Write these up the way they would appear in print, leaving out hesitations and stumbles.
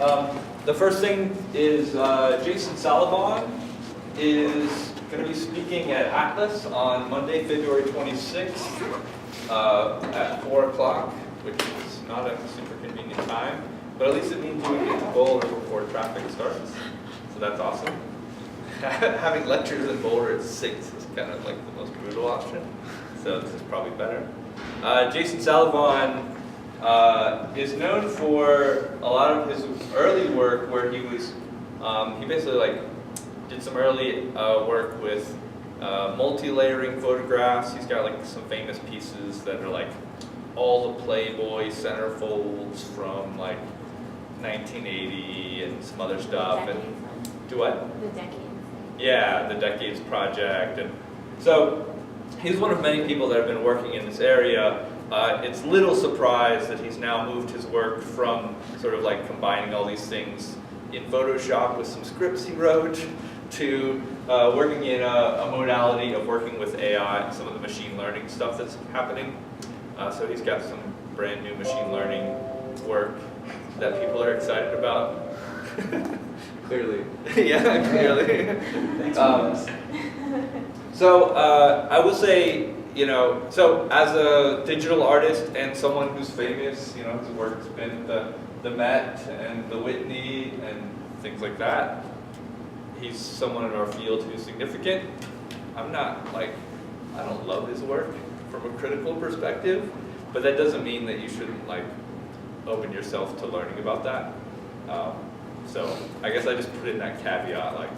The first thing is Jason Salavon is going to be speaking at Atlas on Monday, February 26th at 4 o'clock, which is not a super convenient time, but at least it means you can get to Boulder before traffic starts, so that's awesome. Having lectures in Boulder at 6 is kind of like the most brutal option, so this is probably better. Jason Salavon is known for a lot of his early work where he was, he basically like did some early work with multi-layering photographs. He's got like some famous pieces that are like all the Playboy centerfolds from like 1980 and some other stuff. And do what? The Decades. Yeah, the Decades Project. And so he's one of many people that have been working in this area. It's little surprise that he's now moved his work from sort of like combining all these things in Photoshop with some scripts he wrote to working in a modality of working with AI, some of the machine learning stuff that's happening. So he's got some brand new machine learning work that people are excited about. Clearly. Yeah, clearly. Thanks for this. So I will say, you know, so as a digital artist and someone who's famous, you know, his work's been at the Met and the Whitney and things like that. He's someone in our field who's significant. I'm not like, I don't love his work from a critical perspective, but that doesn't mean that you shouldn't like open yourself to learning about that. So I guess I just put in that caveat, like,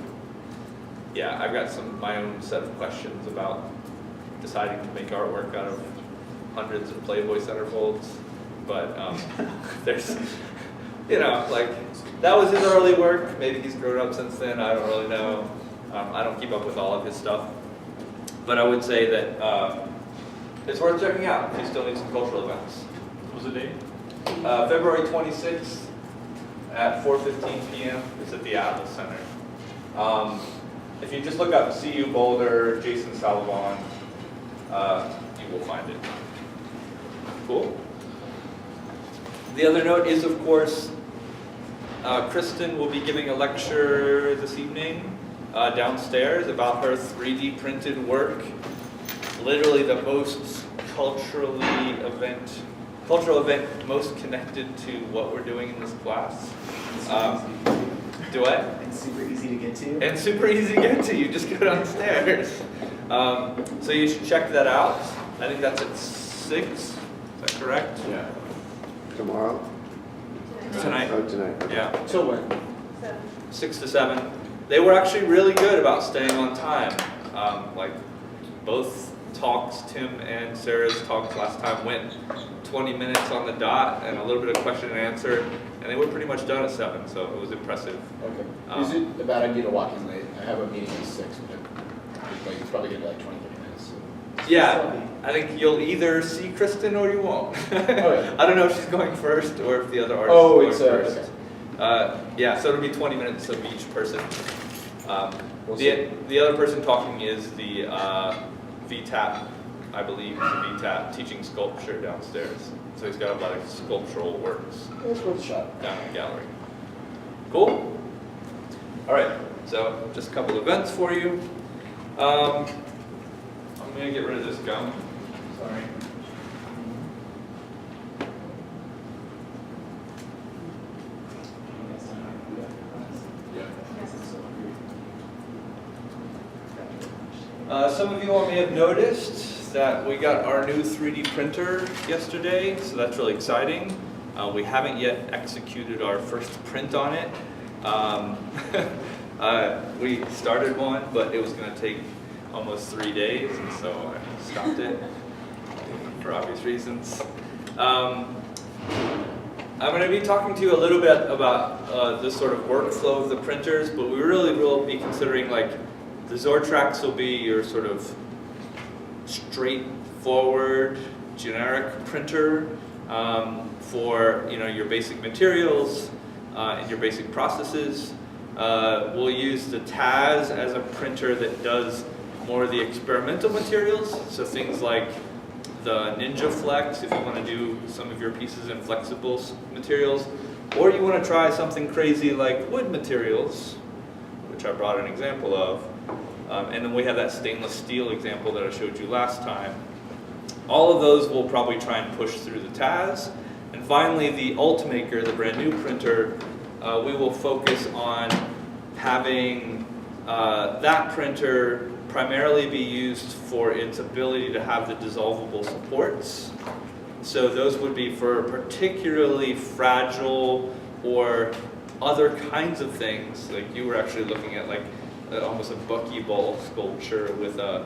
yeah, I've got my own set of questions about deciding to make artwork out of hundreds of Playboy centerfolds, but there's, you know, like, that was his early work. Maybe he's grown up since then, I don't really know. I don't keep up with all of his stuff. But I would say that it's worth checking out if you still need some cultural events. What was the date? February 26th at 4:15 p.m. It's at the Atlas Center. If you just look up CU Boulder, Jason Salavon, you will find it. Cool. The other note is, of course, Kristen will be giving a lecture this evening downstairs about her 3D printed work. Literally the most cultural event most connected to what we're doing in this class. Do what? And super easy to get to. And super easy to get to. You just go downstairs. So you should check that out. I think that's at 6. Is that correct? Yeah. Tomorrow? Tonight. Oh, tonight. Yeah. Till when? 6 to 7. They were actually really good about staying on time. Like both talks, Tim and Sarah's talks last time went 20 minutes on the dot and a little bit of question and answer, and they were pretty much done at 7, so it was impressive. Okay. Is it a bad idea to walk in late? I have a meeting at 6, but like, it's probably going to be like 20, 30 minutes. So. Yeah, I think you'll either see Kristen or you won't. yeah. I don't know if she's going first or if the other artist is going first. Okay. Yeah, so it'll be 20 minutes of each person. We'll see. The other person talking is the VTAP, I believe, is the VTAP teaching sculpture downstairs. So he's got a lot of sculptural works It's worth a shot. down in the gallery. Cool? All right, so just a couple events for you. I'm going to get rid of this gum. Sorry. Some of you all may have noticed that we got our new 3D printer yesterday, so that's really exciting. We haven't yet executed our first print on it. We started one, but it was going to take almost 3 days, and so I stopped it for obvious reasons. I'm going to be talking to you a little bit about the sort of workflow of the printers, but we really will be considering, like, the Zortrax will be your sort of straightforward, generic printer for, you know, your basic materials and your basic processes. We'll use the Taz as a printer that does more of the experimental materials, so things like the Ninja Flex, if you want to do some of your pieces in flexible materials, Or you want to try something crazy like wood materials, which I brought an example of. And then we have that stainless steel example that I showed you last time. All of those will probably try and push through the TAS. And finally, the Ultimaker, the brand new printer, we will focus on having that printer primarily be used for its ability to have the dissolvable supports. So those would be for particularly fragile or other kinds of things. Like you were actually looking at like almost a buckyball sculpture with a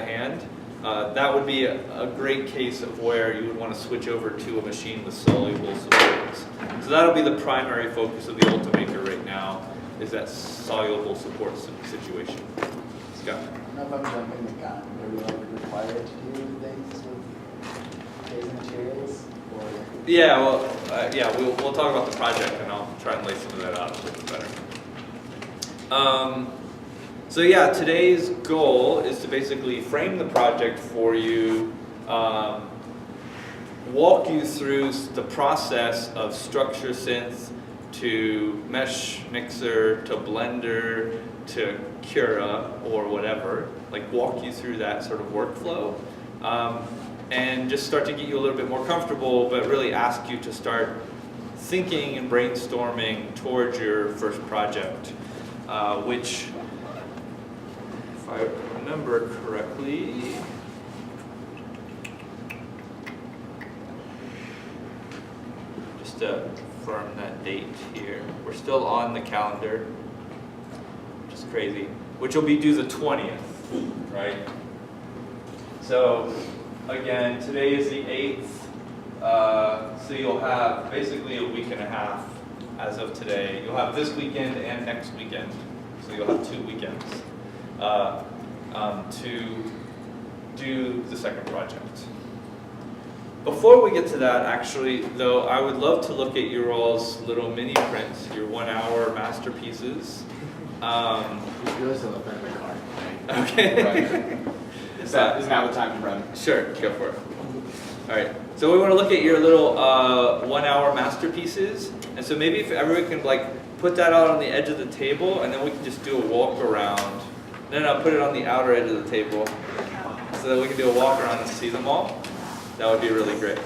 hand. That would be a great case of where you would want to switch over to a machine with soluble supports. So that'll be the primary focus of the Ultimaker right now, is that soluble support situation. Scott? I don't know if I'm jumping the gun. Are we like required to do things with phase materials? Or Yeah, well, yeah, we'll talk about the project and I'll try and lay some of that out a little bit better. So yeah, today's goal is to basically frame the project for you, walk you through the process of structure synth to mesh mixer to blender to Cura or whatever, like walk you through that sort of workflow, and just start to get you a little bit more comfortable, but really ask you to start thinking and brainstorming towards your first project, which, if I remember correctly, just to confirm that date here, we're still on the calendar, which is crazy, which will be due the 20th, right? So again, today is the 8th, so you'll have basically a week and a half as of today. You'll have this weekend and next weekend, so you'll have 2 weekends to do the second project. Before we get to that, actually, though, I would love to look at your all's little mini prints, your 1-hour masterpieces. You realize I left that in my car, right? Okay. Right. Is now the time to run? Sure, go for it. All right, so we want to look at your little 1-hour masterpieces. And so maybe if everyone can like put that out on the edge of the table, and then we can just do a walk around. No, put it on the outer edge of the table, so that we can do a walk around and see them all. That would be really great.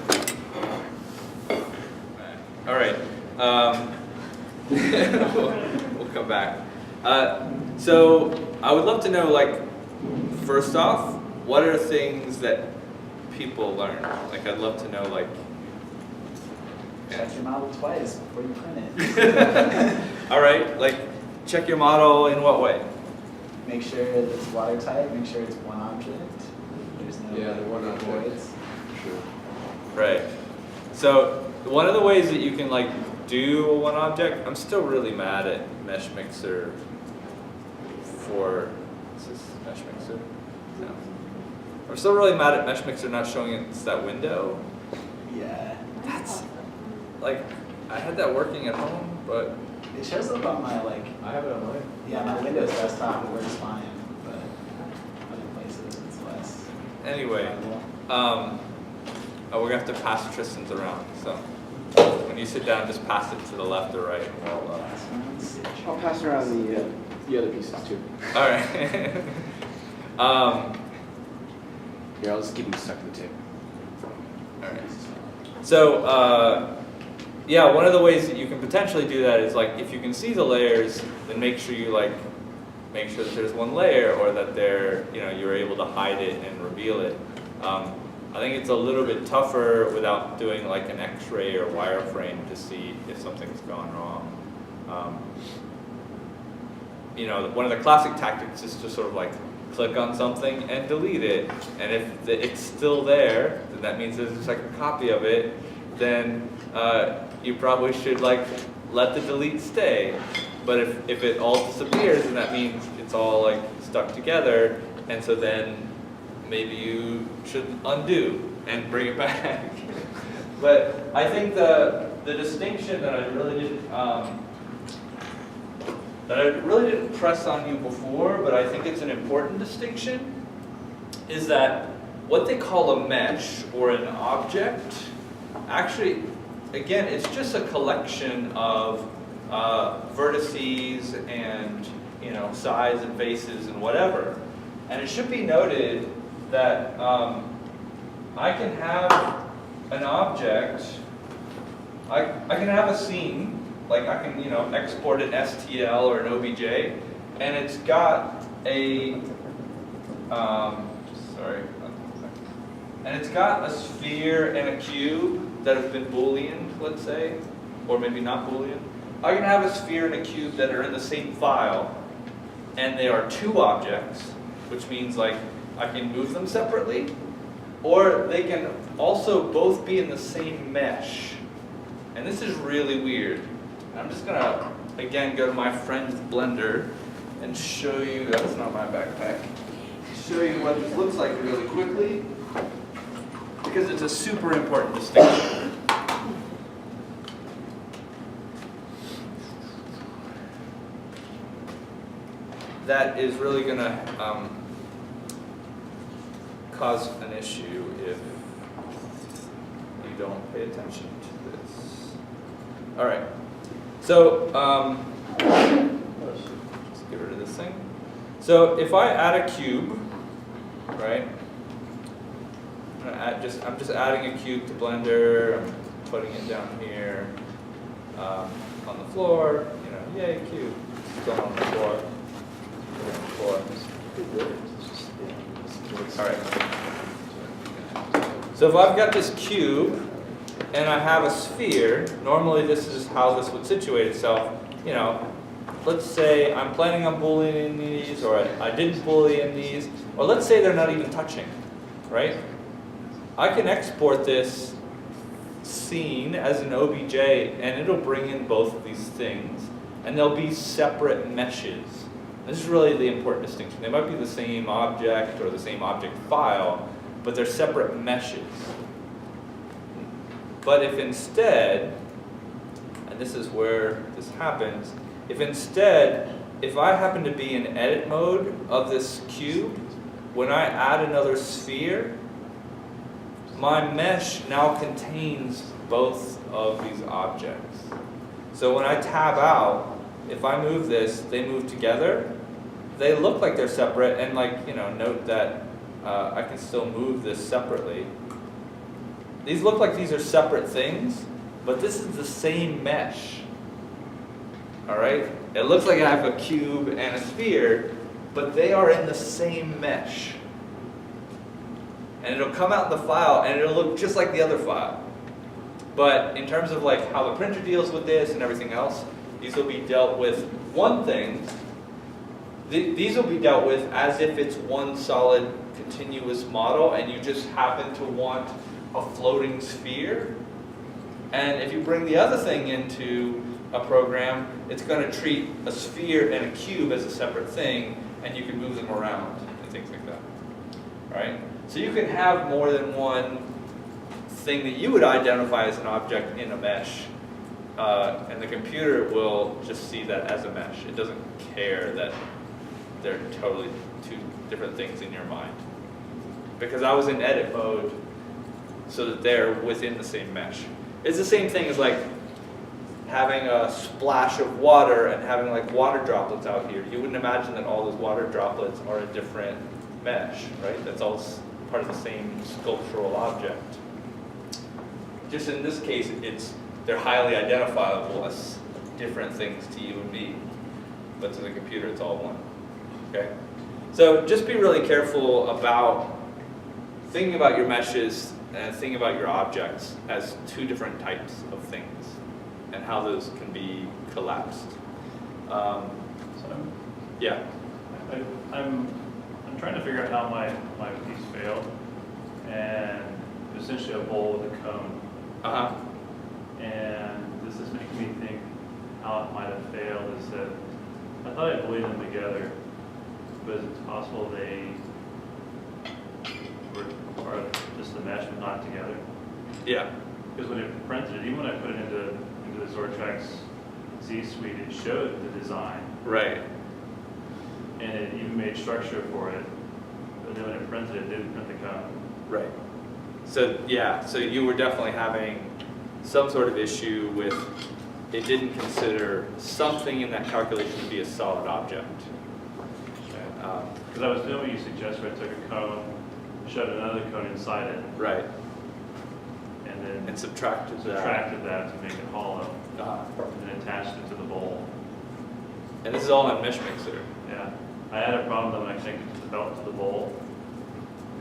All right, we'll come back. So I would love to know, like, first off, what are things that people learn? Like, I'd love to know, like, check your model twice before you print it. All right, like, check your model in what way? Make sure that it's watertight. Make sure it's one object. There's no the one object. voids. Sure. Right. So one of the ways that you can like do a one object, I'm still really mad at Mesh Mixer for, is this Mesh Mixer? No. I'm still really mad at Mesh Mixer not showing us that window. Yeah. That's, like, I had that working at home, but. It shows up on my like. I have it on mine. Yeah, my Windows desktop it works fine, but other places it's less. Anyway, reliable. we're gonna have to pass Tristan's around, so when you sit down, just pass it to the left or right, and we'll, Last one's- I'll pass around the other pieces too. all right. Here, I'll just keep them stuck to the table. All right. So, yeah, one of the ways that you can potentially do that is like if you can see the layers, then make sure you like make sure that there's one layer, or that they're, you know, you're able to hide it and reveal it. I think it's a little bit tougher without doing like an X-ray or wireframe to see if something's gone wrong. You know, one of the classic tactics is to sort of like click on something and delete it, and if it's still there, then that means there's just like a copy of it. Then you probably should like let the delete stay. But if it all disappears, then that means it's all like stuck together, and so then maybe you should undo and bring it back. But I think the distinction that I really didn't press on you before, but I think it's an important distinction, is that what they call a mesh or an object, actually, again, it's just a collection of vertices and sides and faces and whatever. And it should be noted that I can have an object, I can have a scene, like I can export an STL or an OBJ, and it's got a and it's got a sphere and a cube that have been Boolean, let's say, or maybe not Boolean. I can have a sphere and a cube that are in the same file, and they are two objects, which means like I can move them separately, or they can also both be in the same mesh. And this is really weird. I'm just gonna, again, go to my friend's Blender and show you, that's not my backpack, show you what this looks like really quickly, because it's a super important distinction. That is really going to cause an issue if you don't pay attention to this. All right, so let's get rid of this thing. So if I add a cube, right? I'm just adding a cube to Blender. I'm putting it down here on the floor. Yay, cube. It's going on the floor. All right. So if I've got this cube and I have a sphere, normally this is how this would situate itself. Let's say I'm planning on Booleaning these, or I didn't Boolean these, or let's say they're not even touching, right? I can export this scene as an OBJ, and it'll bring in both of these things, and they'll be separate meshes. This is really the important distinction. They might be the same object or the same object file, but they're separate meshes. But if instead, and this is where this happens, if I happen to be in edit mode of this cube, when I add another sphere, my mesh now contains both of these objects. So when I tab out, if I move this, they move together. They look like they're separate, and note that I can still move this separately. These look like these are separate things, but this is the same mesh. All right? It looks like I have a cube and a sphere, but they are in the same mesh. And it'll come out in the file, and it'll look just like the other file. But in terms of how the printer deals with this and everything else, these will be dealt with these will be dealt with as if it's one solid continuous model, and you just happen to want a floating sphere. And if you bring the other thing into a program, it's going to treat a sphere and a cube as a separate thing, and you can move them around and things like that. All right? So you can have more than one thing that you would identify as an object in a mesh, and the computer will just see that as a mesh. It doesn't care that they're totally two different things in your mind. Because I was in edit mode so that they're within the same mesh. It's the same thing as having a splash of water and having water droplets out here. You wouldn't imagine that all those water droplets are a different mesh, right? That's all part of the same sculptural object. Just in this case, they're highly identifiable as different things to you and me, but to the computer, it's all one. Okay? So just be really careful about thinking about your meshes and thinking about your objects as two different types of things and how those can be collapsed. Yeah. I'm trying to figure out how my piece failed, and essentially a bowl with a cone. And this is making me think how it might have failed. Is that I thought I believed them together, but it's possible they were just the mesh but not together. Yeah. Because when it printed it, even when I put it into the Zortrax Z Suite, it showed the design. Right. And it even made structure for it. But then when it printed it, didn't print the cone. Right. So yeah, so you were definitely having some sort of issue with it didn't consider something in that calculation to be a solid object. Because I was doing what you suggested, where I took a cone, shoved another cone inside it, Right. and then And subtracted that. that to make it hollow, and then attached it to the bowl. And this is all in Mesh Mixer. Yeah, I had a problem though when I connected the belt to the bowl.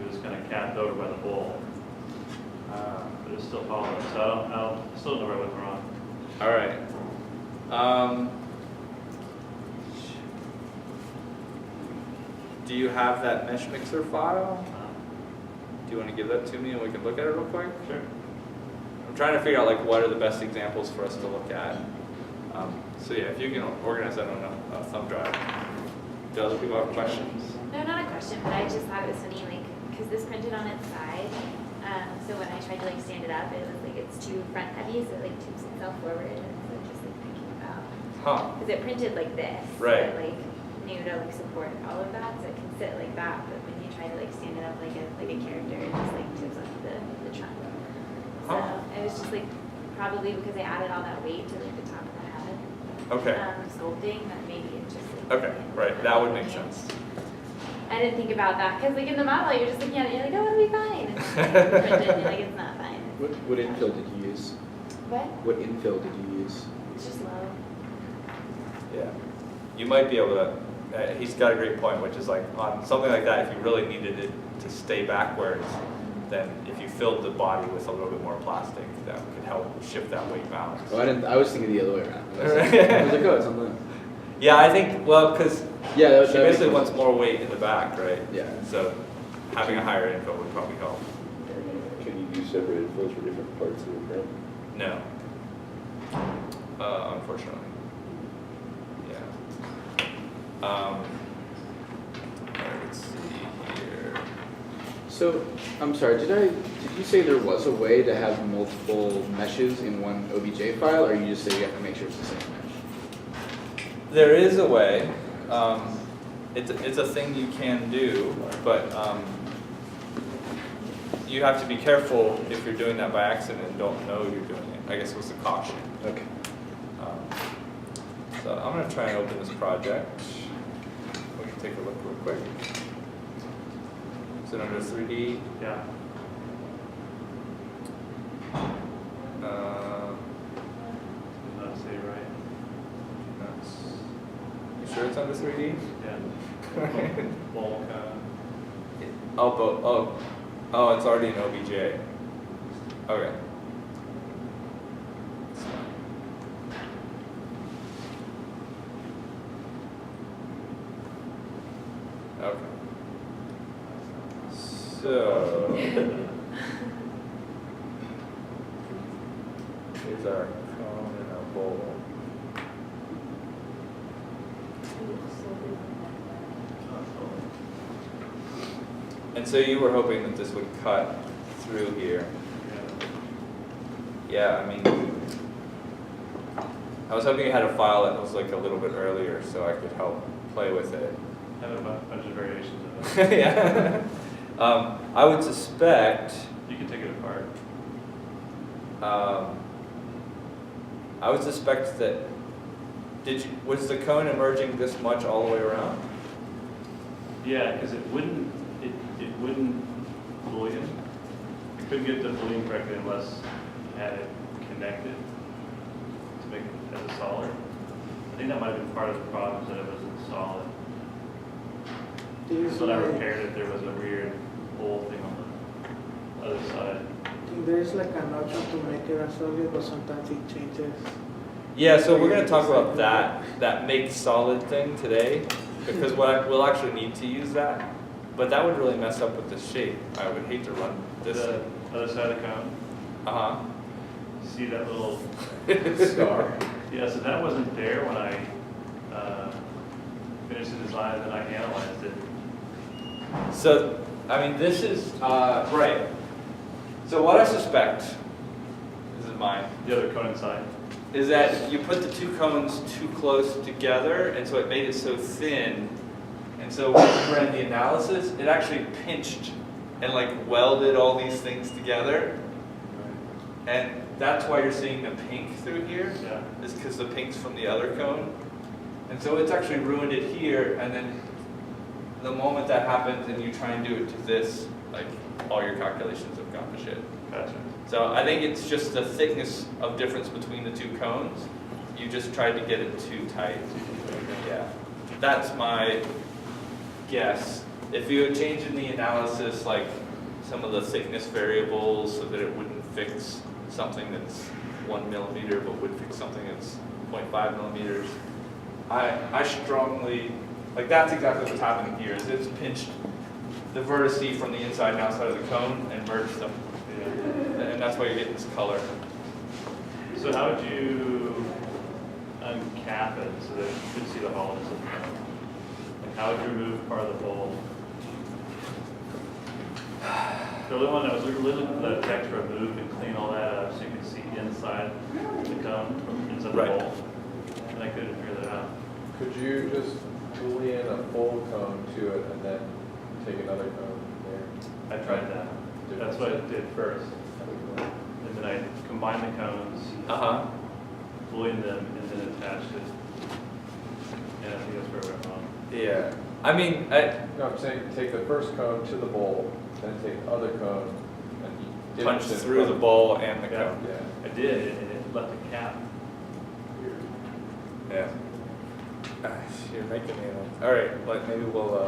It was kind of capped over by the bowl, but it was still following. So I still don't know where I went wrong. All right. Do you have that Mesh Mixer file? Do you want to give that to me and we can look at it real quick? Sure. I'm trying to figure out like what are the best examples for us to look at. So yeah, if you can organize that on a thumb drive. Do other people have questions? No, not a question, but I just thought it was funny, like, because this printed on its side, so when I tried to like stand it up, it was like it's too front heavy, so it like tips itself forward, and so just like thinking about, because it printed like this, Right. so, like knew to like support all of that, so it can sit like that, but when you try to like stand it up like a character, it just like tips up the trunk. So it was just like probably because I added all that weight to like the top of the head. Okay. Sculpting, that maybe it just like, Okay, right, that would make sense. I didn't think about that because, like, in the model, you're just looking at it, you're like, oh, it'll be fine. And then you print it, and you're like, it's not fine. What infill did you use? What? What infill did you use? It's just low. Yeah. You might be able to, he's got a great point, which is like on something like that, if you really needed it to stay backwards, then if you filled the body with a little bit more plastic, that could help shift that weight balance. Oh, I was thinking the other way around. I was like, oh, it's on the. Yeah, I think, well, because Yeah, that she basically wants more weight in the back, right? Yeah. So having a higher info would probably help. Can you do separate infills for different parts of the print? No. Unfortunately. Yeah. All right, let's see here. So, I'm sorry, did you say there was a way to have multiple meshes in one OBJ file, or you just say you have to make sure it's the same mesh? There is a way. It's a thing you can do, but you have to be careful if you're doing that by accident and don't know you're doing it. I guess it was a caution. Okay. So I'm going to try and open this project. We can take a look real quick. Is it under 3D? Yeah. Did not say right. You sure it's under 3D? Yeah. Bulk. Oh, it's already in OBJ. Okay. That's fine. Okay. So here's our cone and our bowl. And so you were hoping that this would cut through here. Yeah, I mean, I was hoping you had a file that was like a little bit earlier so I could help play with it. I have a bunch of variations of it. Yeah. I would suspect, You can take it apart. I would suspect that, was the cone emerging this much all the way around? Yeah, because it wouldn't boolean. You couldn't get the boolean correctly unless you had it connected to make it as a solid. I think that might have been part of the problem, that it wasn't solid. So when I repaired it, there was a weird hole thing on the other side. There's like an option to make it a solid, but sometimes it changes. Yeah, so we're going to talk about that make solid thing today, because we'll actually need to use that. But that would really mess up with the shape. I would hate to run this. The other side of the cone, Uh-huh. see that little Star. Yeah, so that wasn't there when I finished the design, and then I analyzed it. So, I mean, this is, right. So what I suspect, this is mine, The other cone inside. is that you put the two cones too close together, and so it made it so thin. And so when we ran the analysis, it actually pinched and like welded all these things together. And that's why you're seeing the pink through here, Yeah. is because the pink's from the other cone. And so it's actually ruined it here, and then the moment that happens and you try and do it to this, like, all your calculations have gone to shit. Gotcha. So I think it's just the thickness of difference between the two cones. You just tried to get it too tight. Yeah, that's my guess. If you had changed in the analysis, like some of the thickness variables so that it wouldn't fix something that's 1 millimeter but would fix something that's 0.5 millimeters, I strongly, like that's exactly what's happening here, is it's pinched the vertices from the inside and outside of the cone and merged them. And that's why you're getting this color. So how would you uncap it so that you could see the hollowness of the cone? And how would you remove part of the bowl? The only one that was literally the text remove and clean all that up so you could see inside the cone from inside the Right. bowl. And I couldn't figure that out. Could you just boolean a full cone to it and then take another cone there? I tried that. That's what I did first. And then I combined the cones, Uh-huh. booleaned them, and then attached it. And I think that's where I went wrong. Yeah. I mean, No, I'm saying take the first cone to the bowl, then take the other cone and you dip punch it in through the front. bowl and the Yeah. cone. Yeah. I did, and it left a cap. Yeah. You're making me. All right. Like maybe we'll.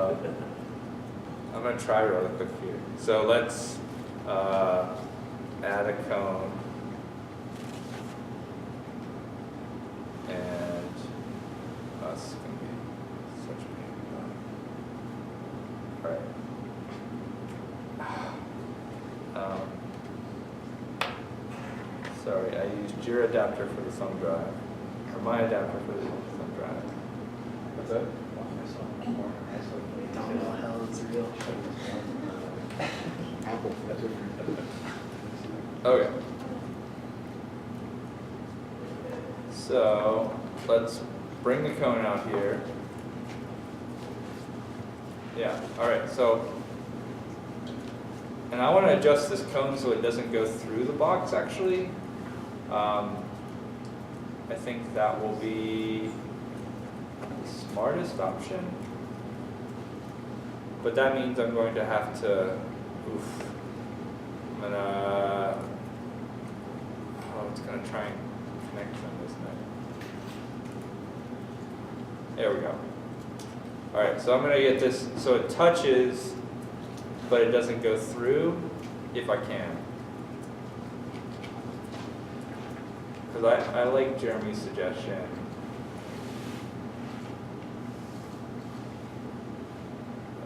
I'm gonna try really quick here. So let's add a cone, and that's gonna be such a pain. All right. Sorry, I used your adapter for the thumb drive, or my adapter for the thumb drive. What's that? Domino hell is real. Apple. That's what Okay. So let's bring the cone out here. Yeah, all right, so, and I want to adjust this cone so it doesn't go through the box actually. I think that will be the smartest option. But that means I'm going to have to, I'm gonna, it's gonna try and connect them, isn't it? There we go. All right, so I'm gonna get this, so it touches, but it doesn't go through, if I can. Because I like Jeremy's suggestion.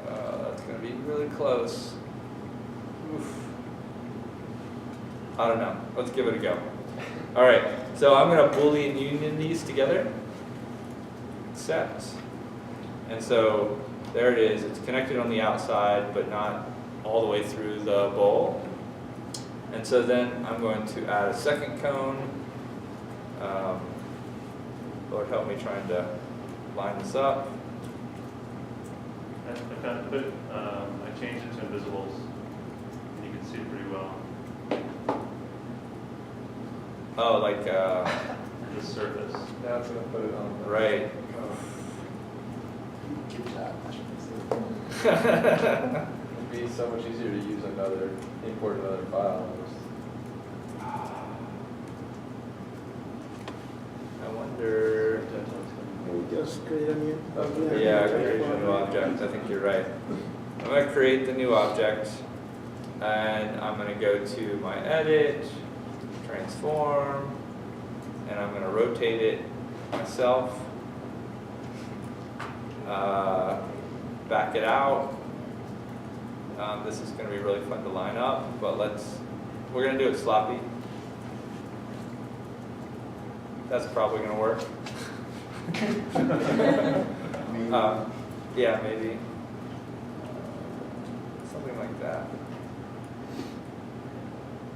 That's gonna be really close. Oof. I don't know, let's give it a go. All right, so I'm gonna Boolean union these together. Accept. And so there it is, it's connected on the outside, but not all the way through the bowl. And so then I'm going to add a second cone. Lord help me trying to line this up. I changed it to invisibles, and you can see it pretty well. Oh, like, The surface. Now it's gonna put it on. the right. cone. Good job. It'd be so much easier to use import another file. I wonder. Just create a new. Yeah, create a new object. I think you're right. I'm going to create the new object, and I'm going to go to my edit, transform, and I'm going to rotate it myself. Back it out. This is going to be really fun to line up, but we're going to do it sloppy. That's probably going to work. Yeah, maybe. Something like that.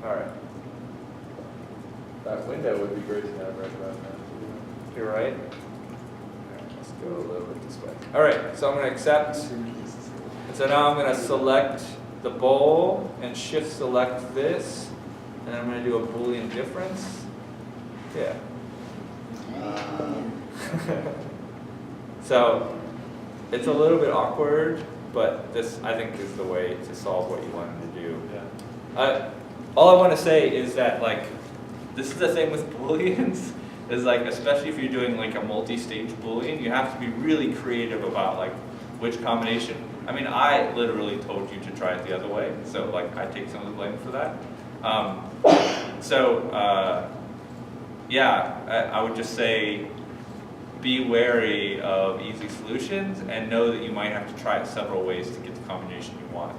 All right. That window would be great to have right about now. You're right. All right, let's go a little bit this way. All right, so I'm going to accept. And so now I'm going to select the bowl and shift select this. and I'm going to do a Boolean difference. Yeah. So it's a little bit awkward, but this I think is the way to solve what you wanted to do. Yeah. All I want to say is that like this is the thing with Booleans is like especially if you're doing like a multi-stage Boolean, you have to be really creative about like which combination. I mean, I literally told you to try it the other way, so like I take some of the blame for that. Yeah, I would just say be wary of easy solutions and know that you might have to try it several ways to get the combination you want.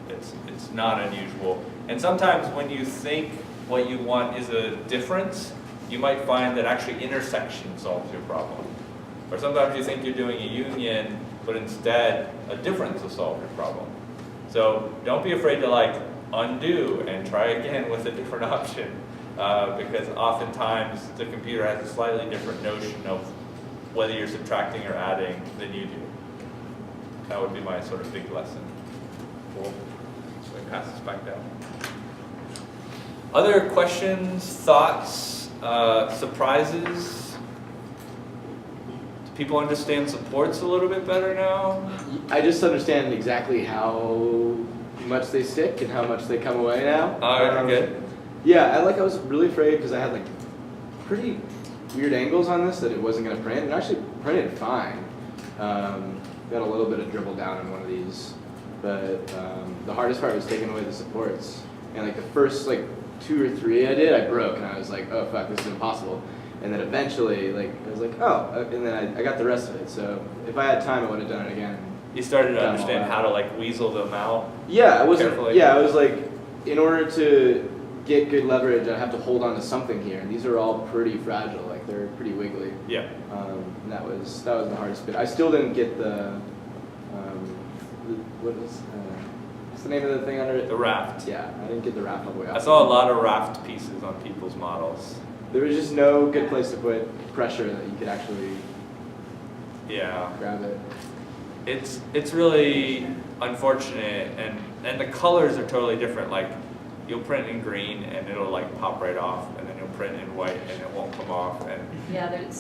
It's not unusual. And sometimes when you think what you want is a difference, you might find that actually intersection solves your problem. Or sometimes you think you're doing a union, but instead a difference will solve your problem. So don't be afraid to like undo and try again with a different option, because oftentimes the computer has a slightly different notion of whether you're subtracting or adding than you do. That would be my sort of big lesson. Cool. So I pass this back down. Other questions, thoughts, surprises? Do people understand supports a little bit better now? I just understand exactly how much they stick and how much they come away now. Good. Yeah, I was really afraid because I had like pretty weird angles on this that it wasn't going to print, and actually printed fine. Got a little bit of dribble down in one of these, but the hardest part was taking away the supports. And like the first like 2 or 3 I did, I broke, and I was like, oh fuck, this is impossible. And then eventually, like I was like, oh, and then I got the rest of it. So if I had time, I would have done it again. You started to understand how to like weasel them out. Yeah, I wasn't. Carefully. Yeah, I was like, in order to get good leverage, I have to hold on to something here, and these are all pretty fragile. Like they're pretty wiggly. Yeah. And that was the hardest bit. I still didn't get the what's the name of the thing under it? The raft. Yeah, I didn't get the raft all the way I out. saw a lot of raft pieces on people's models. There was just no good place to put pressure that you could actually Yeah. grab it. It's really unfortunate, and the colors are totally different. Like you'll print in green and it'll like pop right off, and then you'll print in white and it won't come off, and Yeah, it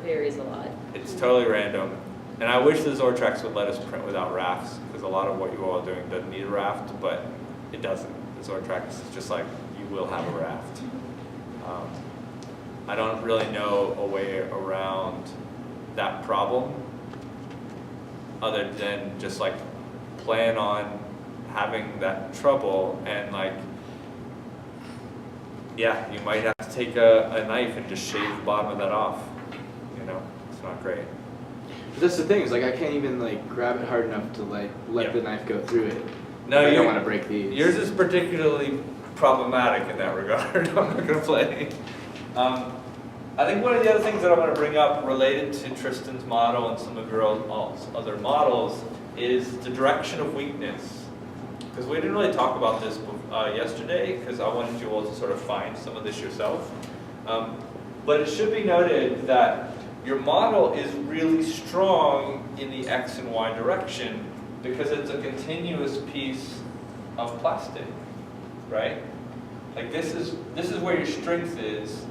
varies a lot. it's totally random. And I wish the Zortrax would let us print without rafts, because a lot of what you all are doing doesn't need a raft, but it doesn't. The Zortrax is just like, you will have a raft. I don't really know a way around that problem, other than just like plan on having that trouble, and like, yeah, you might have to take a knife and just shave the bottom of that off. You know, it's not great. But that's the thing, is like I can't even like grab it hard enough to like let the knife go through it. No, I you don't want to break these. Yours is particularly problematic in that regard. I'm not going to play. I think one of the other things that I want to bring up related to Tristan's model and some of your other models is the direction of weakness. Because we didn't really talk about this yesterday, because I wanted you all to sort of find some of this yourself. But it should be noted that your model is really strong in the X and Y direction because it's a continuous piece of plastic, right? Like this is where your strength is.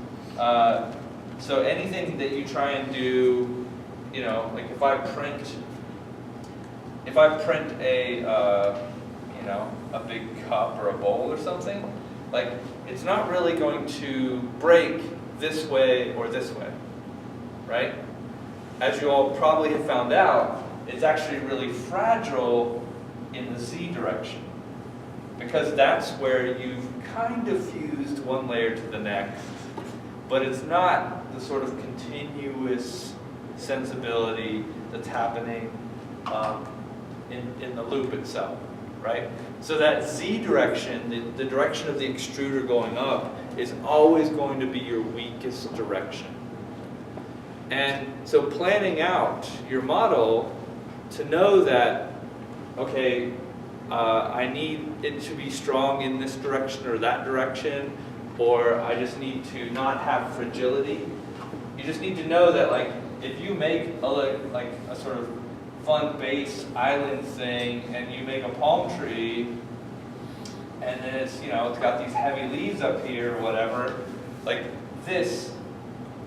So anything that you try and do, you know, like if I print a you know, a big cup or a bowl or something, like it's not really going to break this way or this way, right? As you all probably have found out, it's actually really fragile in the Z direction, because that's where you've kind of fused one layer to the next, but it's not the sort of continuous sensibility that's happening in the loop itself, right? So that Z direction, the direction of the extruder going up, is always going to be your weakest direction. And so planning out your model to know that, okay, I need it to be strong in this direction or that direction, or I just need to not have fragility. You just need to know that, like, if you make a sort of fun base island thing and you make a palm tree, and then it's, you know, it's got these heavy leaves up here or whatever, like this,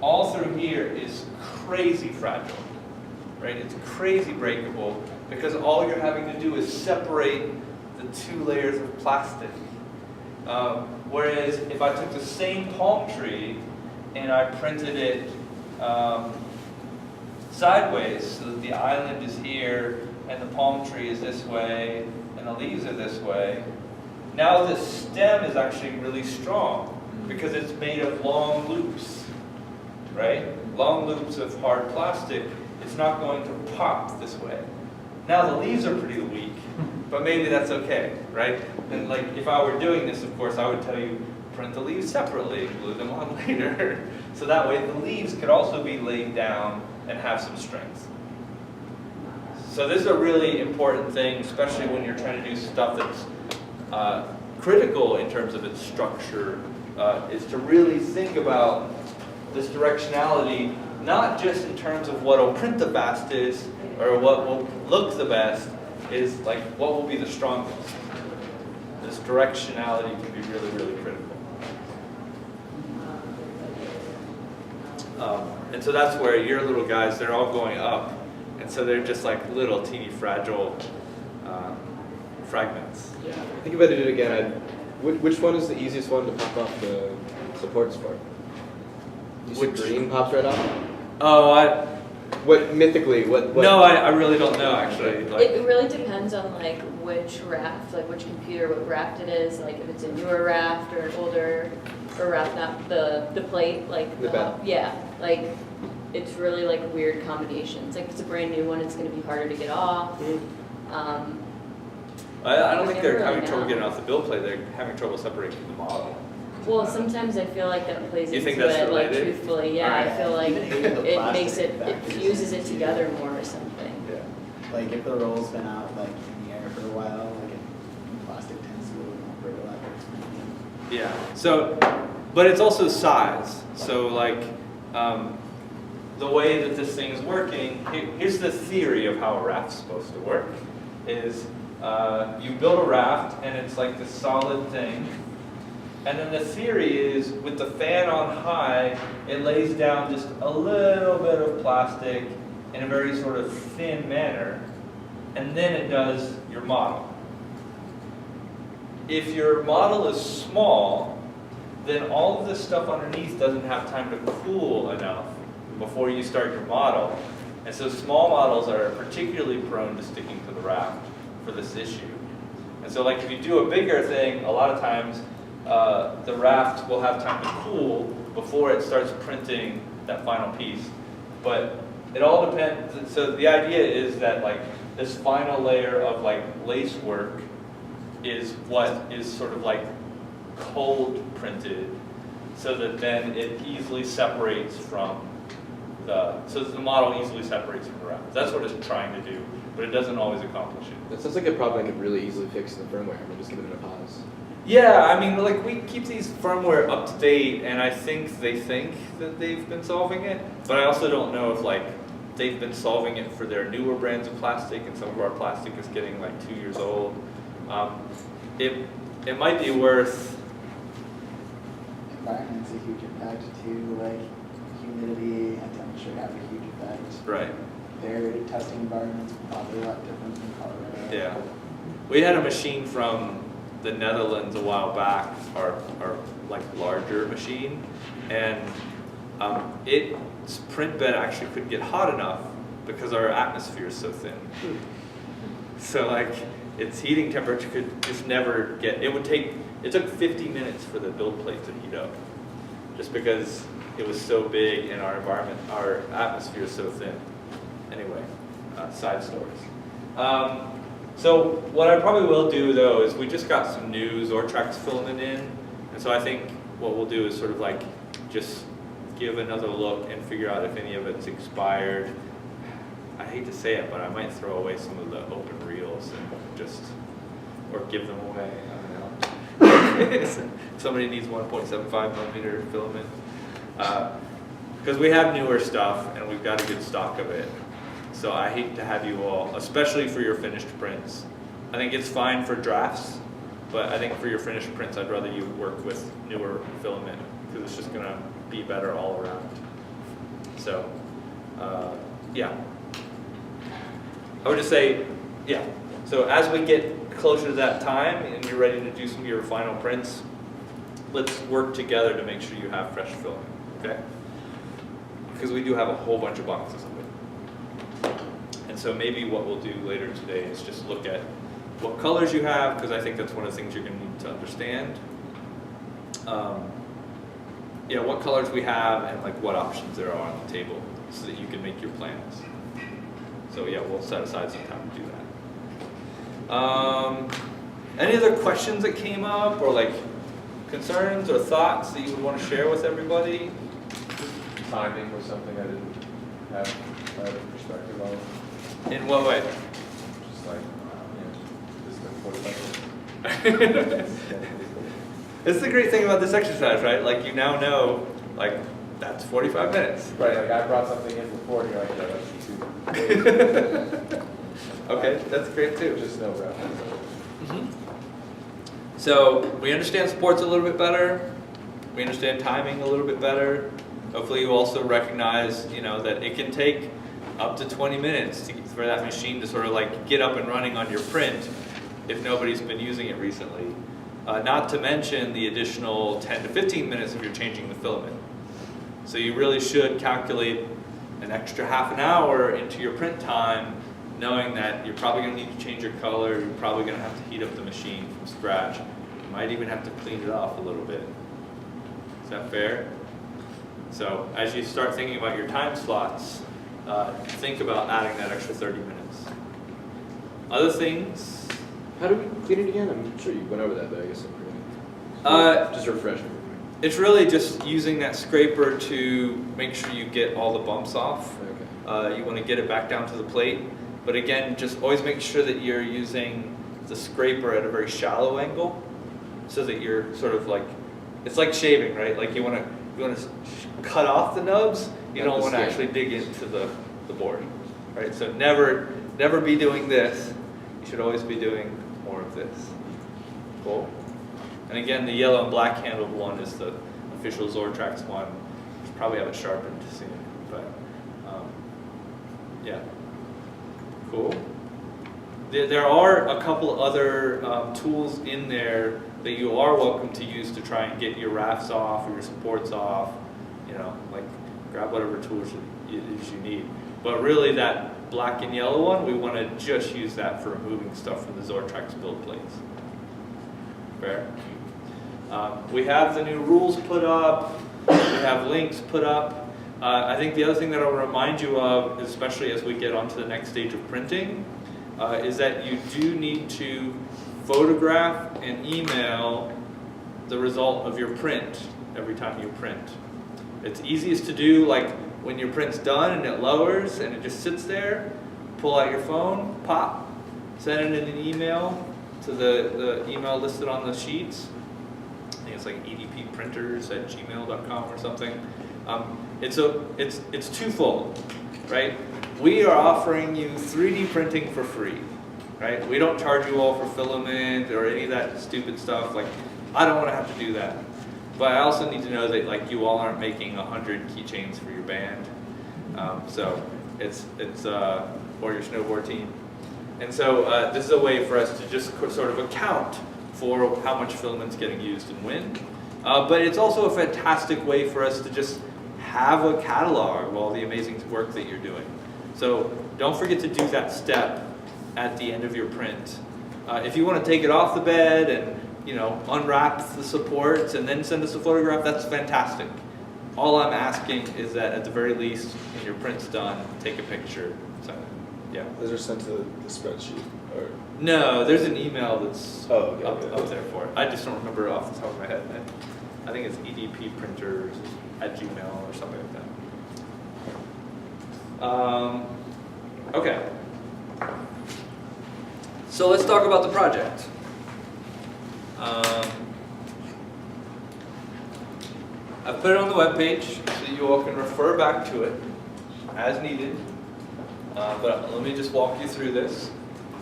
all through here is crazy fragile, right? It's crazy breakable because all you're having to do is separate the 2 layers of plastic. Whereas if I took the same palm tree and I printed it sideways, so that the island is here and the palm tree is this way and the leaves are this way, now the stem is actually really strong because it's made of long loops, right? Long loops of hard plastic. It's not going to pop this way. Now the leaves are pretty weak, but maybe that's okay, right? And like if I were doing this, of course, I would tell you print the leaves separately, glue them on later. So that way the leaves could also be laid down and have some strength. So this is a really important thing, especially when you're trying to do stuff that's critical in terms of its structure, is to really think about this directionality, not just in terms of what will print the fastest or what will look the best, is like what will be the strongest. This directionality can be really, really critical. And so that's where your little guys, they're all going up. And so they're just like little teeny fragile fragments. Yeah. I think if I did it again, which one is the easiest one to pop off the supports for? Which green pops right off? Oh, What mythically? What? No, I really don't know actually. Like, It really depends on like which raft, like which computer, what raft it is. Like if it's a newer raft or an older or raft, not the plate, like The bed. yeah, like it's really like weird combinations. Like if it's a brand new one, it's going to be harder to get off. I don't think I they're never having really trouble know. getting off the build plate. They're having trouble separating from the model. Well, sometimes I feel like that plays You into think that's it. Like related? truthfully, yeah, Alright. I feel like Even the it makes plastic it factors fuses it into together more or something. Yeah. Like if the roll's been out like in the air for a while, like plastic tends to be a little more brittle after it's been in. Yeah. So, but it's also size. So like the way that this thing is working, here's the theory of how a raft's supposed to work, is you build a raft and it's like this solid thing. And then the theory is with the fan on high, it lays down just a little bit of plastic in a very sort of thin manner. And then it does your model. If your model is small, then all of this stuff underneath doesn't have time to cool enough before you start your model. And so small models are particularly prone to sticking to the raft for this issue. And so like if you do a bigger thing, a lot of times the raft will have time to cool before it starts printing that final piece. But it all depends. So the idea is that like this final layer of like lace work is what is sort of like cold printed, so that then it easily separates from so that the model easily separates from the raft. That's what it's trying to do, but it doesn't always accomplish it. That sounds like a problem I could really easily fix in the firmware. I'm just giving it a pause. Yeah, I mean, like we keep these firmware up to date, and I think they think that they've been solving it, but I also don't know if like they've been solving it for their newer brands of plastic, and some of our plastic is getting like 2 years old. It might be worth. Environment's a huge impact too, like humidity and temperature have a huge effect. Right. Their testing environment's probably a lot different from Colorado. Yeah. We had a machine from the Netherlands a while back, our like larger machine, and its print bed actually couldn't get hot enough because our atmosphere is so thin. So like its heating temperature could just never get, it took 50 minutes for the build plate to heat up, just because it was so big and our environment, our atmosphere is so thin. Anyway, side stories. So what I probably will do though is we just got some new Zortrax filament in, and so I think what we'll do is sort of like just give another look and figure out if any of it's expired. I hate to say it, but I might throw away some of the open reels and just, or give them away, I don't know. If somebody needs 1.75 millimeter filament. Because we have newer stuff and we've got a good stock of it. So I hate to have you all, especially for your finished prints. I think it's fine for drafts, But I think for your finished prints, I'd rather you work with newer filament because it's just gonna be better all around. So, yeah. I would just say, yeah. So as we get closer to that time and you're ready to do some of your final prints, let's work together to make sure you have fresh filament, okay? Because we do have a whole bunch of boxes of it. And so maybe what we'll do later today is just look at what colors you have, because I think that's one of the things you're going to need to understand. Yeah, what colors we have and like what options there are on the table so that you can make your plans. So yeah, we'll set aside some time to do that. Any other questions that came up or like concerns or thoughts that you would want to share with everybody? Timing was something I didn't have a perspective on. In what way? Just like, this is like 45 minutes. This is the great thing about this exercise, right? Like you now know, like that's 45 minutes. Right, like I brought something in before, and you're like, yeah, that's too. Okay, that's great too. Just no reference. So we understand sports a little bit better. We understand timing a little bit better. Hopefully you also recognize, that it can take up to 20 minutes for that machine to sort of like get up and running on your print if nobody's been using it recently. Not to mention the additional 10 to 15 minutes if you're changing the filament. So you really should calculate an extra half an hour into your print time, knowing that you're probably going to need to change your color, you're probably going to have to heat up the machine from scratch. You might even have to clean it off a little bit. Is that fair? So as you start thinking about your time slots, think about adding that extra 30 minutes. Other things? How do we clean it again? I'm sure you went over that, but I guess I'm pretty. Just refresh me. It's really just using that scraper to make sure you get all the bumps off. Okay. You want to get it back down to the plate. But again, just always make sure that you're using the scraper at a very shallow angle so that you're sort of like, it's like shaving, right? Like you want to cut off the nubs. You don't want to actually dig into the board, right? So never be doing this. You should always be doing more of this. Cool. And again, the yellow and black handled one is the official Zortrax one. You probably have it sharpened soon, but yeah. Cool. There are a couple other tools in there that you are welcome to use to try and get your rafts off or your supports off. Like grab whatever tools you need. But really that black and yellow one, we want to just use that for removing stuff from the Zortrax build plates. Fair? We have the new rules put up. We have links put up. I think the other thing that I'll remind you of, especially as we get onto the next stage of printing, is that you do need to photograph and email the result of your print every time you print. It's easiest to do like when your print's done and it lowers and it just sits there. Pull out your phone, pop, send it in an email to the email listed on the sheets. I think it's like edpprinters@gmail.com or something. It's twofold, right? We are offering you 3D printing for free, right? We don't charge you all for filament or any of that stupid stuff. Like, I don't want to have to do that. But I also need to know that like you all aren't making 100 keychains for your band. So it's or your snowboard team. And so this is a way for us to just sort of account for how much filament's getting used and when. But it's also a fantastic way for us to just have a catalog of all the amazing work that you're doing. So don't forget to do that step at the end of your print. If you want to take it off the bed and unwrap the supports and then send us a photograph, that's fantastic. All I'm asking is that at the very least, when your print's done, take a picture. So, yeah. Those are sent to the spreadsheet, or? No, there's an email that's Oh, okay, up there for it. I just don't remember off the top of my head. I think it's edpprinters@gmail or something like that. Okay. So let's talk about the project. I've put it on the webpage so you all can refer back to it as needed. But let me just walk you through this.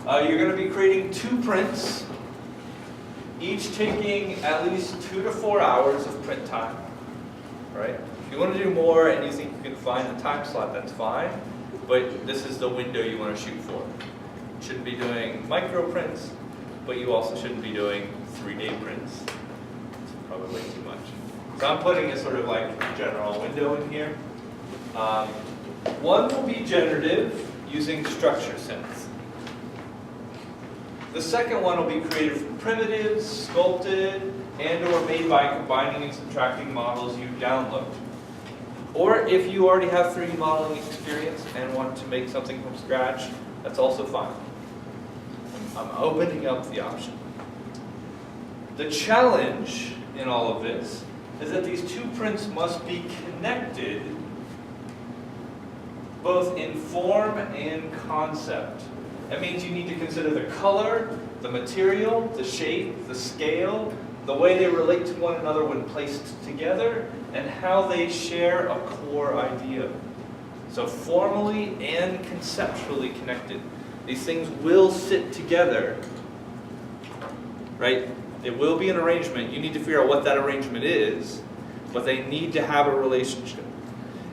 You're going to be creating 2 prints. each taking at least 2 to 4 hours of print time, right? If you want to do more and you think you can find the time slot, that's fine, but this is the window you want to shoot for. You shouldn't be doing micro prints, but you also shouldn't be doing 3-day prints. It's probably way too much. So I'm putting a sort of like general window in here. One will be generative using structure sense. The second one will be created from primitives, sculpted, and or made by combining and subtracting models you download. Or if you already have 3D modeling experience and want to make something from scratch, that's also fine. I'm opening up the option. The challenge in all of this is that these two prints must be connected both in form and concept. That means you need to consider the color, the material, the shape, the scale, the way they relate to one another when placed together, and how they share a core idea. So formally and conceptually connected. These things will sit together, right? It will be an arrangement. You need to figure out what that arrangement is, but they need to have a relationship.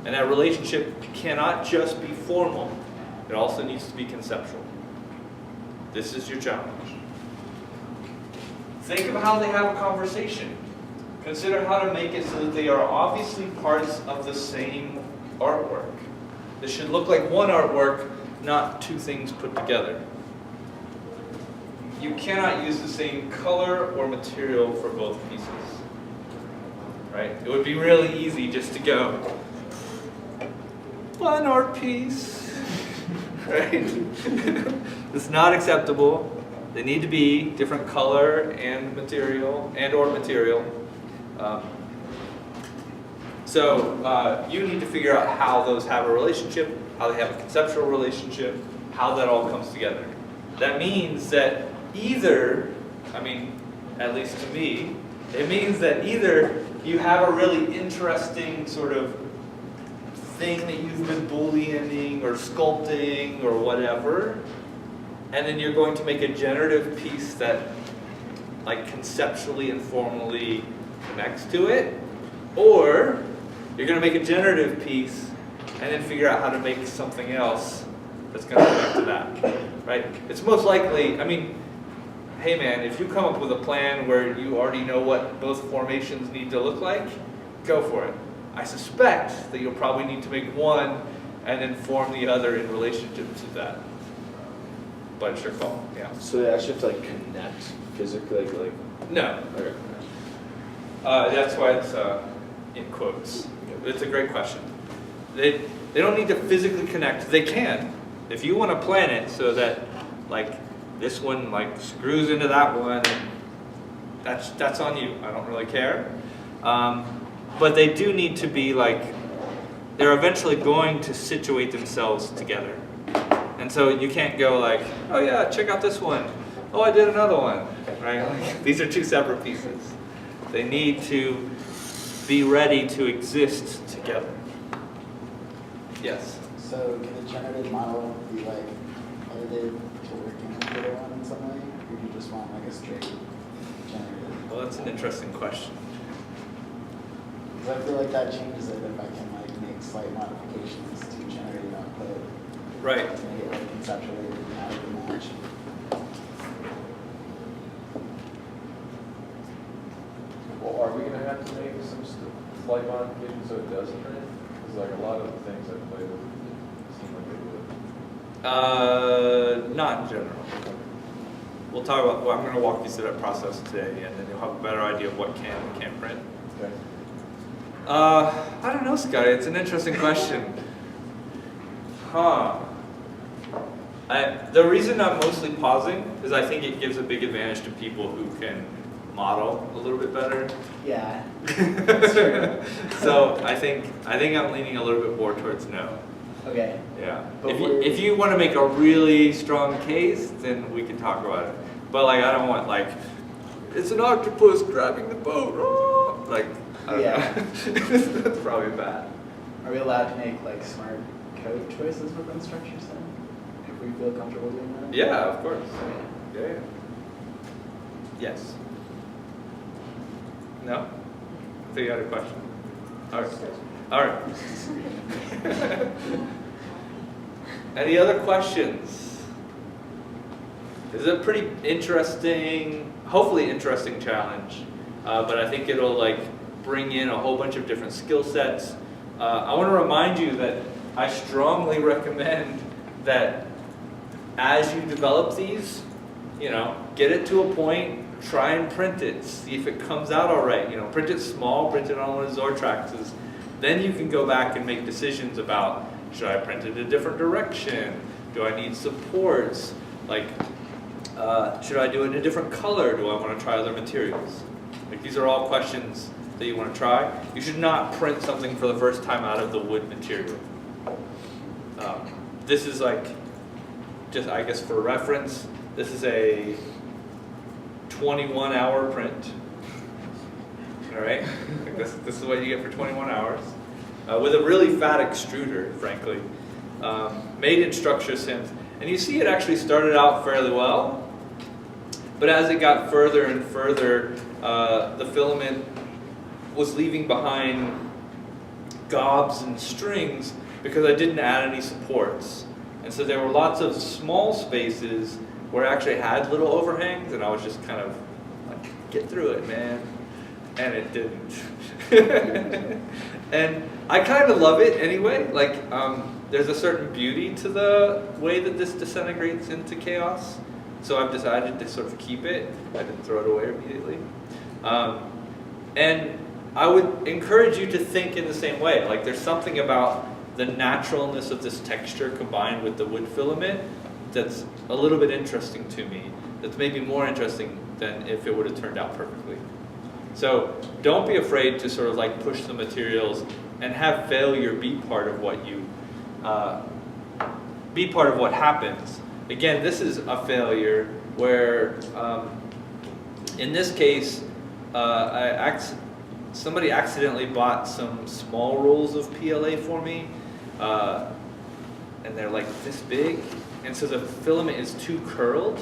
And that relationship cannot just be formal. It also needs to be conceptual. This is your challenge. Think of how they have a conversation. Consider how to make it so that they are obviously parts of the same artwork. This should look like one artwork, not two things put together. You cannot use the same color or material for both pieces. Right? It would be really easy just to go, one art piece. Right? It's not acceptable. They need to be different color and material, and or material. So you need to figure out how those have a relationship, how they have a conceptual relationship, how that all comes together. That means that either, I mean, at least to me, it means that either you have a really interesting sort of thing that you've been bulliening or sculpting or whatever, and then you're going to make a generative piece that like conceptually and formally connects to it, or you're going to make a generative piece and then figure out how to make something else that's going to connect to that, right? It's most likely, I mean, hey man, if you come up with a plan where you already know what both formations need to look like, go for it. I suspect that you'll probably need to make one and then form the other in relationship to that. But it's your call, yeah. So they actually have to like connect physically, like No. okay. That's why it's in quotes. It's a great question. They don't need to physically connect. They can. If you want to plan it so that like this one like screws into that one, that's on you. I don't really care. But they do need to be like, they're eventually going to situate themselves together. And so you can't go like, oh yeah, check out this one. Oh, I did another one, right? Like, these are two separate pieces. They need to be ready to exist together. Yes? So can the generative model be like edited to work in the other one in some way? Or do you just want like a straight generative? Well, that's an interesting question. Because I feel like that changes it if I can like make slight modifications to generate output. Right. To make it like conceptually out of the match. Well, are we gonna have to make some slight modifications so it does print? Because like a lot of the things I've played with seem like they would. Not in general. We'll talk about, well, I'm going to walk you through that process today, and then you'll have a better idea of what can and can't print. Okay. I don't know, Scotty. It's an interesting question. The reason I'm mostly pausing is I think it gives a big advantage to people who can model a little bit better. Yeah. So I think I'm leaning a little bit more towards no. Okay. Yeah. But If you want to make a really strong case, then we can talk about it. But like I don't want like it's an octopus grabbing the boat. Oh! Like I don't know. That's probably bad. Are we allowed to make like smart code choices within structures then? If we feel comfortable doing that? Yeah, of course. Okay. Yeah. Yes. No? I think you had a question. All right. All right. Any other questions? This is a pretty interesting, hopefully interesting challenge, but I think it'll like bring in a whole bunch of different skill sets. I want to remind you that I strongly recommend that as you develop these, you know, get it to a point, try and print it, see if it comes out all right. You know, print it small, print it on one of the Zortraxes. Then you can go back and make decisions about, should I print it a different direction? Do I need supports? Like, should I do it in a different color? Do I want to try other materials? Like, these are all questions that you want to try. You should not print something for the first time out of the wood material. This is like, just I guess for reference, this is a 21-hour print. All right, like this is what you get for 21 hours. With a really fat extruder, frankly. Made in structure sims. And you see it actually started out fairly well, but as it got further and further, the filament was leaving behind gobs and strings because I didn't add any supports. And so there were lots of small spaces where I actually had little overhangs, and I was just kind of like, get through it, man. And it didn't. And I kind of love it anyway. Like, there's a certain beauty to the way that this disintegrates into chaos. So I've decided to sort of keep it. I didn't throw it away immediately. And I would encourage you to think in the same way. Like, there's something about the naturalness of this texture combined with the wood filament that's a little bit interesting to me. That's maybe more interesting than if it would have turned out perfectly. So don't be afraid to sort of like push the materials and have failure be part of what you, be part of what happens. Again, this is a failure where, in this case, somebody accidentally bought some small rolls of PLA for me, and they're like this big, and so the filament is too curled,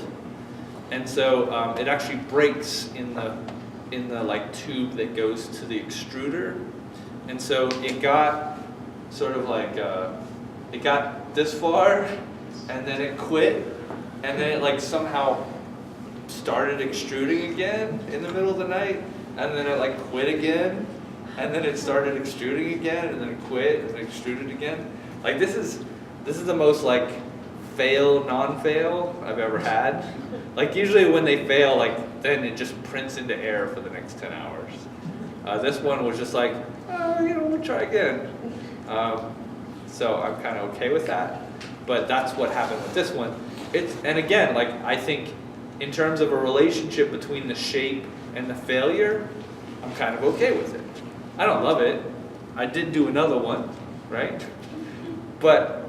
and so it actually breaks in the like tube that goes to the extruder, and so it got sort of like it got this far, and then it quit, and then it like somehow started extruding again in the middle of the night, and then it like quit again, and then it started extruding again, and then it quit, and then extruded again. Like this is the most like fail, non-fail I've ever had. Like usually when they fail, like then it just prints into air for the next 10 hours. This one was just like, we'll try again. So I'm kind of okay with that. But that's what happened with this one. And again, like I think in terms of a relationship between the shape and the failure, I'm kind of okay with it. I don't love it. I did do another one, right? But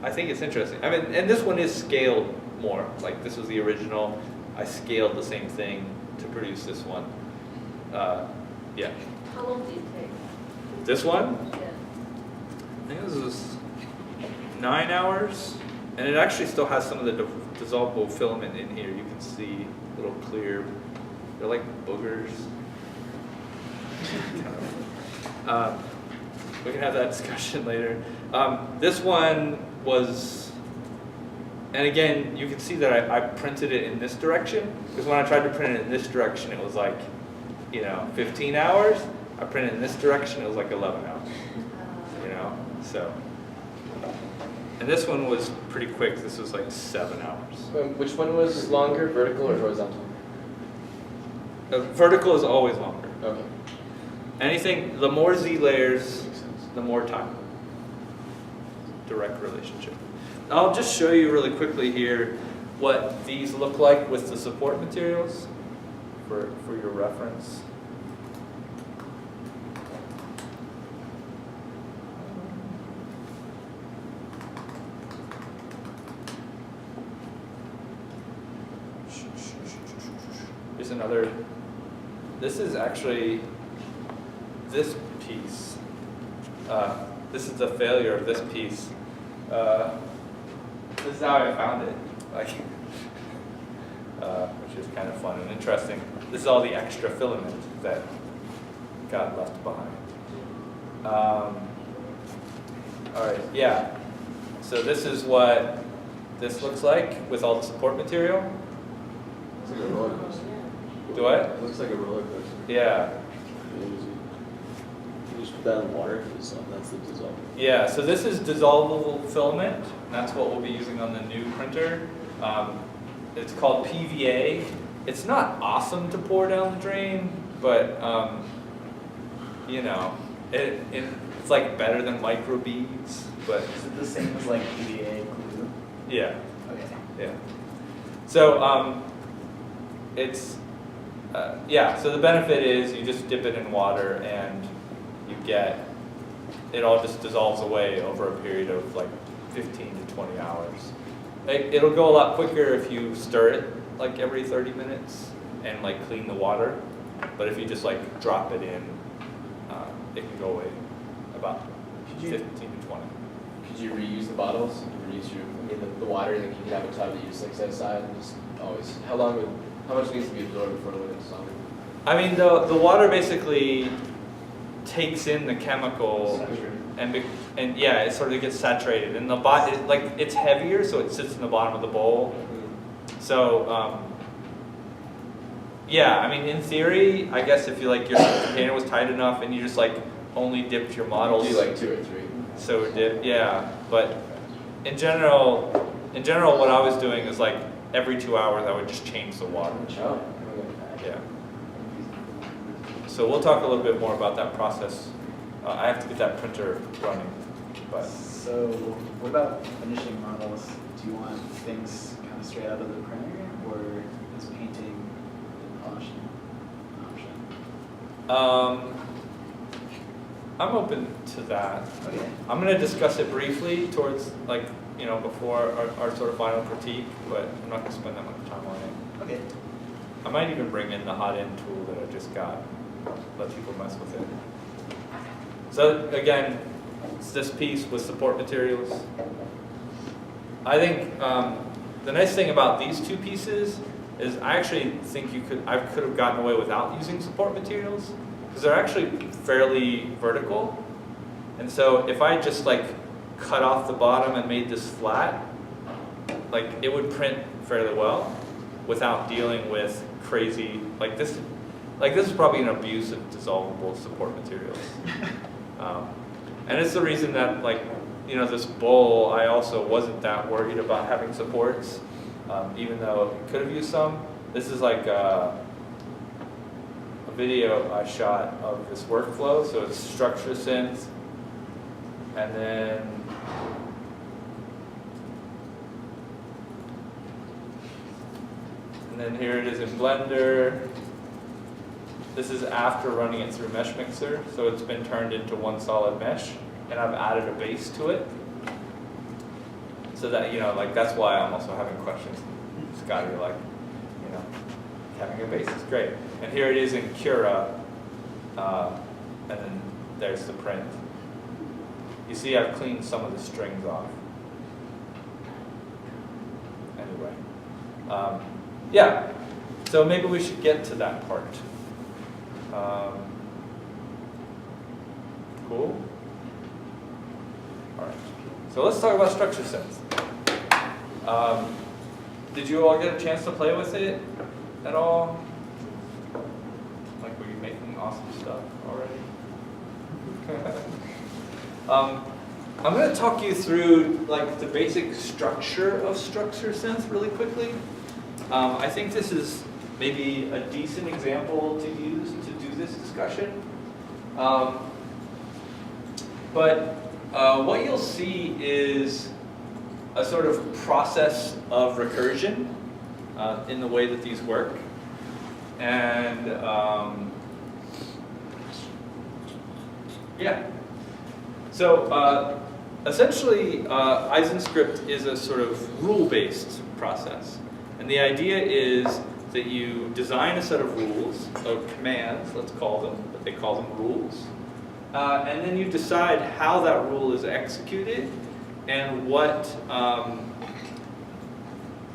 I think it's interesting. I mean, and this one is scaled more. Like this was the original. I scaled the same thing to produce this one. Yeah. How long did it take? This one? Yeah. I think this was 9 hours. And it actually still has some of the dissolvable filament in here. You can see little clear, they're like boogers. We can have that discussion later. This one was, and again, you can see that I printed it in this direction, because when I tried to print it in this direction, it was like, 15 hours. I printed in this direction, it was like 11 hours, so. And this one was pretty quick. This was like 7 hours. Which one was longer, vertical or horizontal? Vertical is always longer. Okay. Anything, the more Z layers, the more time. Direct relationship. I'll just show you really quickly here what these look like with the support materials for your reference. Here's another. This is actually this piece. This is the failure of this piece. This is how I found it. Like, which is kind of fun and interesting. This is all the extra filament that got left behind. All right, yeah. So this is what this looks like with all the support material. It's like a roller coaster. Do what? It looks like a roller coaster. Yeah. You just put that in water, that's the dissolvable. Yeah, so this is dissolvable filament. That's what we'll be using on the new printer. It's called PVA. It's not awesome to pour down the drain, but you know, it's like better than microbeads. But Is it the same as like PVA glue? yeah, Okay. yeah. So it's yeah. So the benefit is you just dip it in water and you get it all just dissolves away over a period of like 15 to 20 hours. It'll go a lot quicker if you stir it like every 30 minutes and like clean the water. But if you just like drop it in, it can go away about 15 to 20. Could you reuse the bottles? Reuse the water, then you could have a tub that you just like set aside and just always. How much needs to be absorbed before the winter's summer? I mean, the water basically takes in the chemical and yeah, it sort of gets saturated. And it's heavier, so it sits in the bottom of the bowl. So yeah, I mean, in theory, I guess if you like your container was tight enough and you just like only dipped your models. Do like 2 or 3. So dip, yeah. But in general, what I was doing is like every 2 hours I would just change the water. Oh. Yeah. So we'll talk a little bit more about that process. I have to get that printer running, but So what about finishing models? Do you want things kind of straight out of the printer, or is painting an option? I'm open to that. Okay. I'm going to discuss it briefly towards before our sort of final critique, but I'm not going to spend that much time on it. Okay. I might even bring in the hot end tool that I just got. Let people mess with it. So again, it's this piece with support materials. I think the nice thing about these two pieces is I actually think I could have gotten away without using support materials because they're actually fairly vertical. And so if I just like cut off the bottom and made this flat, like it would print fairly well without dealing with crazy, like this is probably an abuse of dissolvable support materials. And it's the reason that this bowl, I also wasn't that worried about having supports, even though it could have used some. This is like a video I shot of this workflow. So it's structure synth, and then here it is in Blender. This is after running it through Mesh Mixer, so it's been turned into one solid mesh, and I've added a base to it. So that, that's why I'm also having questions. Scotty, having a base is great. And here it is in Cura, and then there's the print. You see I've cleaned some of the strings off. Anyway, yeah, so maybe we should get to that part. Cool. All right. So let's talk about structure synth. Did you all get a chance to play with it at all? Were you making awesome stuff already? I'm going to talk you through the basic structure of structure synth really quickly. I think this is maybe a decent example to use to do this discussion. But what you'll see is a sort of process of recursion in the way that these work. And yeah. So essentially, EisenScript is a sort of rule-based process. And the idea is that you design a set of rules, or commands, let's call them, but they call them rules. And then you decide how that rule is executed and how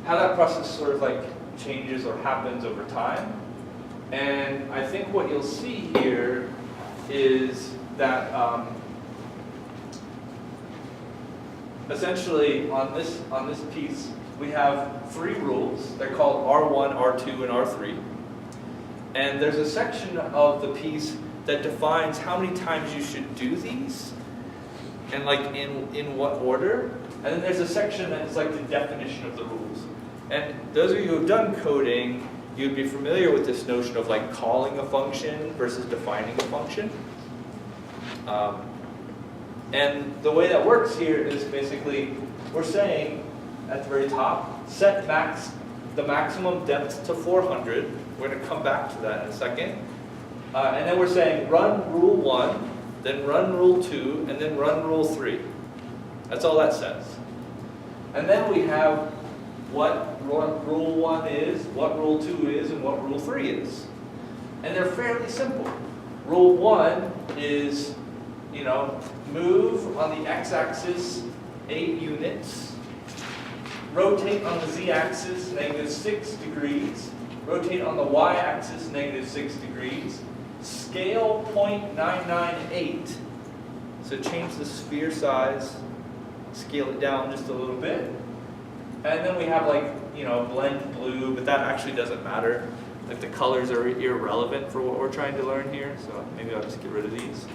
that process sort of changes or happens over time. And I think what you'll see here is that essentially on this piece we have 3 rules. They're called R1, R2, and R3. And there's a section of the piece that defines how many times you should do these and like in what order. And then there's a section that's like the definition of the rules. And those of you who have done coding, you'd be familiar with this notion of like calling a function versus defining a function. And the way that works here is basically we're saying at the very top, set the maximum depth to 400. We're going to come back to that in a second. And then we're saying run rule 1, then run rule 2, and then run rule 3. That's all that says. And then we have what rule 1 is, what rule 2 is, and what rule 3 is. And they're fairly simple. Rule 1 is, move on the x-axis 8 units, rotate on the z-axis -6 degrees, rotate on the y-axis -6 degrees, scale 0.998. So change the sphere size, scale it down just a little bit. And then we have blend blue, but that actually doesn't matter. Like the colors are irrelevant for what we're trying to learn here, so maybe I'll just get rid of these.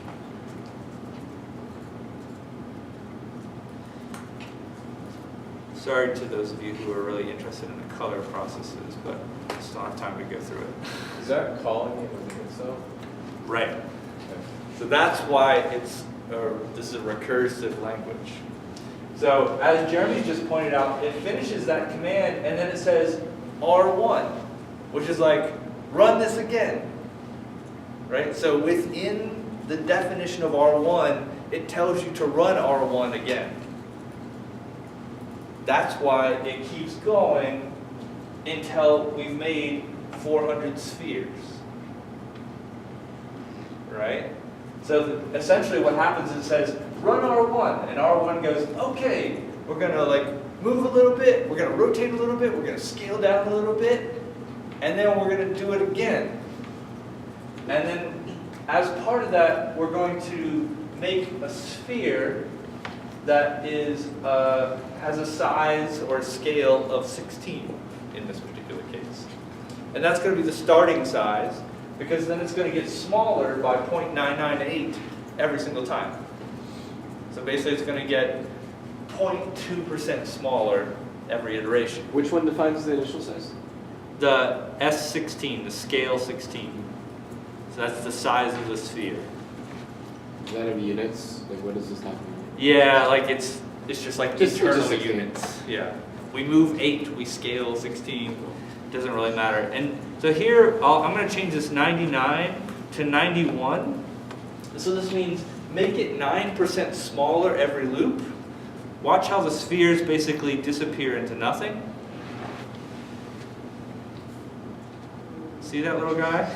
Sorry to those of you who are really interested in the color processes, but I just don't have time to go through it. Is that calling it within itself? Right. Okay. So that's why this is a recursive language. So as Jeremy just pointed out, it finishes that command and then it says R1, which is like, run this again. Right? So within the definition of R1, it tells you to run R1 again. That's why it keeps going until we've made 400 spheres. Right? So essentially what happens is it says, run R1, and R1 goes, okay, we're going to move a little bit, we're going to rotate a little bit, we're going to scale down a little bit, and then we're going to do it again. And then as part of that, we're going to make a sphere that has a size or a scale of 16 in this particular case. And that's going to be the starting size, because then it's going to get smaller by 0.998 every single time. So basically it's going to get 0.2% smaller every iteration. Which one defines the initial size? The S16, the scale 16. So that's the size of the sphere. Is that of units? Like what does this happen? Yeah, it's just like Just internal 16. units. Yeah. We move 8, we scale 16. Doesn't really matter. And so here, I'm going to change this 99 to 91. So this means make it 9% smaller every loop. Watch how the spheres basically disappear into nothing. See that little guy?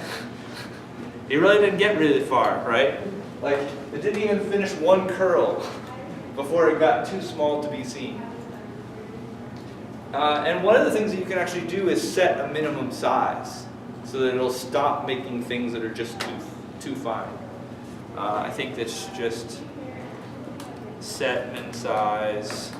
He really didn't get really far, right? It didn't even finish one curl before it got too small to be seen. And one of the things that you can actually do is set a minimum size so that it'll stop making things that are just too fine. I think that's just set min size,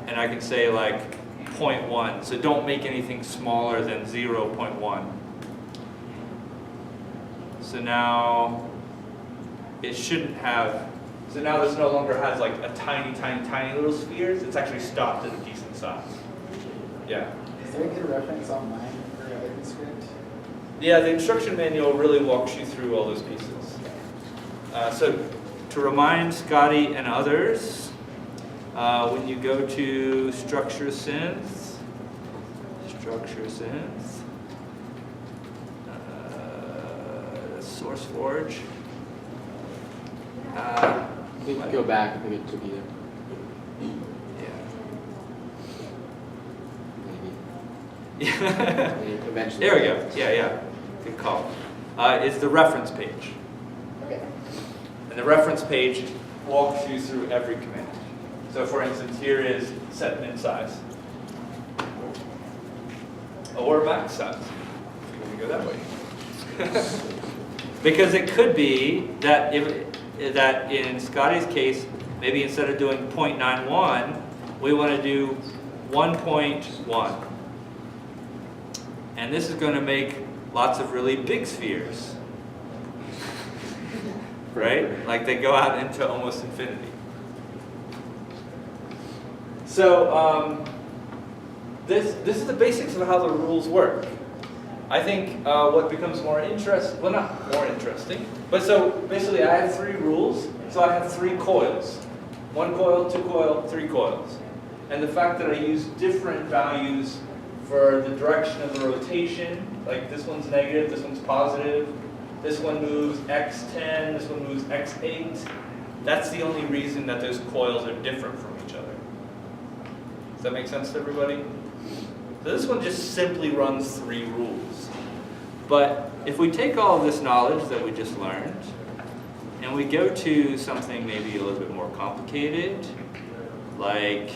and I can say 0.1, so don't make anything smaller than 0.1. So now it shouldn't have. So now this no longer has a tiny, tiny, tiny little spheres. It's actually stopped at a decent size. Yeah. Is there a good reference online for ElevenScript? Yeah, the instruction manual really walks you through all those pieces. So to remind Scotty and others, when you go to Structure Synth, SourceForge. I think go back. I think it took you there. Yeah. Maybe. Eventually. There we go. Yeah. Good call. It's the reference page. Okay. And the reference page walks you through every command. So for instance, here is set min size. or max size. We go that way. Because it could be that that in Scotty's case, maybe instead of doing 0.91, we want to do 1.1. And this is going to make lots of really big spheres. Right? Like they go out into almost infinity. So this is the basics of how the rules work. I think what becomes more interesting, well not more interesting, but so basically I have 3 rules, so I have 3 coils. 1 coil, 2 coil, 3 coils. And the fact that I use different values for the direction of the rotation, like this one's negative, this one's positive, this one moves x10, this one moves x8, that's the only reason that those coils are different from each other. Does that make sense to everybody? So this one just simply runs 3 rules. But if we take all of this knowledge that we just learned, and we go to something maybe a little bit more complicated, like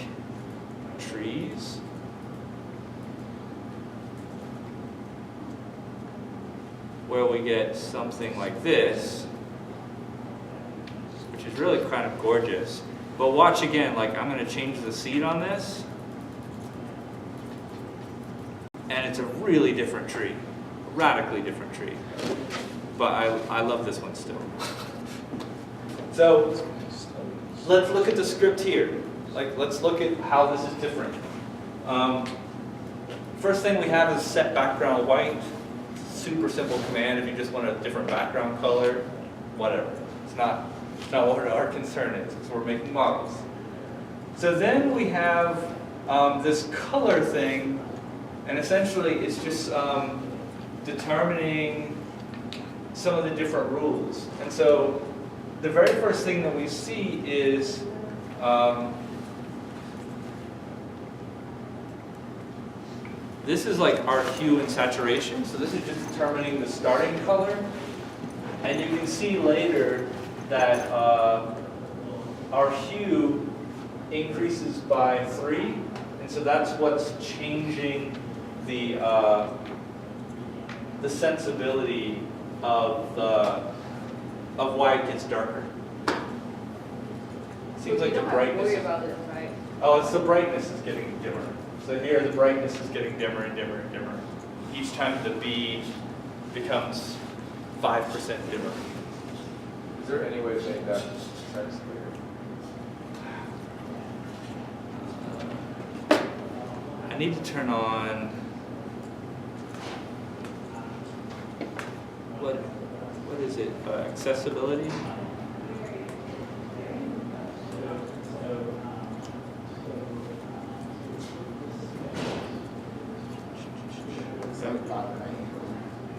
trees, where we get something like this, which is really kind of gorgeous. But watch again, like I'm going to change the seed on this, and it's a really different tree, a radically different tree. But I love this one still. So let's look at the script here. Like let's look at how this is different. First thing we have is set background white. Super simple command if you just want a different background color, whatever. It's not what our concern is, because we're making models. So then we have this color thing, and essentially it's just determining some of the different rules. And so the very first thing that we see is this is like our hue and saturation. So this is just determining the starting color. And you can see later that our hue increases by 3. And so that's what's changing the sensibility of why it gets darker. Seems like the brightness. Worry about it, right? Oh, it's the brightness is getting dimmer. So here the brightness is getting dimmer and dimmer and dimmer. Each time the B becomes 5% dimmer. Is there any way to make that text clear? I need to turn on what is it? Accessibility?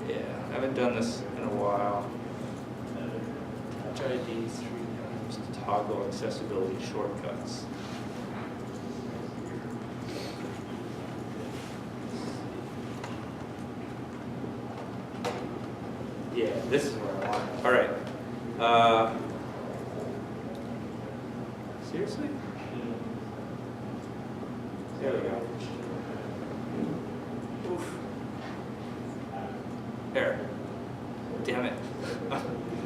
Yeah, I haven't done this in a while. HID 3 times to toggle accessibility shortcuts. Yeah, this is where I want it. All right. Seriously? There we go. Oof. There. Damn it.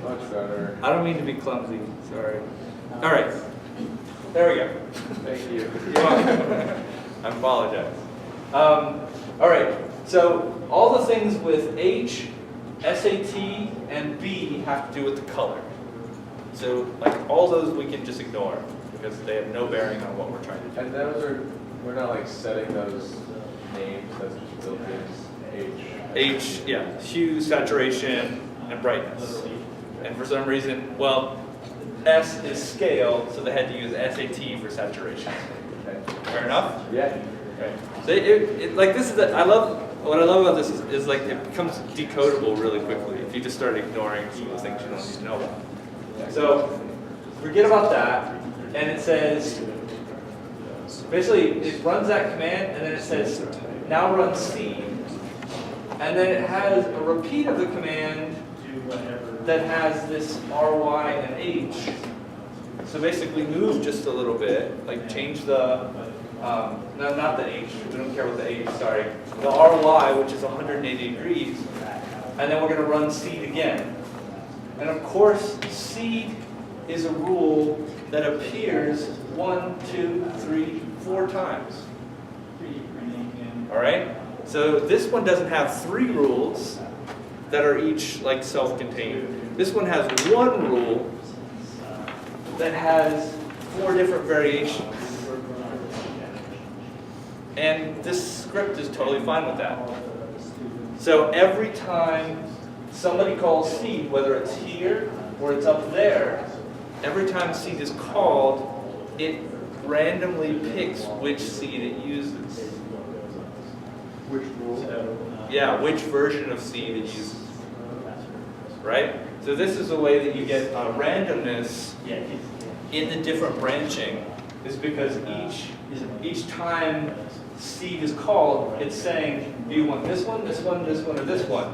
Much better. I don't mean to be clumsy. Sorry. All right. There we go. Thank you. You're welcome. I apologize. All right. So all the things with H, SAT, and B have to do with the color. So like all those we can just ignore because they have no bearing on what we're trying to do. And those are, we're not like setting those names, that's just built in H, yeah, hue, saturation, and brightness. And for some reason, well, S is scale, so they had to use SAT for saturation. Okay. Fair enough? Yeah. Okay. So like this is what I love about this is like it becomes decodable really quickly if you just start ignoring some of the things you don't need to know about. So forget about that, and it says, basically it runs that command and then it says, now run C, and then it has a repeat of the command that has this RY and H. So basically move just a little bit, like change the no, not the H, we don't care about the H, sorry. The RY, which is 180 degrees, and then we're going to run seed again. And of course, seed is a rule that appears 1, 2, 3, 4 times. All right? So this one doesn't have 3 rules that are each like self-contained. This one has 1 rule that has 4 different variations. And this script is totally fine with that. So every time somebody calls seed, whether it's here or it's up there, every time seed is called, it randomly picks which seed it uses. Which rule? Yeah, which version of seed it uses. Right? So this is a way that you get randomness in the different branching, is because each time seed is called, it's saying, do you want this one, this one, this one, or this one?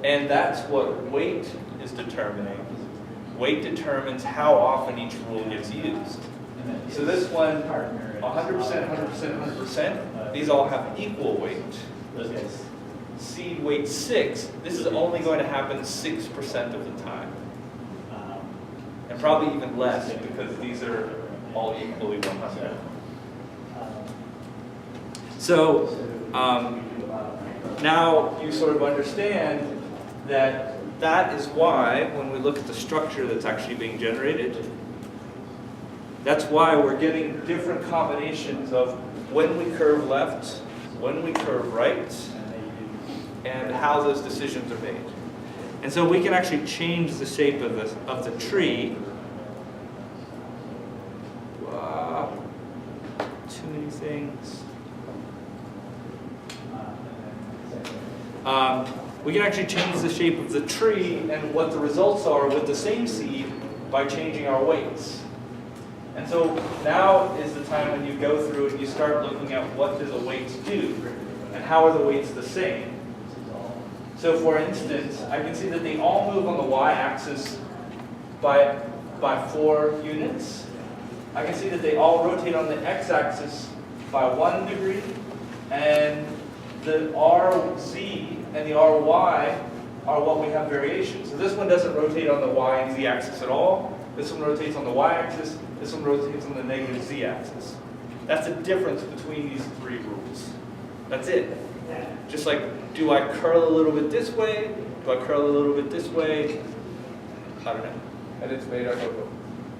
And that's what weight is determining. Weight determines how often each rule gets used. So this one, 100%, 100%, 100%, these all have equal weight. Seed weight 6, this is only going to happen 6% of the time. And probably even less, because these are all equally 100. So now you sort of understand that that is why, when we look at the structure that's actually being generated, that's why we're getting different combinations of when we curve left, when we curve right, and how those decisions are made. And so we can actually change the shape of the tree. Wow, too many things. We can actually change the shape of the tree and what the results are with the same seed by changing our weights. And so now is the time when you go through and you start looking at what do the weights do and how are the weights the same. So for instance, I can see that they all move on the y-axis by 4 units. I can see that they all rotate on the x-axis by 1 degree, and the RZ and the RY are what we have variation. So this one doesn't rotate on the y and z axis at all. This one rotates on the y-axis. This one rotates on the negative z-axis. That's the difference between these 3 rules. That's it. Just like, do I curl a little bit this way? Do I curl a little bit this way? I don't know. And it's made up of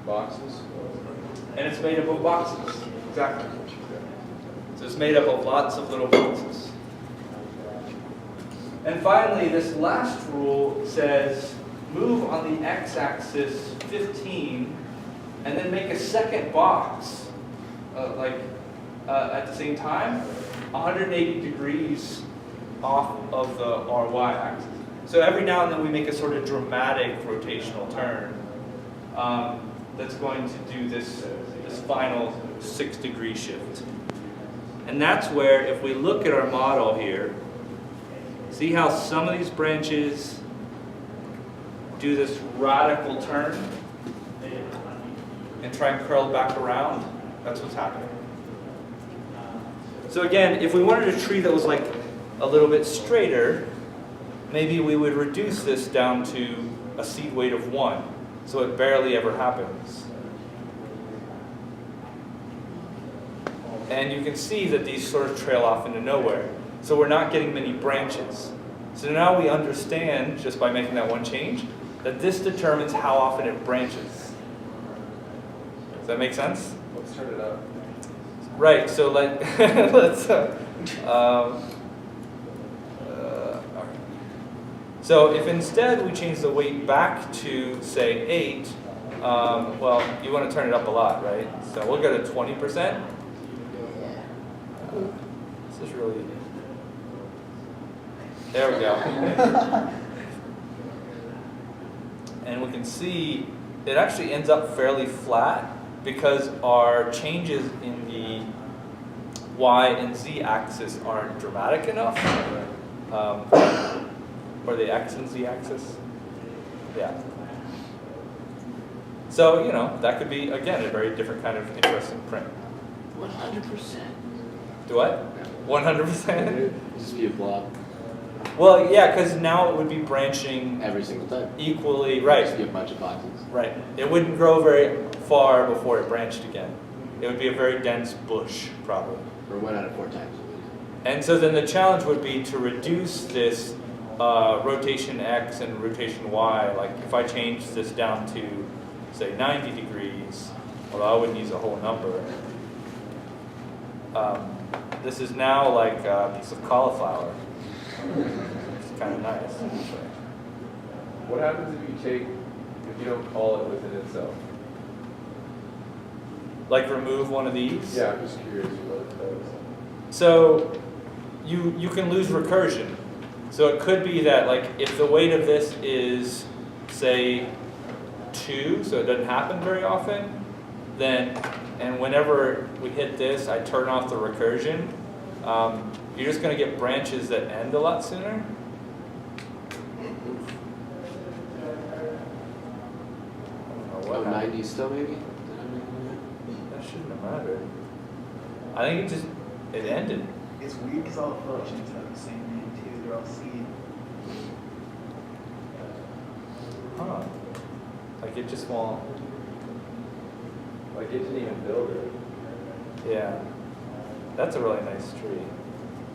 boxes? And it's made up of boxes. Exactly. So it's made up of lots of little boxes. And finally, this last rule says, move on the x-axis 15, and then make a second box, at the same time, 180 degrees off of the RY axis. So every now and then we make a sort of dramatic rotational turn that's going to do this final 6-degree shift. And that's where, if we look at our model here, see how some of these branches do this radical turn and try and curl back around? That's what's happening. So again, if we wanted a tree that was like a little bit straighter, maybe we would reduce this down to a seed weight of 1, so it barely ever happens. And you can see that these sort of trail off into nowhere. So we're not getting many branches. So now we understand, just by making that one change, that this determines how often it branches. Does that make sense? Let's turn it up. Right, so like, let's, so if instead we change the weight back to, say, 8, well, you want to turn it up a lot, right? So we'll go to 20%. This is really, there we go. And we can see it actually ends up fairly flat because our changes in the y and z axis aren't dramatic enough. Or the x and z axis. Yeah. So, you know, that could be, again, a very different kind of interesting print. 100%. Do what? 100%? Just be a blob Well, yeah, because now it would be branching every single time. equally, Just right, be a bunch of boxes. right. It wouldn't grow very far before it branched again. It would be a very dense bush, probably. Or 1 out of 4 times. And so then the challenge would be to reduce this rotation X and rotation Y. Like if I change this down to, say, 90 degrees, although I wouldn't use a whole number. This is now like a piece of cauliflower. It's kind of nice, actually. What happens if you don't call it within itself? Like remove one of these. Yeah, I'm just curious what it does. So you can lose recursion. So it could be that like if the weight of this is say 2, so it doesn't happen very often, then and whenever we hit this, I turn off the recursion. You're just going to get branches that end a lot sooner. I don't know Oh, what happened. 90 still maybe? That shouldn't have mattered. I think it ended. It's weird because all the functions have the same name too. They're all C. Huh. Like it just won't. Like it didn't even build it. Yeah. That's a really nice tree.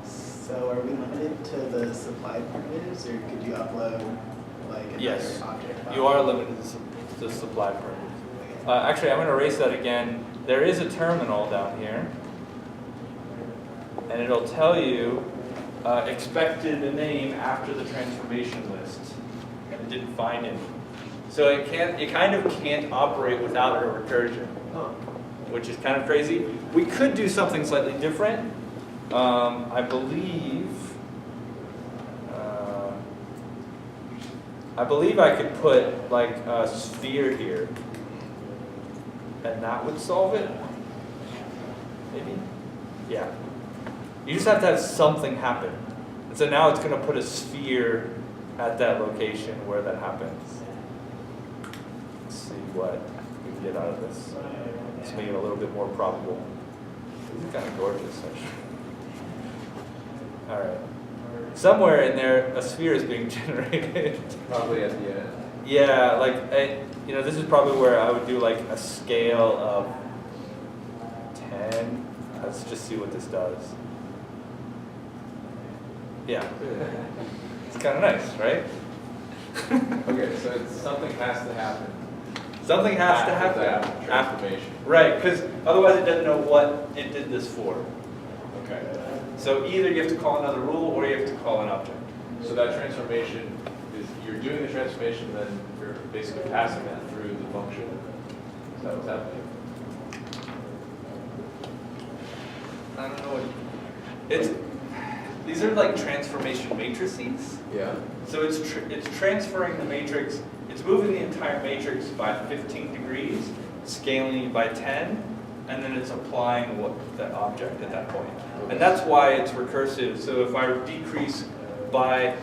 So are we limited to the supply primitives, or could you upload like another Yes. object file? You are limited to supply primitives. Actually, I'm going to erase that again. There is a terminal down here. And it'll tell you expected name after the transformation list. And it didn't find any. So it kind of can't operate without a recursion, which is kind of crazy. We could do something slightly different. I believe I could put like a sphere here, and that would solve it. Maybe? Yeah. You just have to have something happen. And so now it's going to put a sphere at that location where that happens. Let's see what we can get out of this. Let's make it a little bit more probable. This is kind of gorgeous, actually. All right. Somewhere in there, a sphere is being generated. Probably at the end. Yeah, like, this is probably where I would do like a scale of 10. Let's just see what this does. Yeah. It's kind of nice, right? Okay, so something has to happen. Something has to after happen. that transformation. Right, because otherwise it doesn't know what it did this for. Okay. So either you have to call another rule or you have to call an object. So that transformation is, you're doing the transformation, then you're basically passing that through the function. Is that what's happening? I don't know what these are like transformation matrices. Yeah. So it's transferring the matrix, it's moving the entire matrix by 15 degrees, scaling it by 10, and then it's applying that object at that point. And that's why it's recursive. So if I decrease by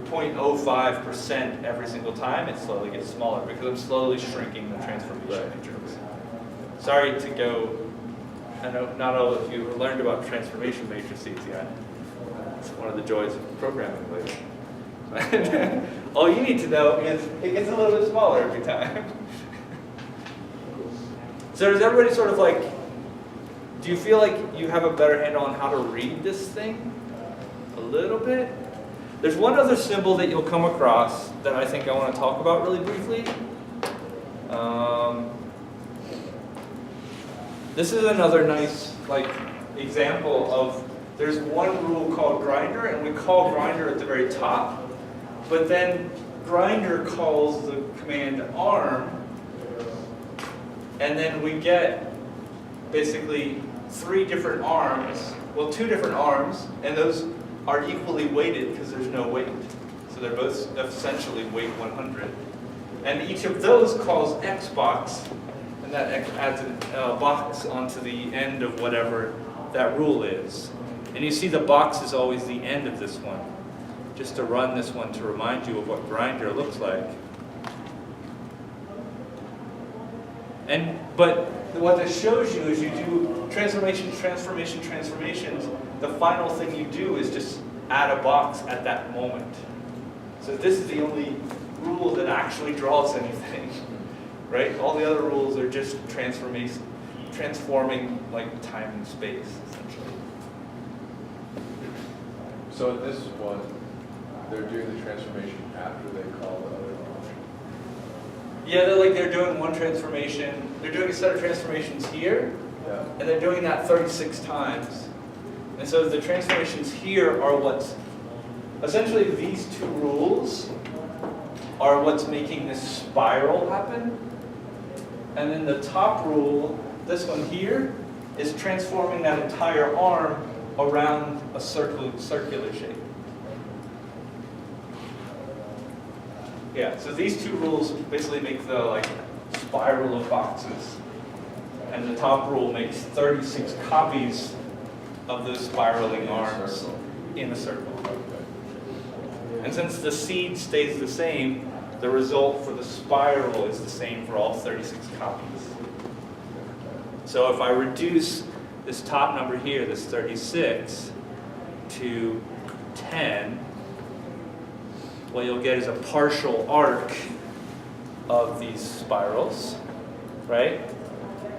0.05% every single time, it slowly gets smaller because I'm slowly shrinking the transformation matrix. Sorry to go, I know not all of you learned about transformation matrices yet. It's one of the joys of programming later. All you need to know is it gets a little bit smaller every time. So does everybody sort of like, do you feel like you have a better handle on how to read this thing? A little bit? There's one other symbol that you'll come across that I think I want to talk about really briefly. This is another nice example of, there's one rule called grinder, and we call grinder at the very top, but then grinder calls the command arm, and then we get basically 3 different arms, well 2 different arms, and those are equally weighted because there's no weight. So they're both essentially weight 100. And each of those calls Xbox, and that adds a box onto the end of whatever that rule is. And you see the box is always the end of this one, just to run this one to remind you of what grinder looks like. But what this shows you is you do transformations. The final thing you do is just add a box at that moment. So this is the only rule that actually draws anything, right? All the other rules are just transforming like time and space, essentially. So in this one, they're doing the transformation after they call the other function. Yeah, they're doing one transformation. They're doing a set of transformations here, Yeah. and they're doing that 36 times. And so the transformations here are what's, essentially these two rules are what's making this spiral happen. And then the top rule, this one here, is transforming that entire arm around a circular shape. Yeah, so these two rules basically make the like spiral of boxes. And the top rule makes 36 copies of those spiraling arms in a circle. And since the seed stays the same, the result for the spiral is the same for all 36 copies. So if I reduce this top number here, this 36, to 10, what you'll get is a partial arc of these spirals, right?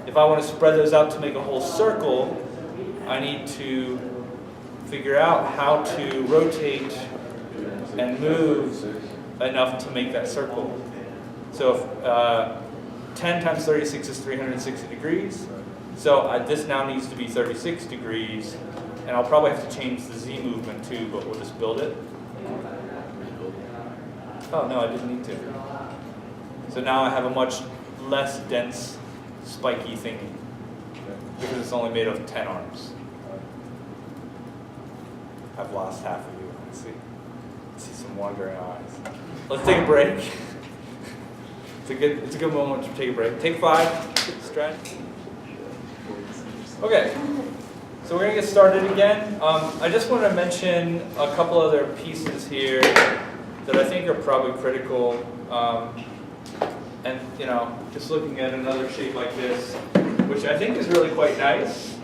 If I want to spread those out to make a whole circle, I need to figure out how to rotate and move enough to make that circle. So if 10 times 36 is 360 degrees, so this now needs to be 36 degrees, and I'll probably have to change the Z movement too, but we'll just build it. Oh no, I didn't need to. So now I have a much less dense, spiky thingy, because it's only made of 10 arms. I've lost half of you. Let's see some wandering eyes. Let's take a break. It's a good moment to take a break. Take 5. Stretch. Okay. So we're gonna get started again. I just want to mention a couple other pieces here that I think are probably critical. And just looking at another shape like this, which I think is really quite nice.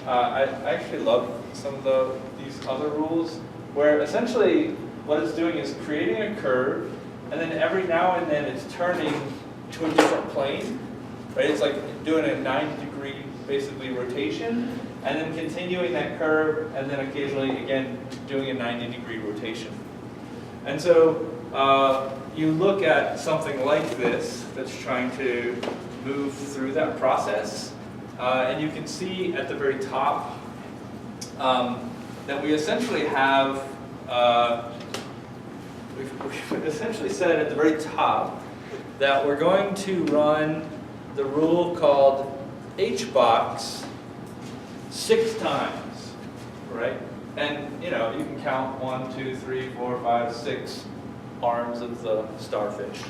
I actually love some of these other rules, where essentially what it's doing is creating a curve, and then every now and then it's turning to a different plane, right? It's like doing a 90-degree, basically, rotation, and then continuing that curve, and then occasionally, again, doing a 90-degree rotation. And so you look at something like this that's trying to move through that process, and you can see at the very top that we essentially have, we've essentially said at the very top that we're going to run the rule called HBox 6 times, right? And you can count 1, 2, 3, 4, 5, 6 arms of the starfish.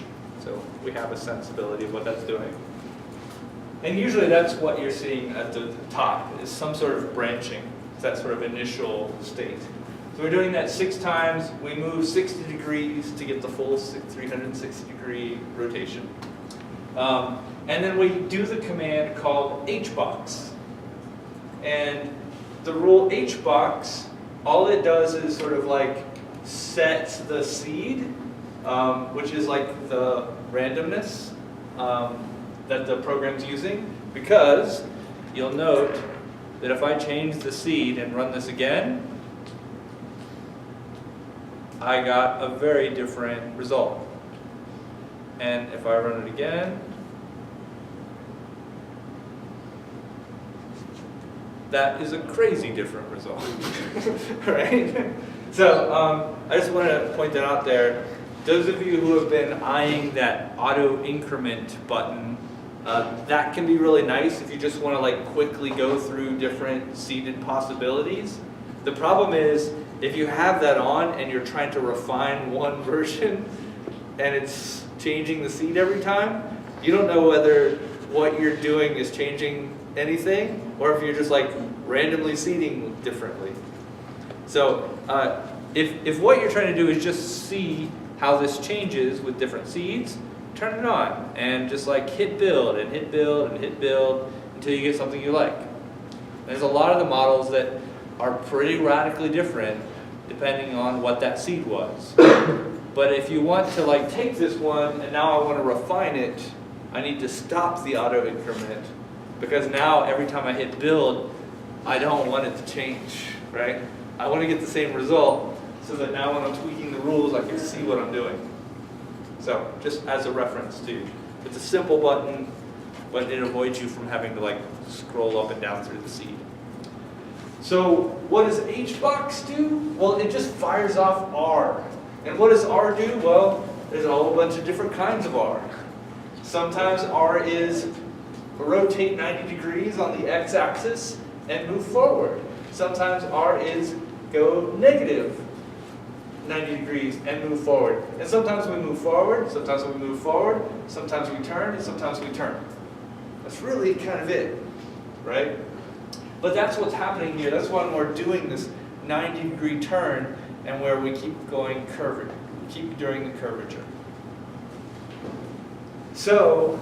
So we have a sensibility of what that's doing. And usually that's what you're seeing at the top, is some sort of branching. It's that sort of initial state. So we're doing that 6 times. We move 60 degrees to get the full 360-degree rotation. And then we do the command called HBox. And the rule HBox, all it does is sort of like set the seed, which is like the randomness that the program's using, because you'll note that if I change the seed and run this again, I got a very different result. And if I run it again, that is a crazy different result, right? So I just want to point that out there. Those of you who have been eyeing that auto increment button, that can be really nice if you just want to like quickly go through different seeded possibilities. The problem is if you have that on and you're trying to refine one version and it's changing the seed every time, you don't know whether what you're doing is changing anything or if you're just like randomly seeding differently. So if what you're trying to do is just see how this changes with different seeds, turn it on and just like hit build and hit build and hit build, until you get something you like. There's a lot of the models that are pretty radically different depending on what that seed was. But if you want to like take this one and now I want to refine it, I need to stop the auto increment, because now every time I hit build, I don't want it to change, right? I want to get the same result so that now when I'm tweaking the rules, I can see what I'm doing. So just as a reference too. It's a simple button, but it avoids you from having to like scroll up and down through the seed. So what does HBox do? Well, it just fires off R. And what does R do? Well, there's a whole bunch of different kinds of R. Sometimes R is rotate 90 degrees on the x-axis and move forward. Sometimes R is go negative 90 degrees and move forward. And sometimes we move forward, sometimes we move forward, sometimes we turn, and sometimes we turn. That's really kind of it, right? But that's what's happening here. That's why we're doing this 90-degree turn and where we keep going curvature. We keep doing the curvature. So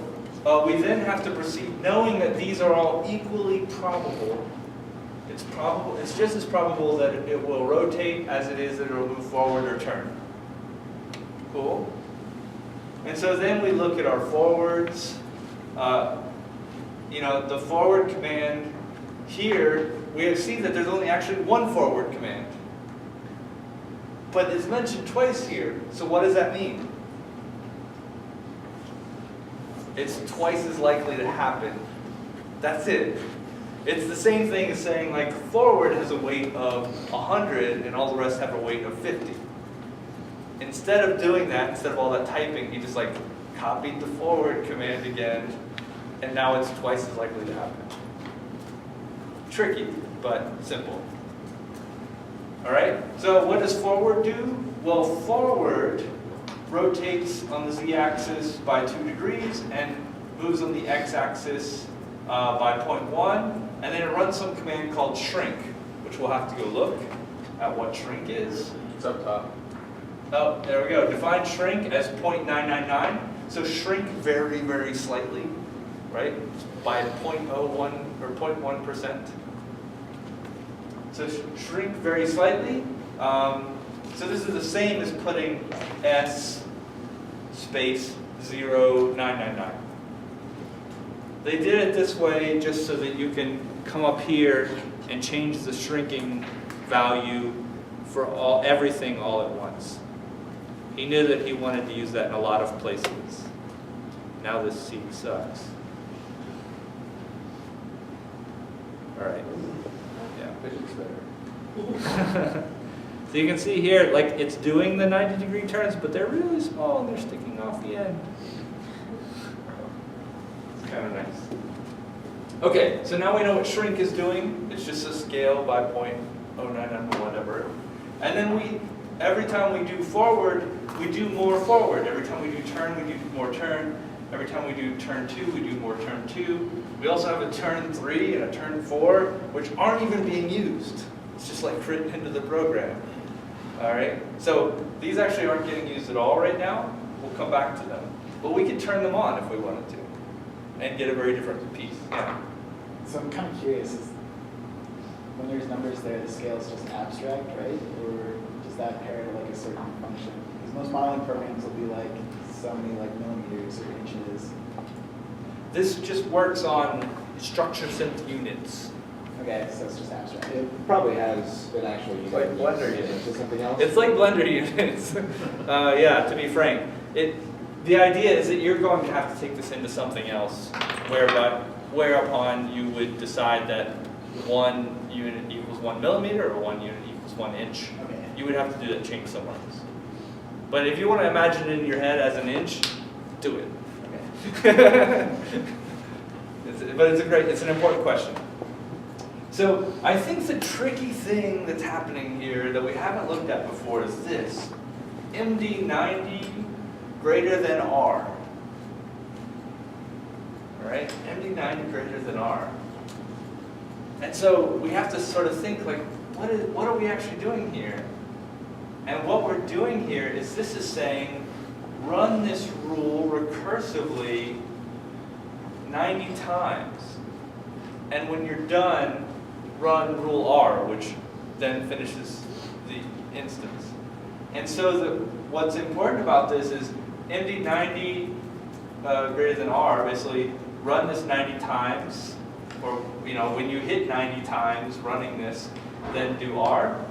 we then have to proceed, knowing that these are all equally probable. It's just as probable that it will rotate as it is that it will move forward or turn. Cool? And so then we look at our forwards. The forward command here, we see that there's only actually one forward command. But it's mentioned twice here. So what does that mean? It's twice as likely to happen. That's it. It's the same thing as saying like forward has a weight of 100 and all the rest have a weight of 50. Instead of doing that, instead of all that typing, he just like copied the forward command again, and now it's twice as likely to happen. Tricky, but simple. All right, so what does forward do? Well, forward rotates on the z-axis by 2 degrees and moves on the x-axis by 0.1, and then it runs some command called shrink, which we'll have to go look at what shrink is. It's up top. Oh, there we go. Define shrink as 0.999. So shrink very, very slightly, right? By 0.01 or 0.1%. So shrink very slightly. So this is the same as putting S space 0.999. They did it this way just so that you can come up here and change the shrinking value for everything all at once. He knew that he wanted to use that in a lot of places. Now this seed sucks. All right. Yeah. Vision's better. So you can see here, like it's doing the 90-degree turns, but they're really small and they're sticking off the end. It's kind of nice. Okay, so now we know what shrink is doing. It's just a scale by 0.09 or whatever. And then every time we do forward, we do more forward. Every time we do turn, we do more turn. Every time we do turn 2, we do more turn 2. We also have a turn 3 and a turn 4, which aren't even being used. It's just like written into the program. All right, so these actually aren't getting used at all right now. We'll come back to them. But we could turn them on if we wanted to and get a very different piece. Yeah. So I'm kind of curious, is when there's numbers there, the scale is just abstract, right? Or does that pair to like a certain function? Because most modeling programs will be like so many like millimeters or inches. This just works on structure synth units. Okay, so it's just abstract. It probably has an actual unit. like Blender units. Or something else. It's like Blender units. Yeah, to be frank. The idea is that you're going to have to take this into something else, whereupon you would decide that 1 unit equals 1 millimeter or 1 unit equals 1 inch. Okay. You would have to do that change somewhere else. But if you want to imagine it in your head as an inch, do it. Okay. But it's an important question. So I think the tricky thing that's happening here that we haven't looked at before is this. MD90 greater than R. All right, MD90 greater than R. And so we have to sort of think like, what are we actually doing here? And what we're doing here is this is saying, run this rule recursively 90 times. and when you're done, run rule R, which then finishes the instance. And so what's important about this is MD90 greater than R, basically run this 90 times, or when you hit 90 times running this, then do R.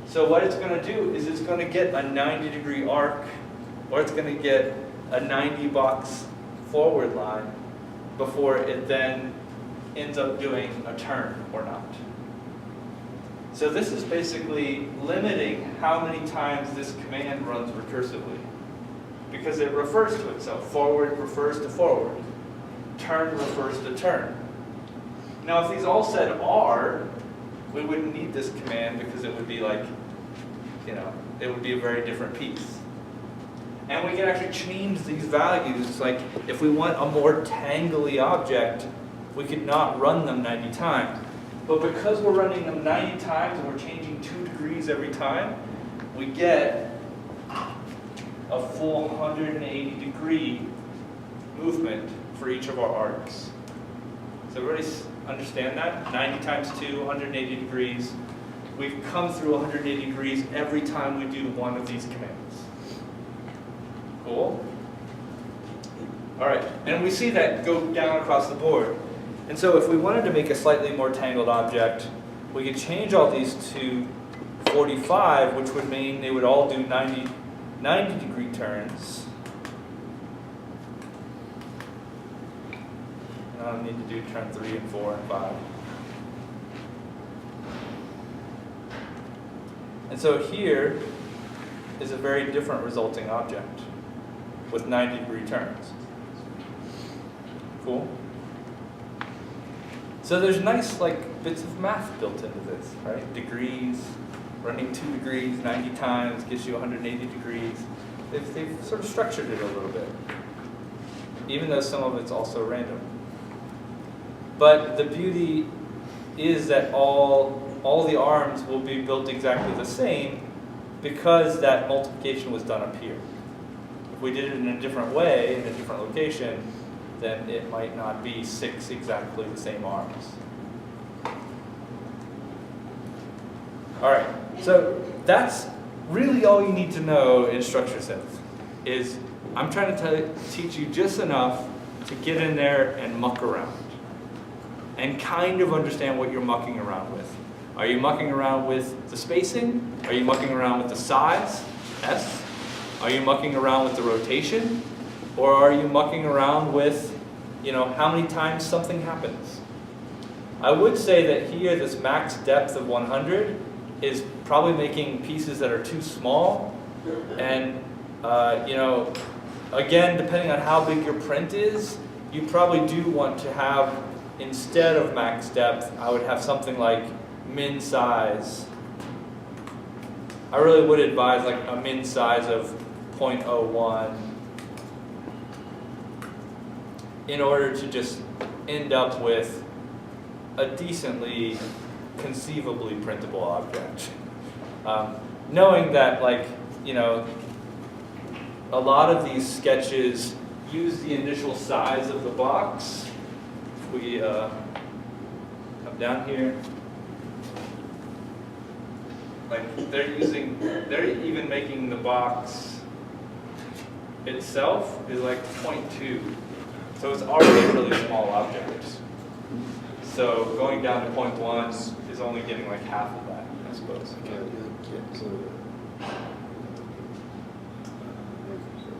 So what it's going to do is it's going to get a 90-degree arc, or it's going to get a 90 box forward line before it then ends up doing a turn or not. So this is basically limiting how many times this command runs recursively, because it refers to itself. Forward refers to forward. Turn refers to turn. Now if these all said R, we wouldn't need this command because it would be like, it would be a very different piece. And we can actually change these values. Like if we want a more tangly object, we could not run them 90 times. But because we're running them 90 times and we're changing 2 degrees every time, we get a full 180-degree movement for each of our arcs. Does everybody understand that? 90 times 2, 180 degrees. We've come through 180 degrees every time we do one of these commands. Cool? All right, and we see that go down across the board. And so if we wanted to make a slightly more tangled object, we could change all these to 45, which would mean they would all do 90-degree turns. And I don't need to do turn 3 and 4 and 5. And so here is a very different resulting object with 90-degree turns. Cool? So there's nice bits of math built into this, right? Degrees, running 2 degrees 90 times gives you 180 degrees. They've sort of structured it a little bit, even though some of it's also random. But the beauty is that all the arms will be built exactly the same because that multiplication was done up here. If we did it in a different way, in a different location, then it might not be 6 exactly the same arms. All right, so that's really all you need to know in structure sets. Is I'm trying to teach you just enough to get in there and muck around and kind of understand what you're mucking around with. Are you mucking around with the spacing? Are you mucking around with the size, S? Are you mucking around with the rotation? Or are you mucking around with, how many times something happens? I would say that here, this max depth of 100 is probably making pieces that are too small. And, again, depending on how big your print is, you probably do want to have, instead of max depth, I would have something like min size. I really would advise a min size of 0.01 in order to just end up with a decently, conceivably printable object. Knowing that, a lot of these sketches use the initial size of the box. If we come down here, they're even making the box itself is 0.2. So it's already a really small object. So going down to 0.1 is only getting half of that, I suppose.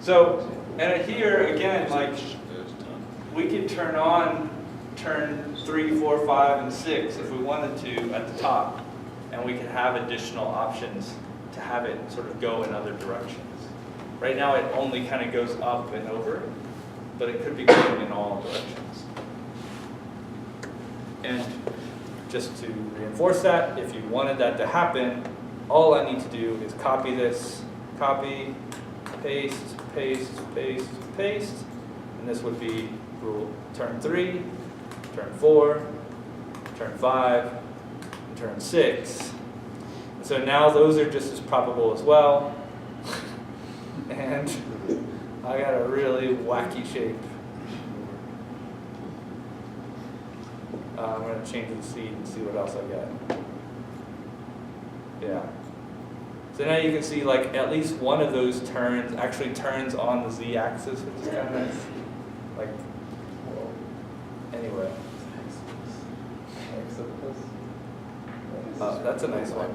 So, and here again, we could turn on turn 3, 4, 5, and 6 if we wanted to at the top. And we can have additional options to have it sort of go in other directions. Right now it only kind of goes up and over, but it could be going in all directions. And just to reinforce that, if you wanted that to happen, all I need to do is copy this, copy, paste, paste, paste, paste, and this would be rule turn 3, turn 4, turn 5, turn 6. So now those are just as probable as well. And I got a really wacky shape. I'm going to change the seed and see what else I get. Yeah. So now you can see like at least one of those turns actually turns on the z-axis, which is kind of nice. Like, anyway. That's a nice one.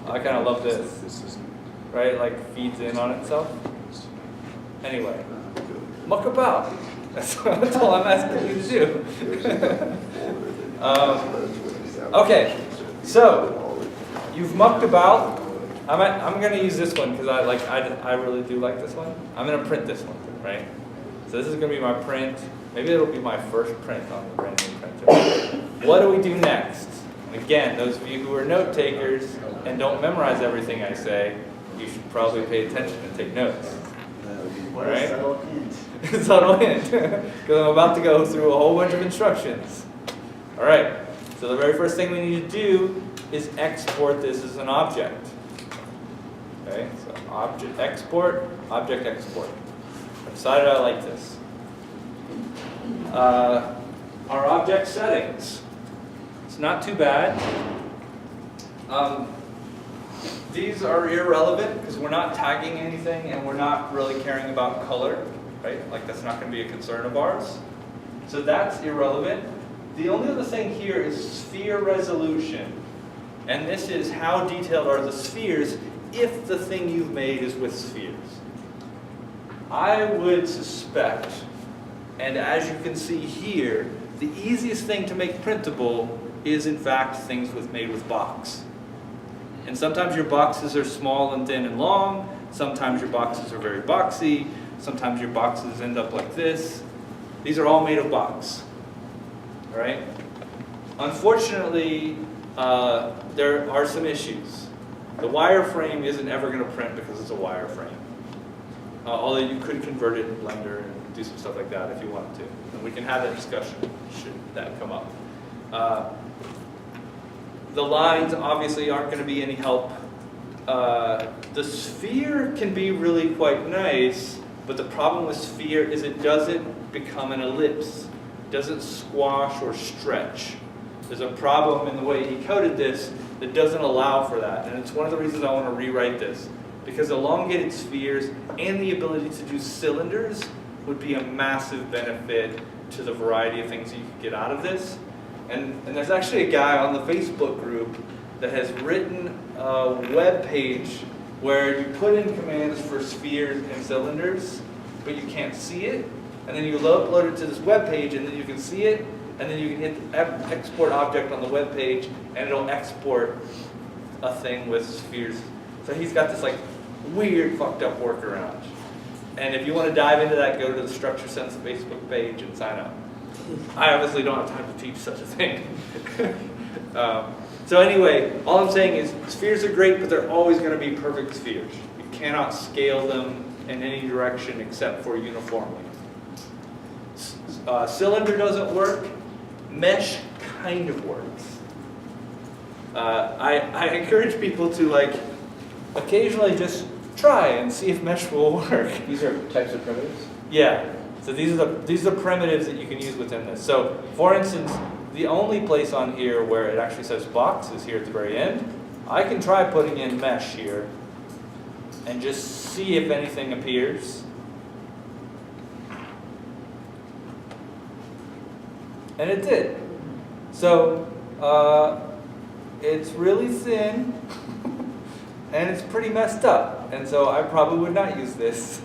I kind of love this. Right? Like feeds in on itself. Anyway. Muck about. That's all I'm asking you to do. Okay. So, you've mucked about. I'm going to use this one because I really do like this one. I'm going to print this one, right? So this is going to be my print. Maybe it'll be my first print on the brand new printer. What do we do next? And again, those of you who are note takers and don't memorize everything I say, you should probably pay attention and take notes. What a subtle hint. Subtle hint, because I'm about to go through a whole bunch of instructions. All right, so the very first thing we need to do is export this as an object. Okay, so object export, object export. I decided I like this. Our object settings. It's not too bad. These are irrelevant because we're not tagging anything and we're not really caring about color, right? Like that's not going to be a concern of ours. So that's irrelevant. The only other thing here is sphere resolution. And this is how detailed are the spheres if the thing you've made is with spheres. I would suspect, and as you can see here, the easiest thing to make printable is in fact things made with box. And sometimes your boxes are small and thin and long, sometimes your boxes are very boxy, sometimes your boxes end up like this. These are all made of box. All right? Unfortunately, there are some issues. The wireframe isn't ever going to print because it's a wireframe. Although you could convert it in Blender and do some stuff like that if you wanted to. And we can have that discussion should that come up. The lines obviously aren't going to be any help. The sphere can be really quite nice, but the problem with sphere is it doesn't become an ellipse. It doesn't squash or stretch. There's a problem in the way he coded this that doesn't allow for that. And it's one of the reasons I want to rewrite this. Because elongated spheres and the ability to do cylinders would be a massive benefit to the variety of things you could get out of this. And there's actually a guy on the Facebook group that has written a web page where you put in commands for spheres and cylinders, but you can't see it. And then you upload it to this web page, and then you can see it, and then you can hit the export object on the web page, and it'll export a thing with spheres. So he's got this like weird, fucked up workaround. And if you want to dive into that, go to the Structure Sense Facebook page and sign up. I obviously don't have time to teach such a thing. So anyway, all I'm saying is spheres are great, but they're always going to be perfect spheres. You cannot scale them in any direction except for uniformly. Cylinder doesn't work. Mesh kind of works. I encourage people to like occasionally just try and see if mesh will work. These are types of primitives? Yeah. So these are primitives that you can use within this. So for instance, the only place on here where it actually says box is here at the very end. I can try putting in mesh here and just see if anything appears. And it did. So it's really thin and it's pretty messed up. And so I probably would not use this.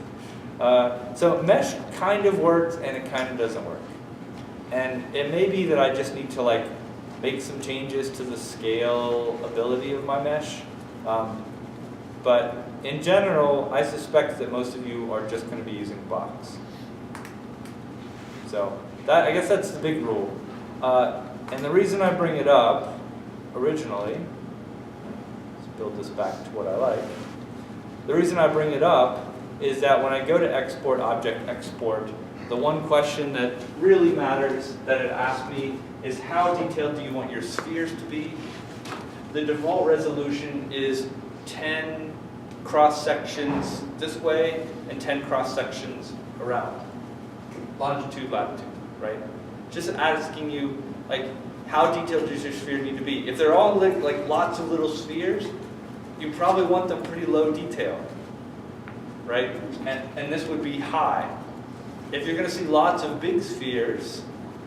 So mesh kind of works and it kind of doesn't work. And it may be that I just need to like make some changes to the scale ability of my mesh. But in general, I suspect that most of you are just going to be using box. So I guess that's the big rule. And the reason I bring it up originally, let's build this back to what I like. The reason I bring it up is that when I go to export object export, the one question that really matters that it asks me is how detailed do you want your spheres to be? The default resolution is 10 cross sections this way and 10 cross sections around. Longitude, latitude, right? Just asking you, like, how detailed does your sphere need to be? If they're all like lots of little spheres, you probably want them pretty low detail, right? And this would be high. If you're going to see lots of big spheres,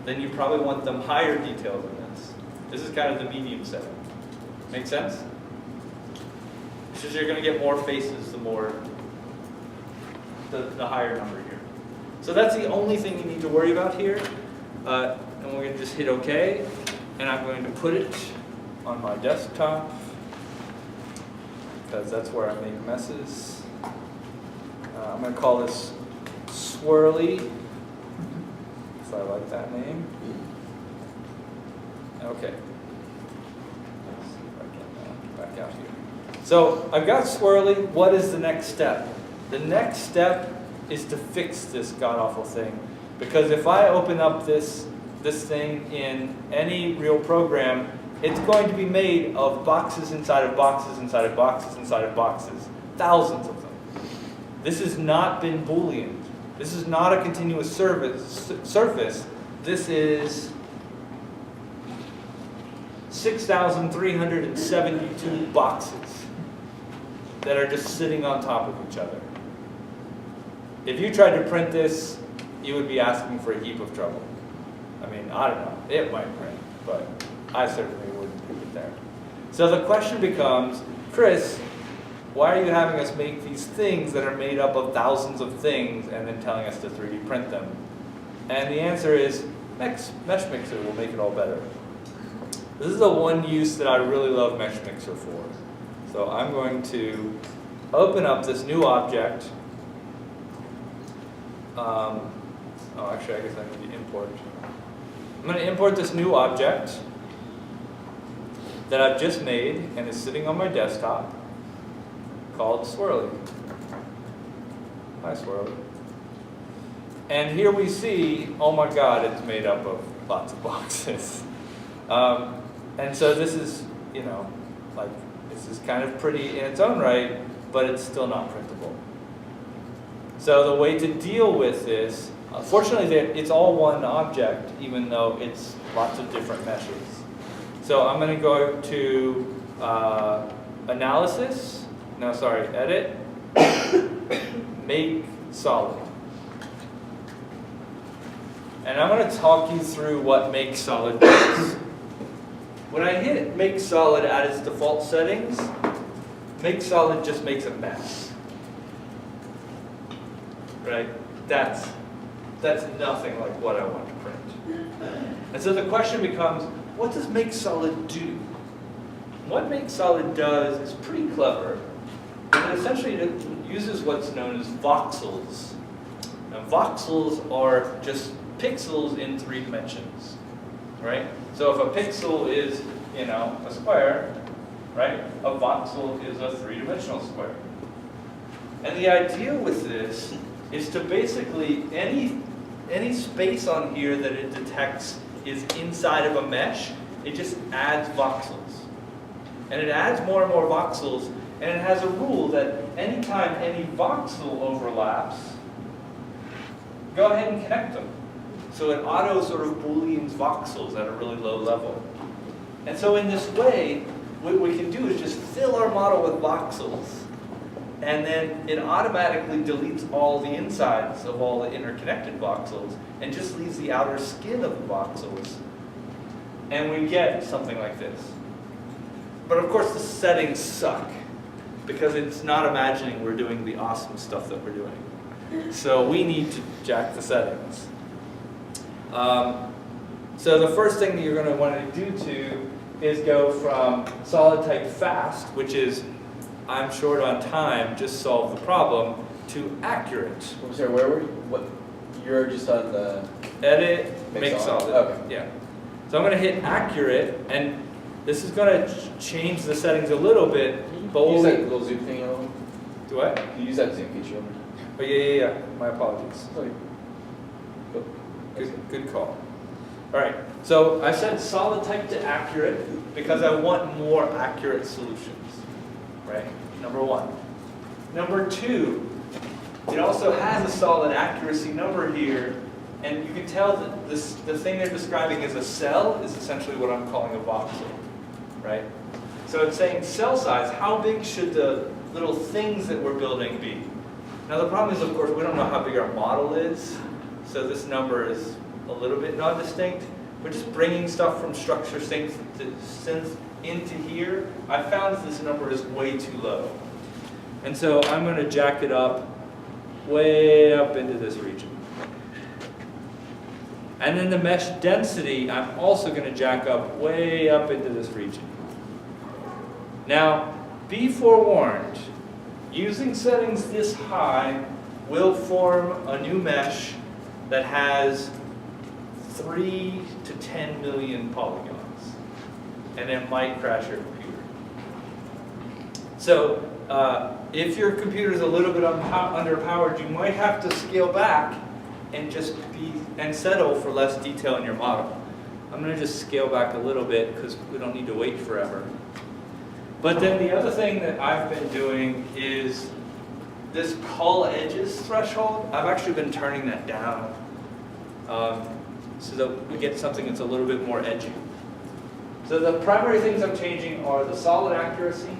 then you probably want them higher detail than this. This is kind of the medium setting. Make sense? It's just you're going to get more faces the more, the higher number here. So that's the only thing you need to worry about here. And we're going to just hit OK. And I'm going to put it on my desktop, because that's where I make messes. I'm going to call this Swirly, because I like that name. Okay. Let's see if I can get back out here. So I've got Swirly. What is the next step? The next step is to fix this god-awful thing. Because if I open up this thing in any real program, it's going to be made of boxes inside of boxes inside of boxes inside of boxes. Thousands of them. This has not been Boolean. This is not a continuous surface. This is 6,372 boxes that are just sitting on top of each other. If you tried to print this, you would be asking for a heap of trouble. I mean, I don't know. It might print, but I certainly wouldn't put it there. So the question becomes, Chris, why are you having us make these things that are made up of thousands of things and then telling us to 3D print them? And the answer is, Mesh Mixer will make it all better. This is the one use that I really love Mesh Mixer for. So I'm going to open up this new object. Actually, I guess I need to import. I'm going to import this new object that I've just made and is sitting on my desktop, called Swirly. Hi, Swirly. And here we see, oh my God, it's made up of lots of boxes. And so this is, you know, like, this is kind of pretty in its own right, but it's still not printable. So the way to deal with this, fortunately, it's all one object, even though it's lots of different meshes. So I'm going to go to Analysis. No, sorry, Edit. Make Solid. And I'm going to talk you through what Make Solid does. When I hit Make Solid at its default settings, Make Solid just makes a mess. Right? That's nothing like what I want to print. And so the question becomes, what does Make Solid do? What Make Solid does is pretty clever. And essentially it uses what's known as voxels. Now voxels are just pixels in 3 dimensions. Right? So if a pixel is, you know, a square, right? A voxel is a 3-dimensional square. And the idea with this is to basically, any space on here that it detects is inside of a mesh, it just adds voxels. And it adds more and more voxels, and it has a rule that anytime any voxel overlaps, go ahead and connect them. So it auto sort of Booleans voxels at a really low level. And so in this way, what we can do is just fill our model with voxels, and then it automatically deletes all the insides of all the interconnected voxels and just leaves the outer skin of the voxels. And we get something like this. But of course the settings suck, because it's not imagining we're doing the awesome stuff that we're doing. So we need to jack the settings. So the first thing that you're going to want to do is go from solid type fast, which is I'm short on time, just solve the problem, to accurate. I'm sorry, where were you? What? You're just on the Edit, make solid. Okay. Yeah. So I'm going to hit accurate, and this is going to change the settings a little bit. But use that little zoom thing on. Do what? Can you use that zoom feature on? Oh yeah. My apologies. Okay. Good call. All right. So I said solid type to accurate because I want more accurate solutions. Right? Number 1. Number 2, it also has a solid accuracy number here And you can tell that the thing they're describing as a cell is essentially what I'm calling a voxel, right? So it's saying cell size, how big should the little things that we're building be? Now the problem is, of course, we don't know how big our model is, so this number is a little bit non-distinct. But just bringing stuff from structure synth into here, I found this number is way too low. And so I'm going to jack it up, way up into this region. And then the mesh density, I'm also going to jack up way up into this region. Now, be forewarned, using settings this high will form a new mesh that has 3 to 10 million polygons, and it might crash your computer. So if your computer is a little bit underpowered, you might have to scale back and just settle for less detail in your model. I'm going to just scale back a little bit because we don't need to wait forever. But then the other thing that I've been doing is this cull edges threshold. I've actually been turning that down so that we get something that's a little bit more edgy. So the primary things I'm changing are the solid accuracy,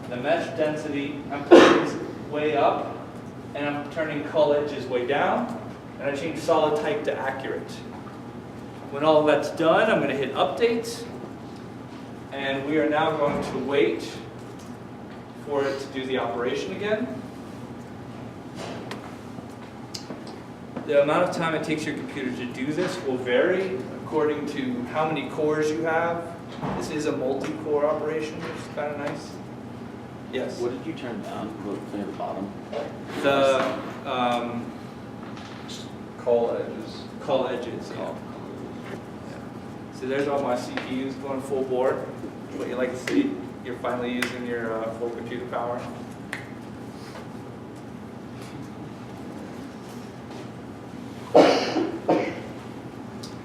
the mesh density. I'm putting these way up, and I'm turning cull edges way down, and I change solid type to accurate. When all of that's done, I'm going to hit update, and we are now going to wait for it to do the operation again. The amount of time it takes your computer to do this will vary according to how many cores you have. This is a multi-core operation, which is kind of nice. Yes? What did you turn down? Clear the bottom. The Cull edges. cull edges. Yeah. So there's all my CPUs going full board. What you like to see, you're finally using your full computer power.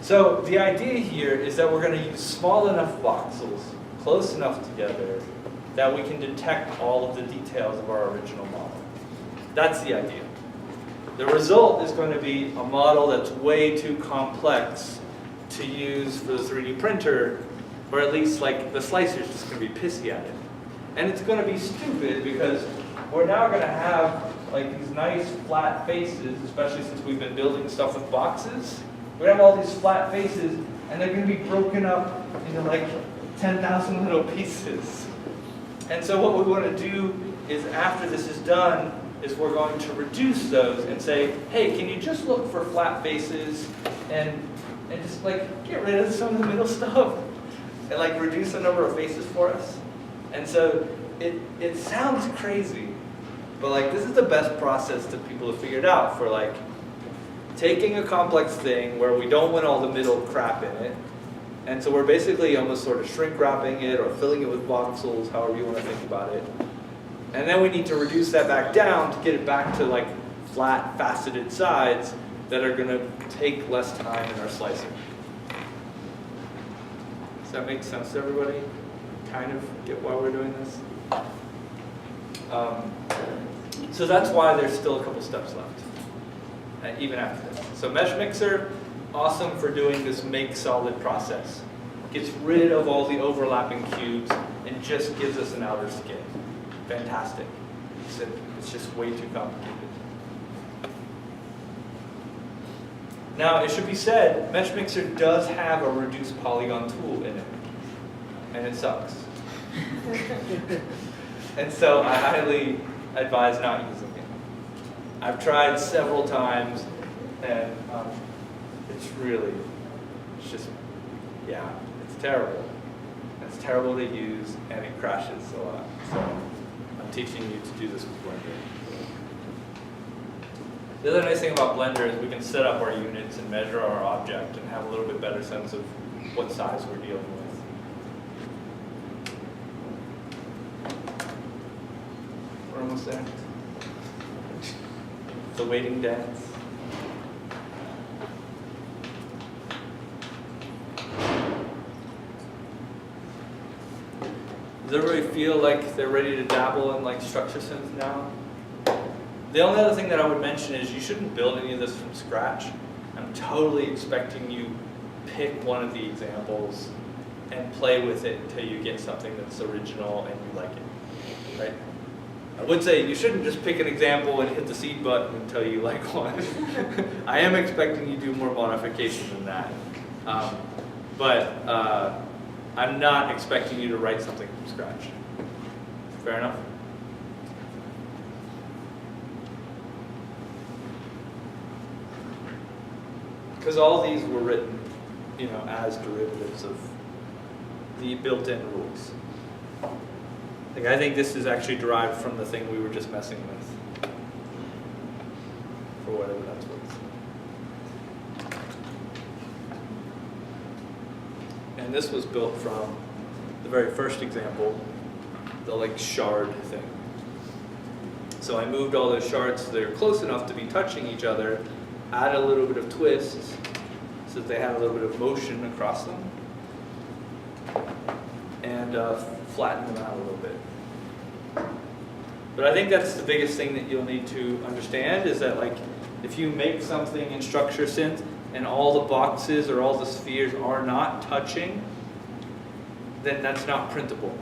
So the idea here is that we're going to use small enough voxels, close enough together, that we can detect all of the details of our original model. That's the idea. The result is going to be a model that's way too complex to use for the 3D printer, or at least like the slicer's just going to be pissy at it. And it's going to be stupid because we're now going to have like these nice flat faces, especially since we've been building stuff with boxes. We're going to have all these flat faces, and they're going to be broken up into like 10,000 little pieces. And so what we want to do is, after this is done, is we're going to reduce those and say, hey, can you just look for flat faces and just like get rid of some of the middle stuff and like reduce the number of faces for us? And so it sounds crazy, but like this is the best process that people have figured out for like taking a complex thing where we don't want all the middle crap in it. And so we're basically almost sort of shrink wrapping it or filling it with voxels, however you want to think about it. And then we need to reduce that back down to get it back to like flat, faceted sides that are going to take less time in our slicing. Does that make sense to everybody? Kind of get why we're doing this? So that's why there's still a couple steps left, even after this. So Mesh Mixer, awesome for doing this make solid process. Gets rid of all the overlapping cubes and just gives us an outer skin. Fantastic. It's just way too complicated. Now, it should be said, Mesh Mixer does have a reduce polygon tool in it, and it sucks. And so I highly advise not using it. I've tried several times, and it's just, yeah, it's terrible. It's terrible to use, and it crashes a lot. So I'm teaching you to do this with Blender. The other nice thing about Blender is we can set up our units and measure our object and have a little bit better sense of what size we're dealing with. We're almost there. The waiting dance. Does everybody feel like they're ready to dabble in like structure synth now? The only other thing that I would mention is you shouldn't build any of this from scratch. I'm totally expecting you pick one of the examples and play with it until you get something that's original and you like it, right? I would say you shouldn't just pick an example and hit the seed button until you like one. I am expecting you to do more modification than that. But I'm not expecting you to write something from scratch. Fair enough? Because all these were written, as derivatives of the built-in rules. Like, I think this is actually derived from the thing we were just messing with, for whatever that's worth. And this was built from the very first example, the shard thing. So I moved all those shards so they're close enough to be touching each other, add a little bit of twist so that they have a little bit of motion across them, and flatten them out a little bit. But I think that's the biggest thing that you'll need to understand is that if you make something in structure synth and all the boxes or all the spheres are not touching, then that's not printable.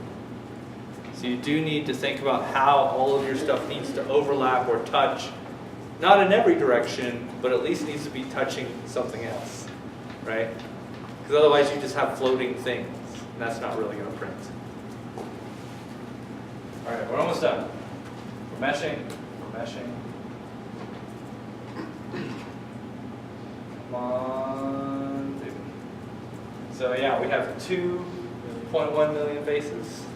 So you do need to think about how all of your stuff needs to overlap or touch, not in every direction, but at least needs to be touching something else, right? Because otherwise you just have floating things, and that's not really going to print. All right, we're almost done. We're meshing. Come on, baby. So yeah, we have 2.1 million faces.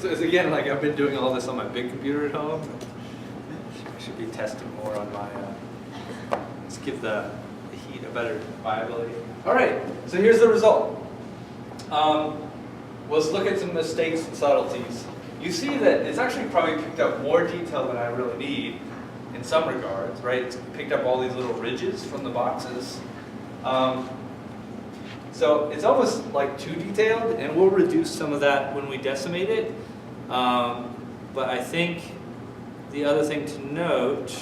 So again, I've been doing all this on my big computer at home. I should be testing more on my, let's give the heat a better viability. All right, so here's the result. Let's look at some mistakes and subtleties. You see that it's actually probably picked up more detail than I really need in some regards, right? It's picked up all these little ridges from the boxes. So it's almost too detailed, and we'll reduce some of that when we decimate it. But I think the other thing to note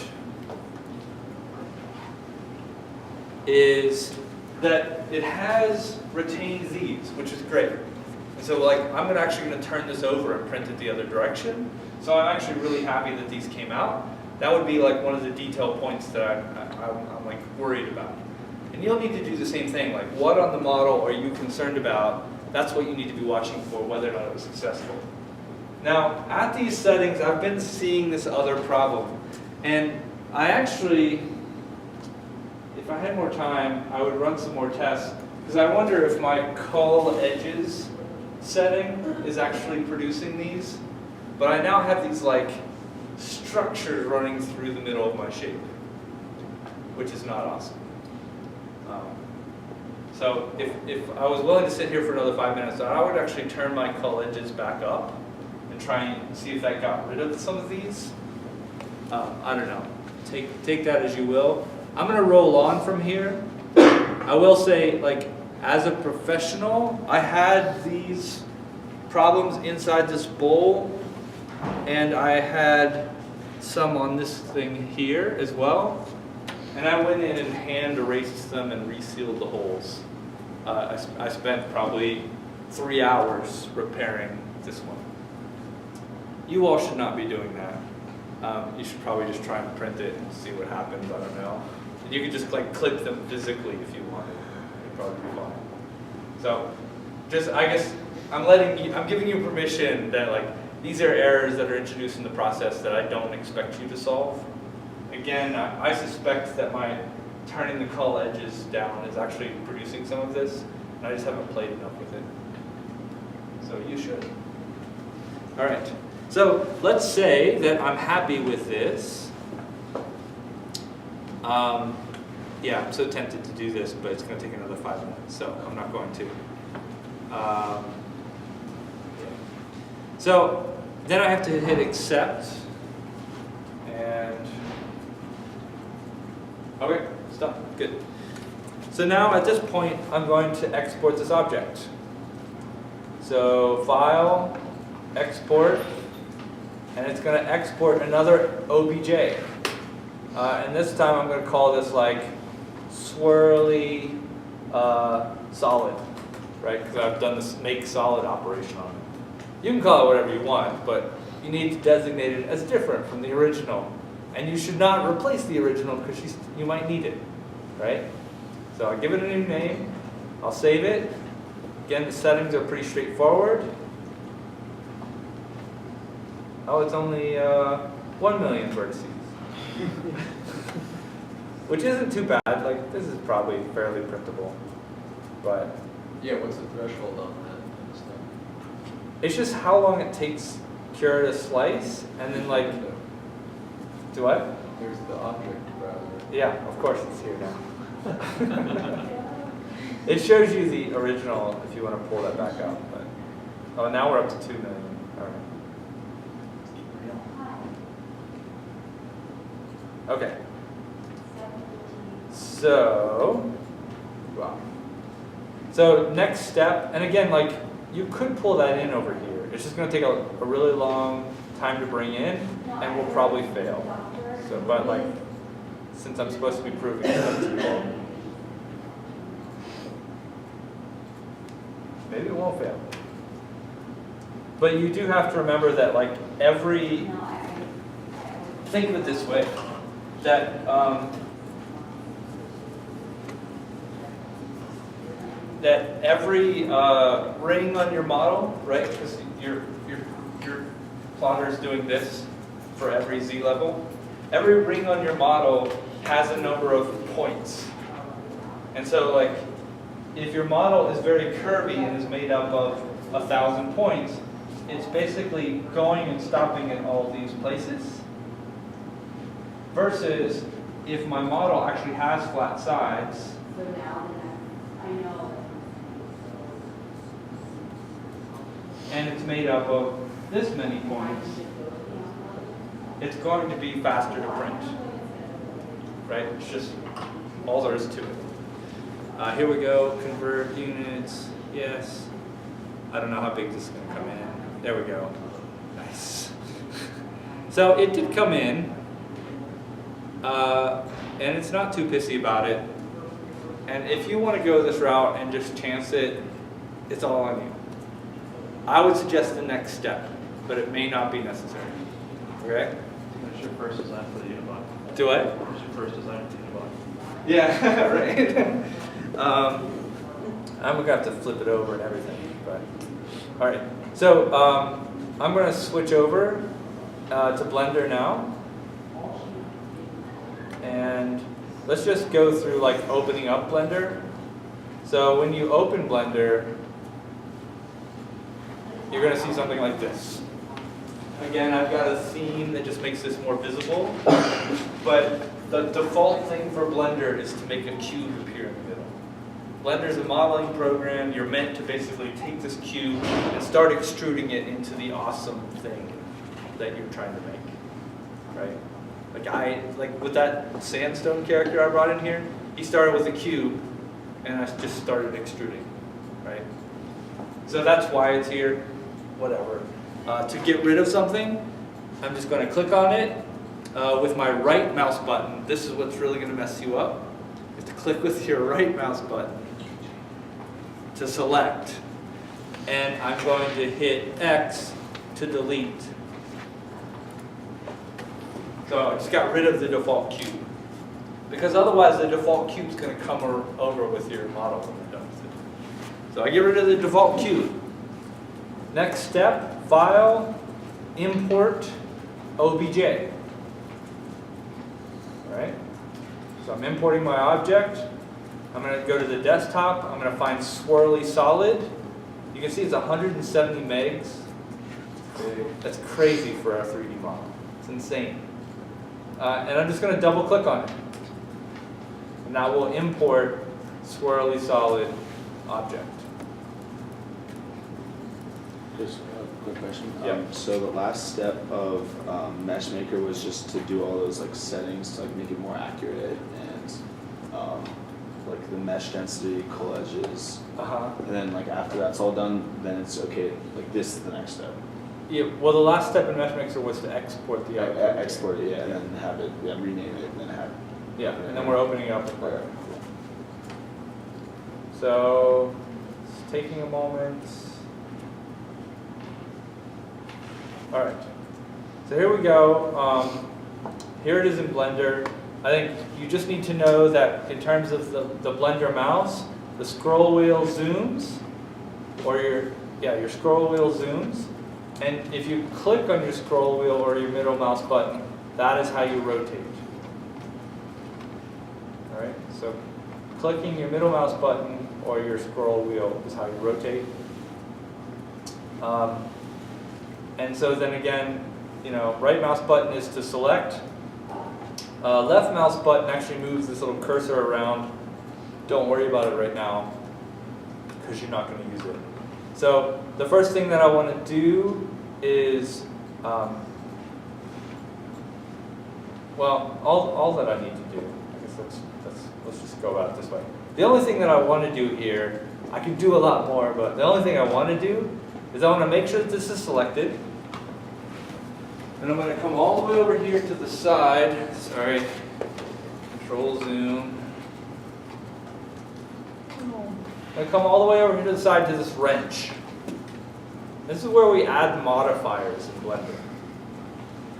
is that it has retained these, which is great. And so I'm actually going to turn this over and print it the other direction. So I'm actually really happy that these came out. That would be one of the detail points that I'm worried about. And you'll need to do the same thing. What on the model are you concerned about? That's what you need to be watching for, whether or not it was successful. Now, at these settings, I've been seeing this other problem. And I actually, if I had more time, I would run some more tests. Because I wonder if my cull edges setting is actually producing these. But I now have these structures running through the middle of my shape, which is not awesome. So if I was willing to sit here for another 5 minutes, I would actually turn my cull edges back up and try and see if that got rid of some of these. I don't know. Take that as you will. I'm going to roll on from here. I will say, as a professional, I had these problems inside this bowl, and I had some on this thing here as well. And I went in and hand erased them and resealed the holes. I spent probably 3 hours repairing this one. You all should not be doing that. You should probably just try and print it and see what happens. I don't know. And you could just clip them physically if you wanted. It'd probably be fine. So, I guess I'm giving you permission that these are errors that are introduced in the process that I don't expect you to solve. Again, I suspect that my turning the cull edges down is actually producing some of this, and I just haven't played enough with it. So you should. All right. So let's say that I'm happy with this. Yeah, I'm so tempted to do this, but it's going to take another 5 minutes, so I'm not going to. Yeah. So then I have to hit accept, and okay, stop, good. So now at this point, I'm going to export this object. So File, Export, and it's going to export another OBJ. And this time I'm going to call this like swirly solid, right? Because I've done this make solid operation on it. You can call it whatever you want, but you need to designate it as different from the original. And you should not replace the original because you might need it, right? So I give it a new name, I'll save it. Again, the settings are pretty straightforward. Oh, it's only 1 million vertices. Which isn't too bad, like this is probably fairly printable. But Yeah, what's the threshold on that kind of stuff? it's just how long it takes Kerr to slice, and then like, do what? There's the object browser. Yeah, of course it's here now. It shows you the original if you want to pull that back out. But oh, now we're up to 2 million. All right. Okay. So, wow. So next step, and again, like you could pull that in over here. It's just going to take a really long time to bring in, and we'll probably fail. So, but like, since I'm supposed to be proving it, that's cool. Maybe it won't fail. But you do have to remember that like think of it this way, that that every ring on your model, right, because your plotter is doing this for every Z level, every ring on your model has a number of points. And so like, if your model is very curvy and is made up of 1,000 points, it's basically going and stopping in all these places. Versus if my model actually has flat sides, and it's made up of this many points, it's going to be faster to print. Right? It's just all there is to it. Here we go, convert units, yes. I don't know how big this is going to come in. There we go. Nice. So it did come in, and it's not too pissy about it. And if you want to go this route and just chance it, it's all on you. I would suggest the next step, but it may not be necessary. Okay? What's your first design for the Unibot? Do what? What's your first design for the Unibot? Yeah, right. I'm gonna have to flip it over and everything, but all right. So I'm gonna switch over to Blender now, and let's just go through like opening up Blender. So when you open Blender, you're gonna see something like this. Again, I've got a theme that just makes this more visible, but the default thing for Blender is to make a cube appear in the middle. Blender is a modeling program. You're meant to basically take this cube and start extruding it into the awesome thing that you're trying to make, right? Like with that sandstone character I brought in here, he started with a cube, and I just started extruding, right? So that's why it's here, whatever. To get rid of something, I'm just going to click on it with my right mouse button. This is what's really going to mess you up. You have to click with your right mouse button to select, and I'm going to hit X to delete. So I just got rid of the default cube, because otherwise the default cube is going to come over with your model when you're done with it. So I get rid of the default cube. Next step, File, Import, OBJ. All right. So I'm importing my object. I'm going to go to the desktop. I'm going to find swirly solid. You can see it's 170 megs. That's crazy for a 3D model. It's insane. And I'm just going to double click on it. And now we'll import swirly solid object. Just a quick question. Yeah. So the last step of Meshmaker was just to do all those like settings to like make it more accurate and like the mesh density collages, Uh-huh. and then like after that's all done, then it's okay, like this is the next step. Yeah, well, the last step in Mesh Mixer was to export the output. Export it, yeah, and then have it, yeah, rename it, and then have. Yeah, and then we're opening it up. So, it's taking a moment. All right, so here we go. Here it is in Blender. I think you just need to know that in terms of the Blender mouse, the scroll wheel zooms, or your scroll wheel zooms. And if you click on your scroll wheel or your middle mouse button, that is how you rotate. All right, so clicking your middle mouse button or your scroll wheel is how you rotate. And so then again, right mouse button is to select. Left mouse button actually moves this little cursor around. Don't worry about it right now, because you're not going to use it. So the first thing that I want to do is, well, all that I need to do, I guess let's just go about it this way. The only thing that I want to do here, I can do a lot more, but the only thing I want to do is I want to make sure that this is selected. And I'm going to come all the way over here to the side. Sorry, Control Zoom. I'm going to come all the way over here to the side to this wrench. This is where we add modifiers in Blender.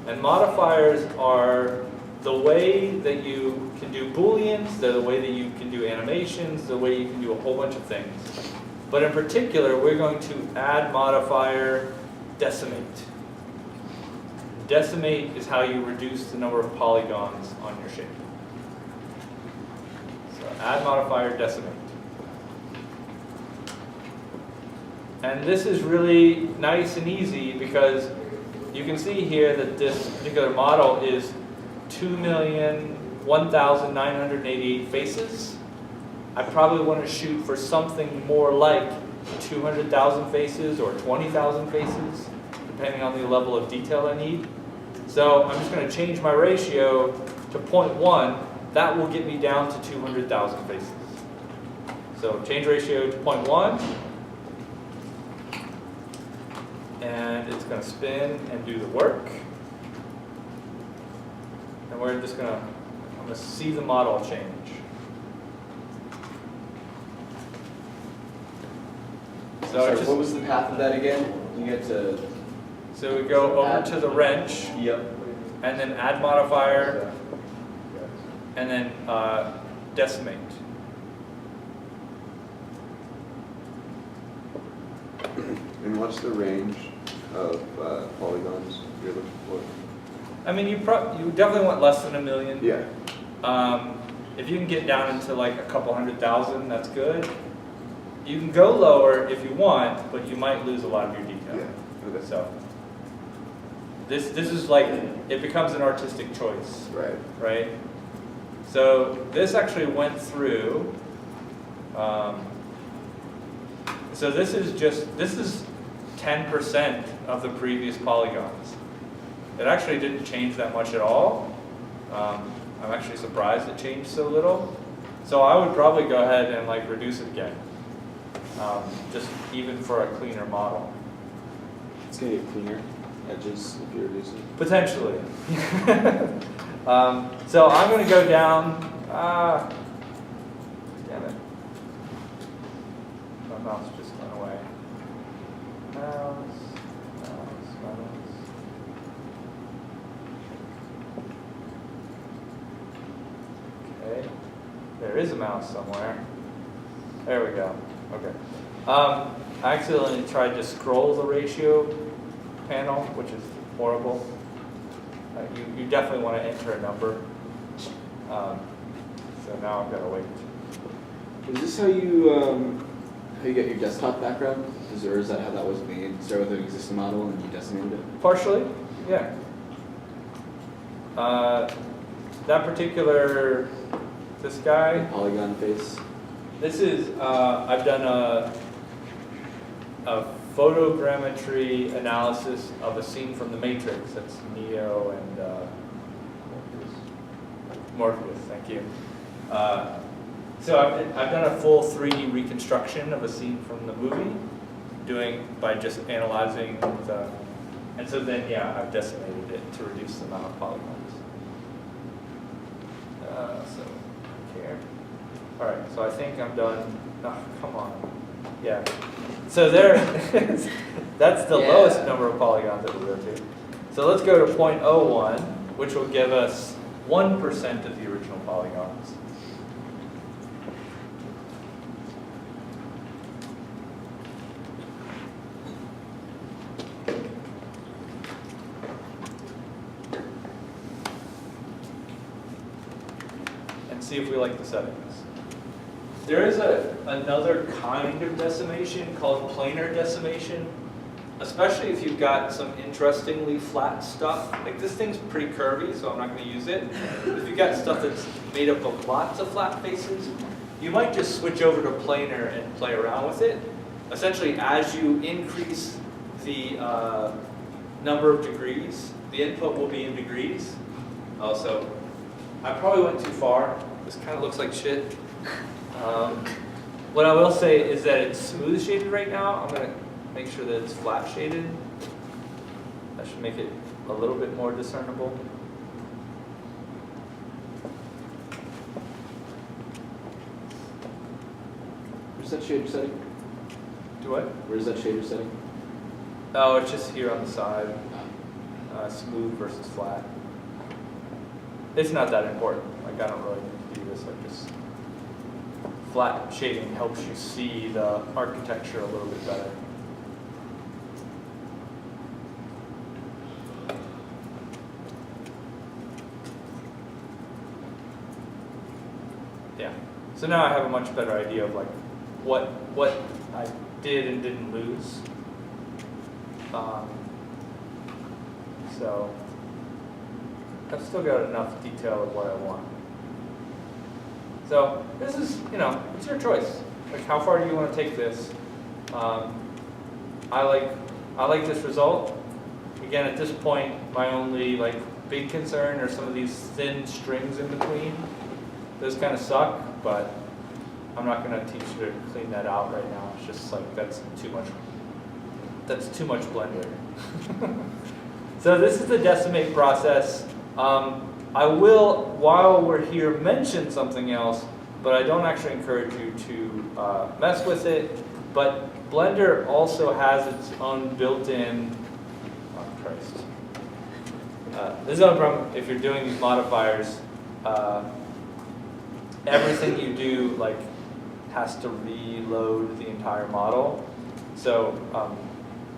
And modifiers are the way that you can do booleans, they're the way that you can do animations, the way you can do a whole bunch of things. But in particular, we're going to add modifier decimate. Decimate is how you reduce the number of polygons on your shape. So add modifier decimate. And this is really nice and easy because you can see here that this particular model is 2,001,988 faces. I probably want to shoot for something more like 200,000 faces or 20,000 faces, depending on the level of detail I need. So I'm just going to change my ratio to 0.1. That will get me down to 200,000 faces. So change ratio to 0.1. And it's going to spin and do the work. And we're just going to, I'm going to see the model change. So Sorry, what was the path of that again? You get to. So we go over to the wrench. Yep. And then add modifier. And then decimate. And what's the range of polygons you're looking for? I mean, you definitely want less than 1 million. Yeah. If you can get down into like a couple 100,000, that's good. You can go lower if you want, but you might lose a lot of your detail. Yeah. Okay. So this is like, it becomes an artistic choice. Right. Right? So this actually went through. So this is 10% of the previous polygons. It actually didn't change that much at all. I'm actually surprised it changed so little. So I would probably go ahead and like reduce it again, just even for a cleaner model. It's gonna get cleaner edges if you're reducing. Potentially. So I'm going to go down. Damn it. My mouse just went away. Mouse. Okay. There is a mouse somewhere. There we go. Okay. I accidentally tried to scroll the ratio panel, which is horrible. You definitely want to enter a number. So now I've got to wait. Is this how you get your desktop background? Or is that how that was made? Start with an existing model and you decimated it? Partially, yeah. That particular, this guy. The polygon face. This is, I've done a photogrammetry analysis of a scene from The Matrix. That's Neo and Morpheus, thank you. So I've done a full 3D reconstruction of a scene from the movie, by just analyzing and so then yeah, I've decimated it to reduce the amount of polygons. So here. All right, so I think I'm done. Oh, come on. Yeah. So there, that's the Yeah. lowest number of polygons that we'll go to. So let's go to 0.01, which will give us 1% of the original polygons. And see if we like the settings. There is another kind of decimation called planar decimation, especially if you've got some interestingly flat stuff. Like this thing's pretty curvy, so I'm not going to use it. But if you've got stuff that's made up of lots of flat faces, you might just switch over to planar and play around with it. Essentially, as you increase the number of degrees, the input will be in degrees. Also, I probably went too far. This kind of looks like shit. What I will say is that it's smooth shaded right now. I'm going to make sure that it's flat shaded. That should make it a little bit more discernible. Where's that shader setting? Do what? Where's that shader setting? Oh, it's just here on the side. Smooth versus flat. It's not that important. Like I don't really need to do this. I just flat shading helps you see the architecture a little bit better. Yeah. So now I have a much better idea of like what I did and didn't lose. So I've still got enough detail of what I want. So this is, it's your choice. Like how far do you want to take this? I like this result. Again, at this point, my only like big concern are some of these thin strings in between. Those kind of suck, but I'm not going to teach you to clean that out right now. It's just like that's too much Blender. So this is the decimate process. I will, while we're here, mention something else, but I don't actually encourage you to mess with it. But Blender also has its own built-in, oh Christ. This is another problem if you're doing these modifiers. Everything you do has to reload the entire model. So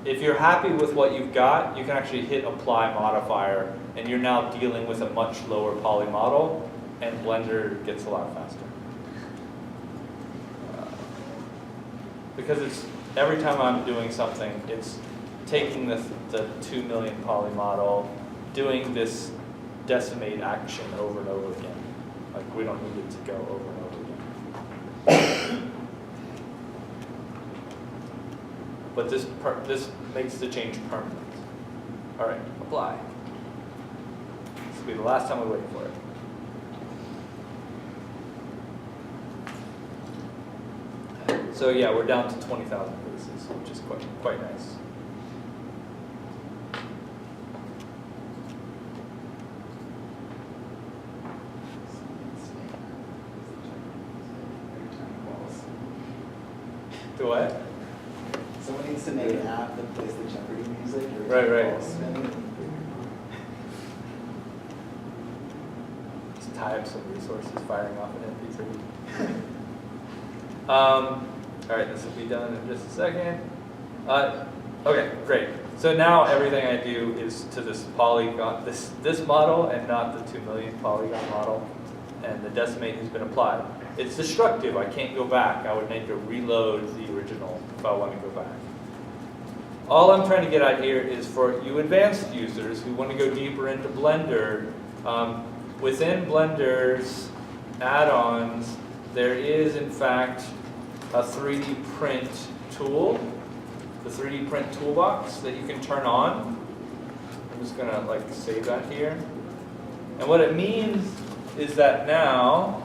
if you're happy with what you've got, you can actually hit apply modifier, and you're now dealing with a much lower poly model, and Blender gets a lot faster. Because it's every time I'm doing something, it's taking the 2 million poly model, doing this decimate action over and over again. Like we don't need it to go over and over again. But this makes the change permanent. All right, apply. This will be the last time we wait for it. So yeah, we're down to 20,000 pieces, which is quite nice. Do what? Someone needs to make an app that plays the Jeopardy music. Or Right. balls spinning. Just tie up some resources firing off an MP3. All right, this will be done in just a second. Okay, great. So now everything I do is to this polygon, this model, and not the 2 million polygon model. And the decimate has been applied. It's destructive. I can't go back. I would need to reload the original if I want to go back. All I'm trying to get at here is for you advanced users who want to go deeper into Blender. Within Blender's add-ons, there is in fact a 3D print tool, the 3D print toolbox that you can turn on. I'm just gonna save that here. And what it means is that now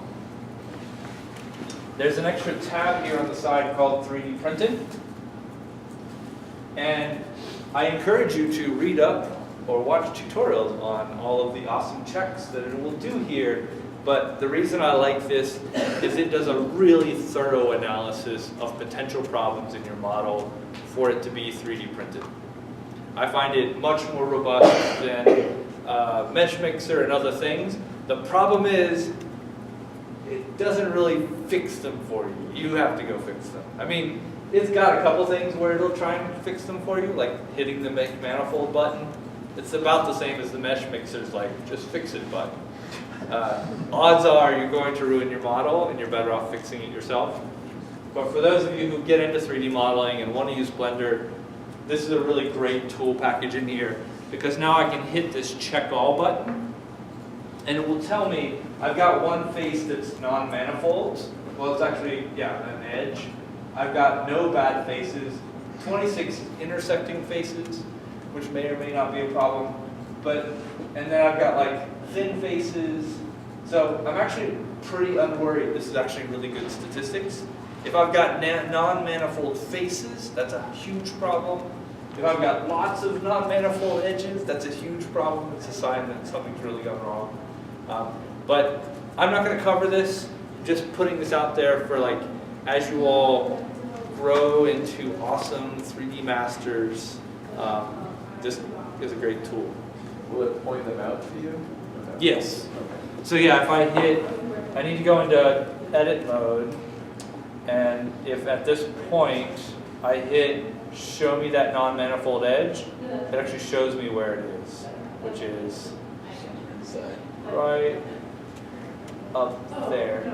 there's an extra tab here on the side called 3D Printing. And I encourage you to read up or watch tutorials on all of the awesome checks that it will do here. But the reason I like this is it does a really thorough analysis of potential problems in your model for it to be 3D printed. I find it much more robust than Mesh Mixer and other things. The problem is it doesn't really fix them for you. You have to go fix them. I mean, it's got a couple things where it'll try and fix them for you, like hitting the Make Manifold button. It's about the same as the Mesh Mixer's like, just fix it button. Odds are you're going to ruin your model and you're better off fixing it yourself. But for those of you who get into 3D modeling and want to use Blender, this is a really great tool package in here, because now I can hit this check all button and it will tell me I've got one face that's non-manifold. Well, it's actually, yeah, an edge. I've got no bad faces, 26 intersecting faces, which may or may not be a problem. And then I've got like thin faces. So I'm actually pretty unworried. This is actually really good statistics. If I've got non-manifold faces, that's a huge problem. If I've got lots of non-manifold edges, that's a huge problem. It's a sign that something's really gone wrong. But I'm not going to cover this. Just putting this out there for like, as you all grow into awesome 3D masters, this is a great tool. Will it point them out to you? Yes. Okay. So yeah, if I hit, I need to go into edit mode, and if at this point I hit show me that non-manifold edge, it actually shows me where it is, which is right up there.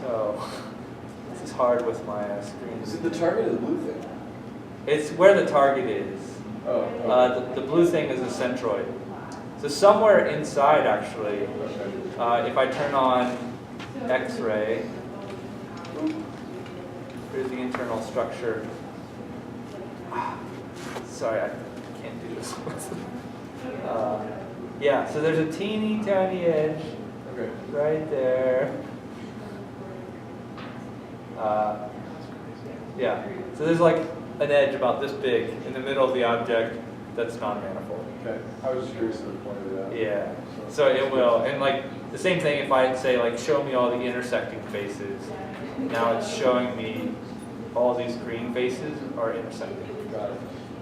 So this is hard with my screen. Is it the target or the blue thing? It's where the target is. Oh, okay. The blue thing is a centroid. So somewhere inside, actually, if I turn on X-ray, here's the internal structure. Sorry, I can't do this. Yeah, so there's a teeny tiny edge right there. Yeah, so there's like an edge about this big in the middle of the object that's non-manifold. Okay, I was just curious if it pointed it out. Yeah, so it will. And like the same thing if I say like show me all the intersecting faces. Now it's showing me all these green faces are intersecting. Got it.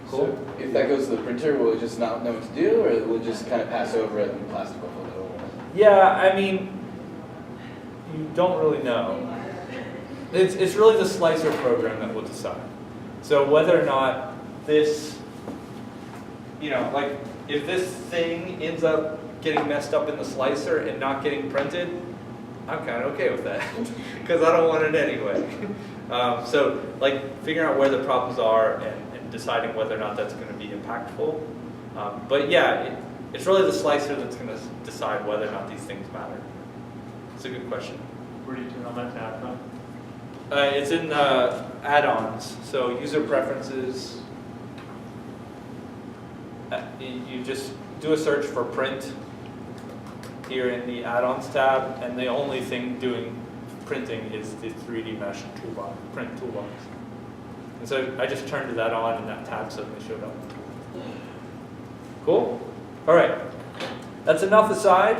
Cool. So if that goes to the printer, will it just not know what to do, or will it just kind of pass over it and plastic off a little? Yeah, I mean, you don't really know. It's really the slicer program that will decide. So whether or not this, you know, like if this thing ends up getting messed up in the slicer and not getting printed, I'm kind of okay with that because I don't want it anyway. So like figuring out where the problems are and deciding whether or not that's going to be impactful. But yeah, it's really the slicer that's going to decide whether or not these things matter. It's a good question. Where do you turn on that tab from? It's in add-ons, so user preferences. You just do a search for print here in the add-ons tab, and the only thing doing printing is the 3D mesh toolbox, print toolbox. And so I just turned that on, and that tab suddenly showed up. Cool? All right, that's enough aside.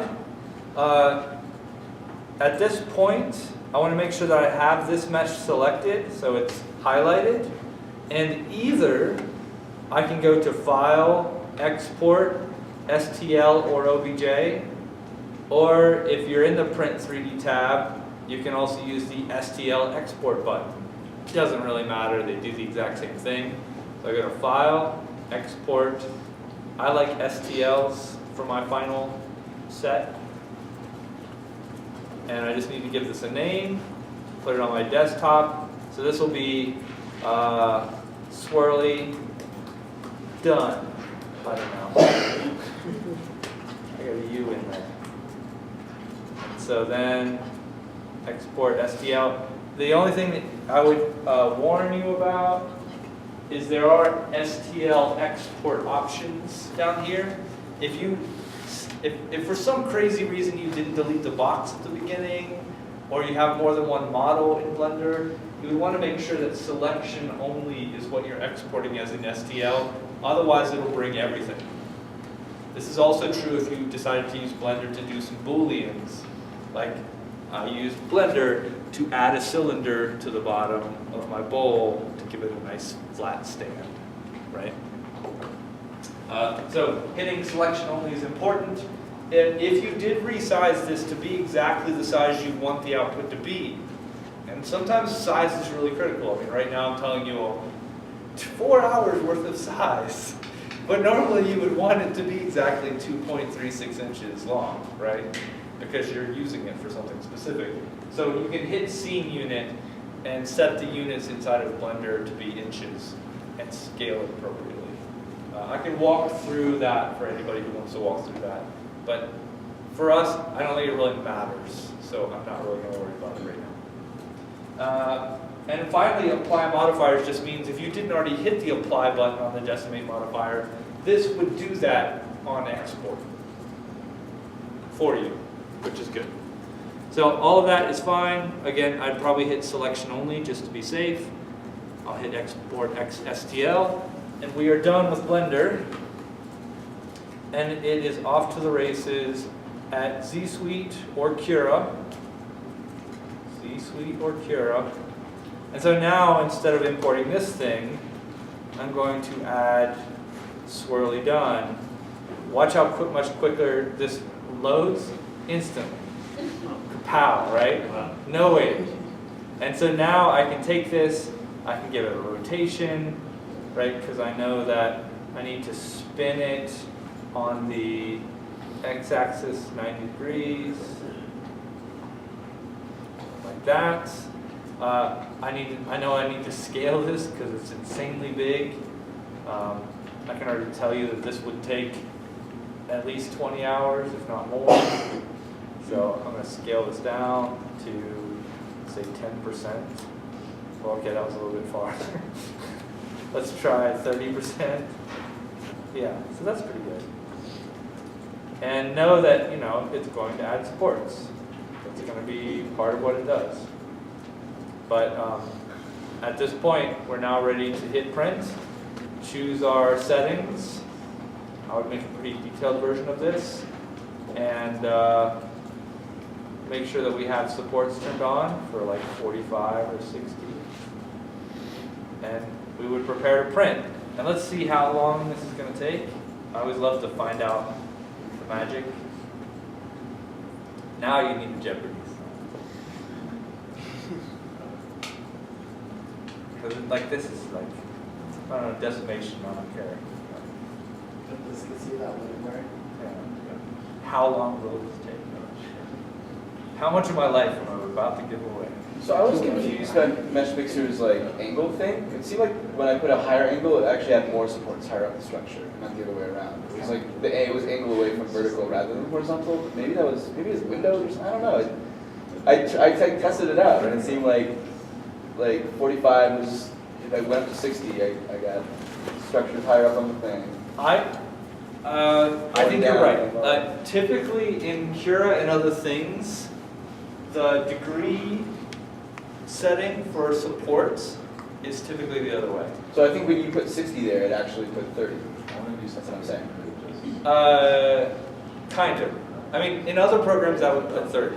At this point, I want to make sure that I have this mesh selected, so it's highlighted. And either I can go to File, Export, STL, or OBJ. Or if you're in the Print 3D tab, you can also use the STL Export button. It doesn't really matter, they do the exact same thing. So I go to File, Export. I like STLs for my final set. And I just need to give this a name, put it on my desktop. So this will be swirly done. I don't know. I got a U in there. So then export STL. The only thing that I would warn you about is there are STL export options down here. If for some crazy reason you didn't delete the box at the beginning, or you have more than one model in Blender, you would want to make sure that selection only is what you're exporting as an STL, otherwise it'll bring everything. This is also true if you decided to use Blender to do some booleans, like I used Blender to add a cylinder to the bottom of my bowl to give it a nice flat stand, right? So hitting selection only is important. If you did resize this to be exactly the size you want the output to be, and sometimes size is really critical. I mean, right now I'm telling you 4 hours worth of size, but normally you would want it to be exactly 2.36 inches long, right? Because you're using it for something specific. So you can hit scene unit and set the units inside of Blender to be inches and scale it appropriately. I can walk through that for anybody who wants to walk through that. But for us, I don't think it really matters, so I'm not really going to worry about it right now. And finally, apply modifiers just means if you didn't already hit the apply button on the decimate modifier, this would do that on export for you, which is good. So all of that is fine. Again, I'd probably hit selection only just to be safe. I'll hit export STL, and we are done with Blender. And it is off to the races at Z Suite or Cura. Z Suite or Cura. And so now, instead of importing this thing, I'm going to add swirly done. Watch how much quicker this loads instantly. Kapow, right? No wait. And so now I can take this, I can give it a rotation, right? Because I know that I need to spin it on the x-axis 90 degrees, like that. I know I need to scale this because it's insanely big. I can already tell you that this would take at least 20 hours, if not more. So I'm going to scale this down to, say, 10%. Well, okay, that was a little bit far. Let's try 30%. Yeah, so that's pretty good. And know that, you know, it's going to add supports. It's going to be part of what it does. But at this point, we're now ready to hit print, choose our settings. I would make a pretty detailed version of this, and make sure that we have supports turned on for like 45 or 60. And we would prepare to print. And let's see how long this is going to take. I always love to find out the magic. Now you need the Jeopardy. Because like this is like, I don't know, decimation, I don't care. Let's see that library. Yeah. How long will this take? How much of my life am I about to give away? So I was confused by Mesh Mixer's like angle thing. It seemed like when I put a higher angle, it actually had more supports higher up the structure, not the other way around. It was like the A was angled away from vertical rather than horizontal. Maybe it was Windows or something. I don't know. I tested it out and it seemed like 45 was, if I went up to 60, I got structures higher up on the thing. I think you're right. Typically in Cura and other things, the degree setting for supports is typically the other way. So I think when you put 60 there, it actually put 30. That's what I'm saying. Kind of. I mean, in other programs that would put 30.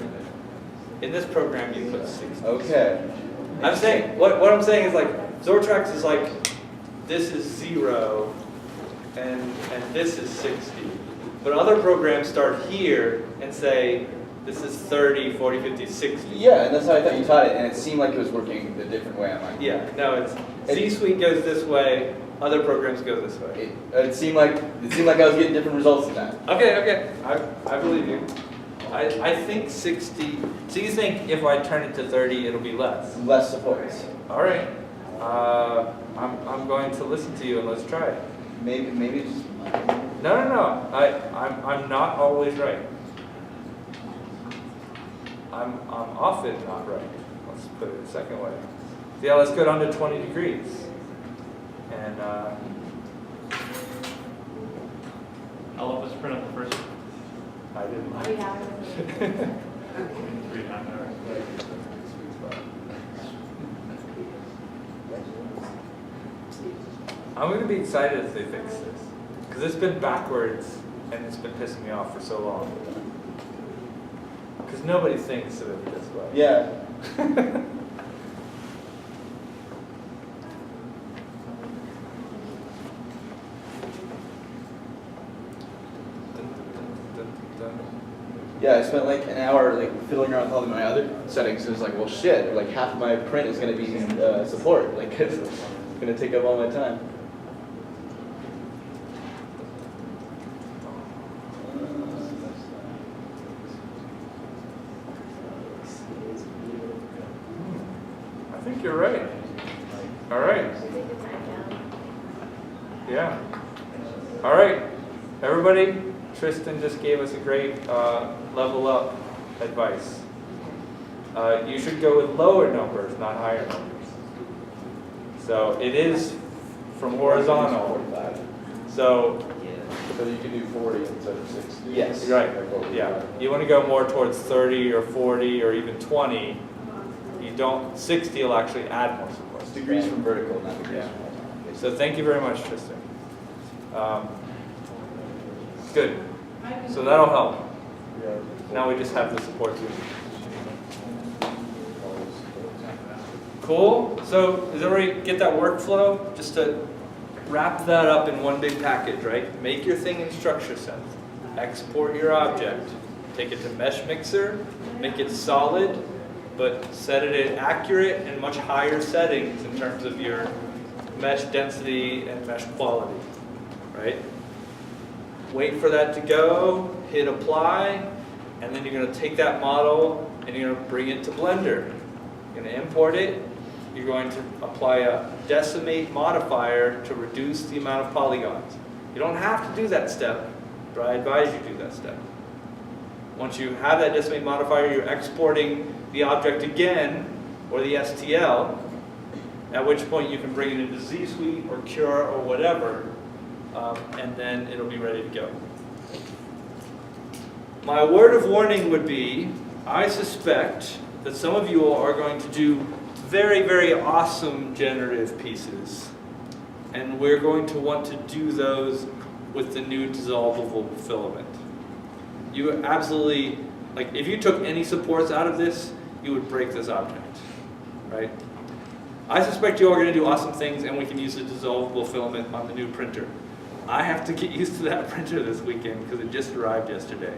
In this program, you put 60. Okay. I'm saying, what I'm saying is like, Zortrax is like, this is 0, and this is 60. But other programs start here and say, this is 30, 40, 50, 60. Yeah, and that's how I thought you taught it, and it seemed like it was working a different way on mine. Yeah, no, it's Z Suite goes this way, other programs go this way. It seemed like I was getting different results than that. Okay, I believe you. I think 60, so you think if I turn it to 30, it'll be less? Less supports. All right, I'm going to listen to you and let's try it. Maybe it's just No, I'm not always right. I'm often not right. Let's put it a second way. So yeah, let's go down to 20 degrees. And How long was the print on the first one? I didn't like 3 hours. 3.5 hours. Sweet spot. I'm gonna be excited if they fix this, because it's been backwards and it's been pissing me off for so long. Because nobody thinks of it this way. Yeah. Yeah, I spent like an hour like fiddling around with all of my other settings. It was like, well, shit. Like half of my print is going to be support. Like it's going to take up all my time. I think you're right. All right. Yeah. All right. Everybody, Tristan just gave us a great level up advice. You should go with lower numbers, not higher numbers. So it is from horizontal. So So you can do 40 instead of 60. Yes. right. Like what we Yeah. got. You want to go more towards 30 or 40 or even 20. You don't. 60 will actually add more support. It's degrees from vertical, not degrees Yeah. from horizontal. So thank you very much, Tristan. Good. So that'll help. Yeah. Now we just have the support too. Cool. So does everybody get that workflow? Just to wrap that up in one big package, right? Make your thing in structure sense. Export your object. Take it to Mesh Mixer. Make it solid, but set it at accurate and much higher settings in terms of your mesh density and mesh quality, right? Wait for that to go, hit apply, and then you're going to take that model and you're going to bring it to Blender. You're going to import it. You're going to apply a decimate modifier to reduce the amount of polygons. You don't have to do that step, but I advise you do that step. Once you have that decimate modifier, you're exporting the object again, or the STL, at which point you can bring it into Z Suite or Cure or whatever, and then it'll be ready to go. My word of warning would be, I suspect that some of you are going to do very, very awesome generative pieces, and we're going to want to do those with the new dissolvable filament. You absolutely, like if you took any supports out of this, you would break this object, right? I suspect you are going to do awesome things, and we can use the dissolvable filament on the new printer. I have to get used to that printer this weekend because it just arrived yesterday.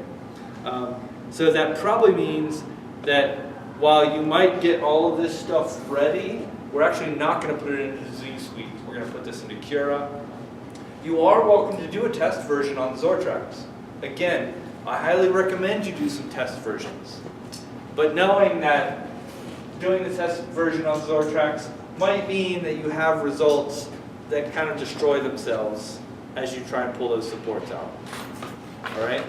So that probably means that while you might get all of this stuff ready, we're actually not going to put it into Z Suite. We're going to put this into Cura. You are welcome to do a test version on Zortrax. Again, I highly recommend you do some test versions. But knowing that doing the test version on Zortrax might mean that you have results that kind of destroy themselves as you try and pull those supports out. All right?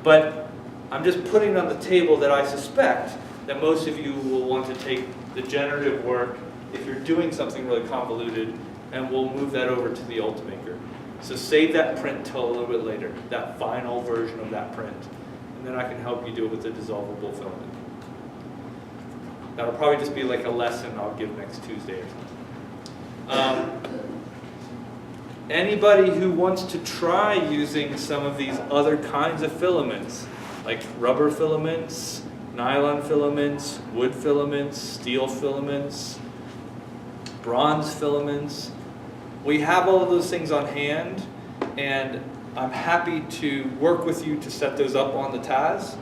But I'm just putting on the table that I suspect that most of you will want to take the generative work if you're doing something really convoluted, and we'll move that over to the Ultimaker. So save that print till a little bit later, that final version of that print, and then I can help you do it with the dissolvable filament. That'll probably just be like a lesson I'll give next Tuesday or something. Anybody who wants to try using some of these other kinds of filaments, like rubber filaments, nylon filaments, wood filaments, steel filaments, bronze filaments, we have all of those things on hand, and I'm happy to work with you to set those up on the TAS.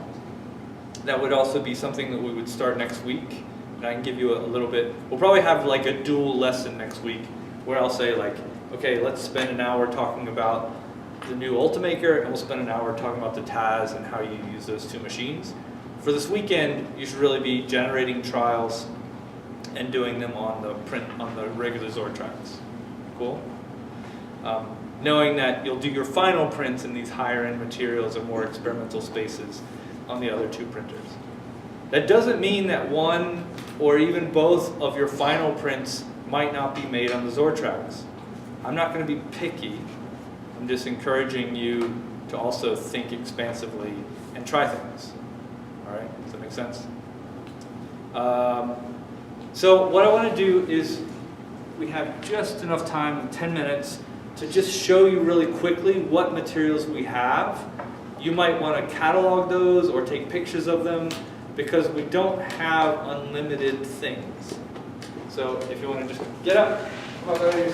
That would also be something that we would start next week, and I can give you a little bit. We'll probably have like a dual lesson next week where I'll say like, okay, let's spend an hour talking about the new Ultimaker, and we'll spend an hour talking about the TAS and how you use those two machines. For this weekend, you should really be generating trials and doing them on the print on the regular Zortrax. Cool? Knowing that you'll do your final prints in these higher end materials or more experimental spaces on the other two printers. That doesn't mean that one or even both of your final prints might not be made on the Zortrax. I'm not going to be picky. I'm just encouraging you to also think expansively and try things. All right? Does that make sense? So what I want to do is, we have just enough time, 10 minutes, to just show you really quickly what materials we have. You might want to catalog those or take pictures of them, because we don't have unlimited things. So if you want to just get up, come up there.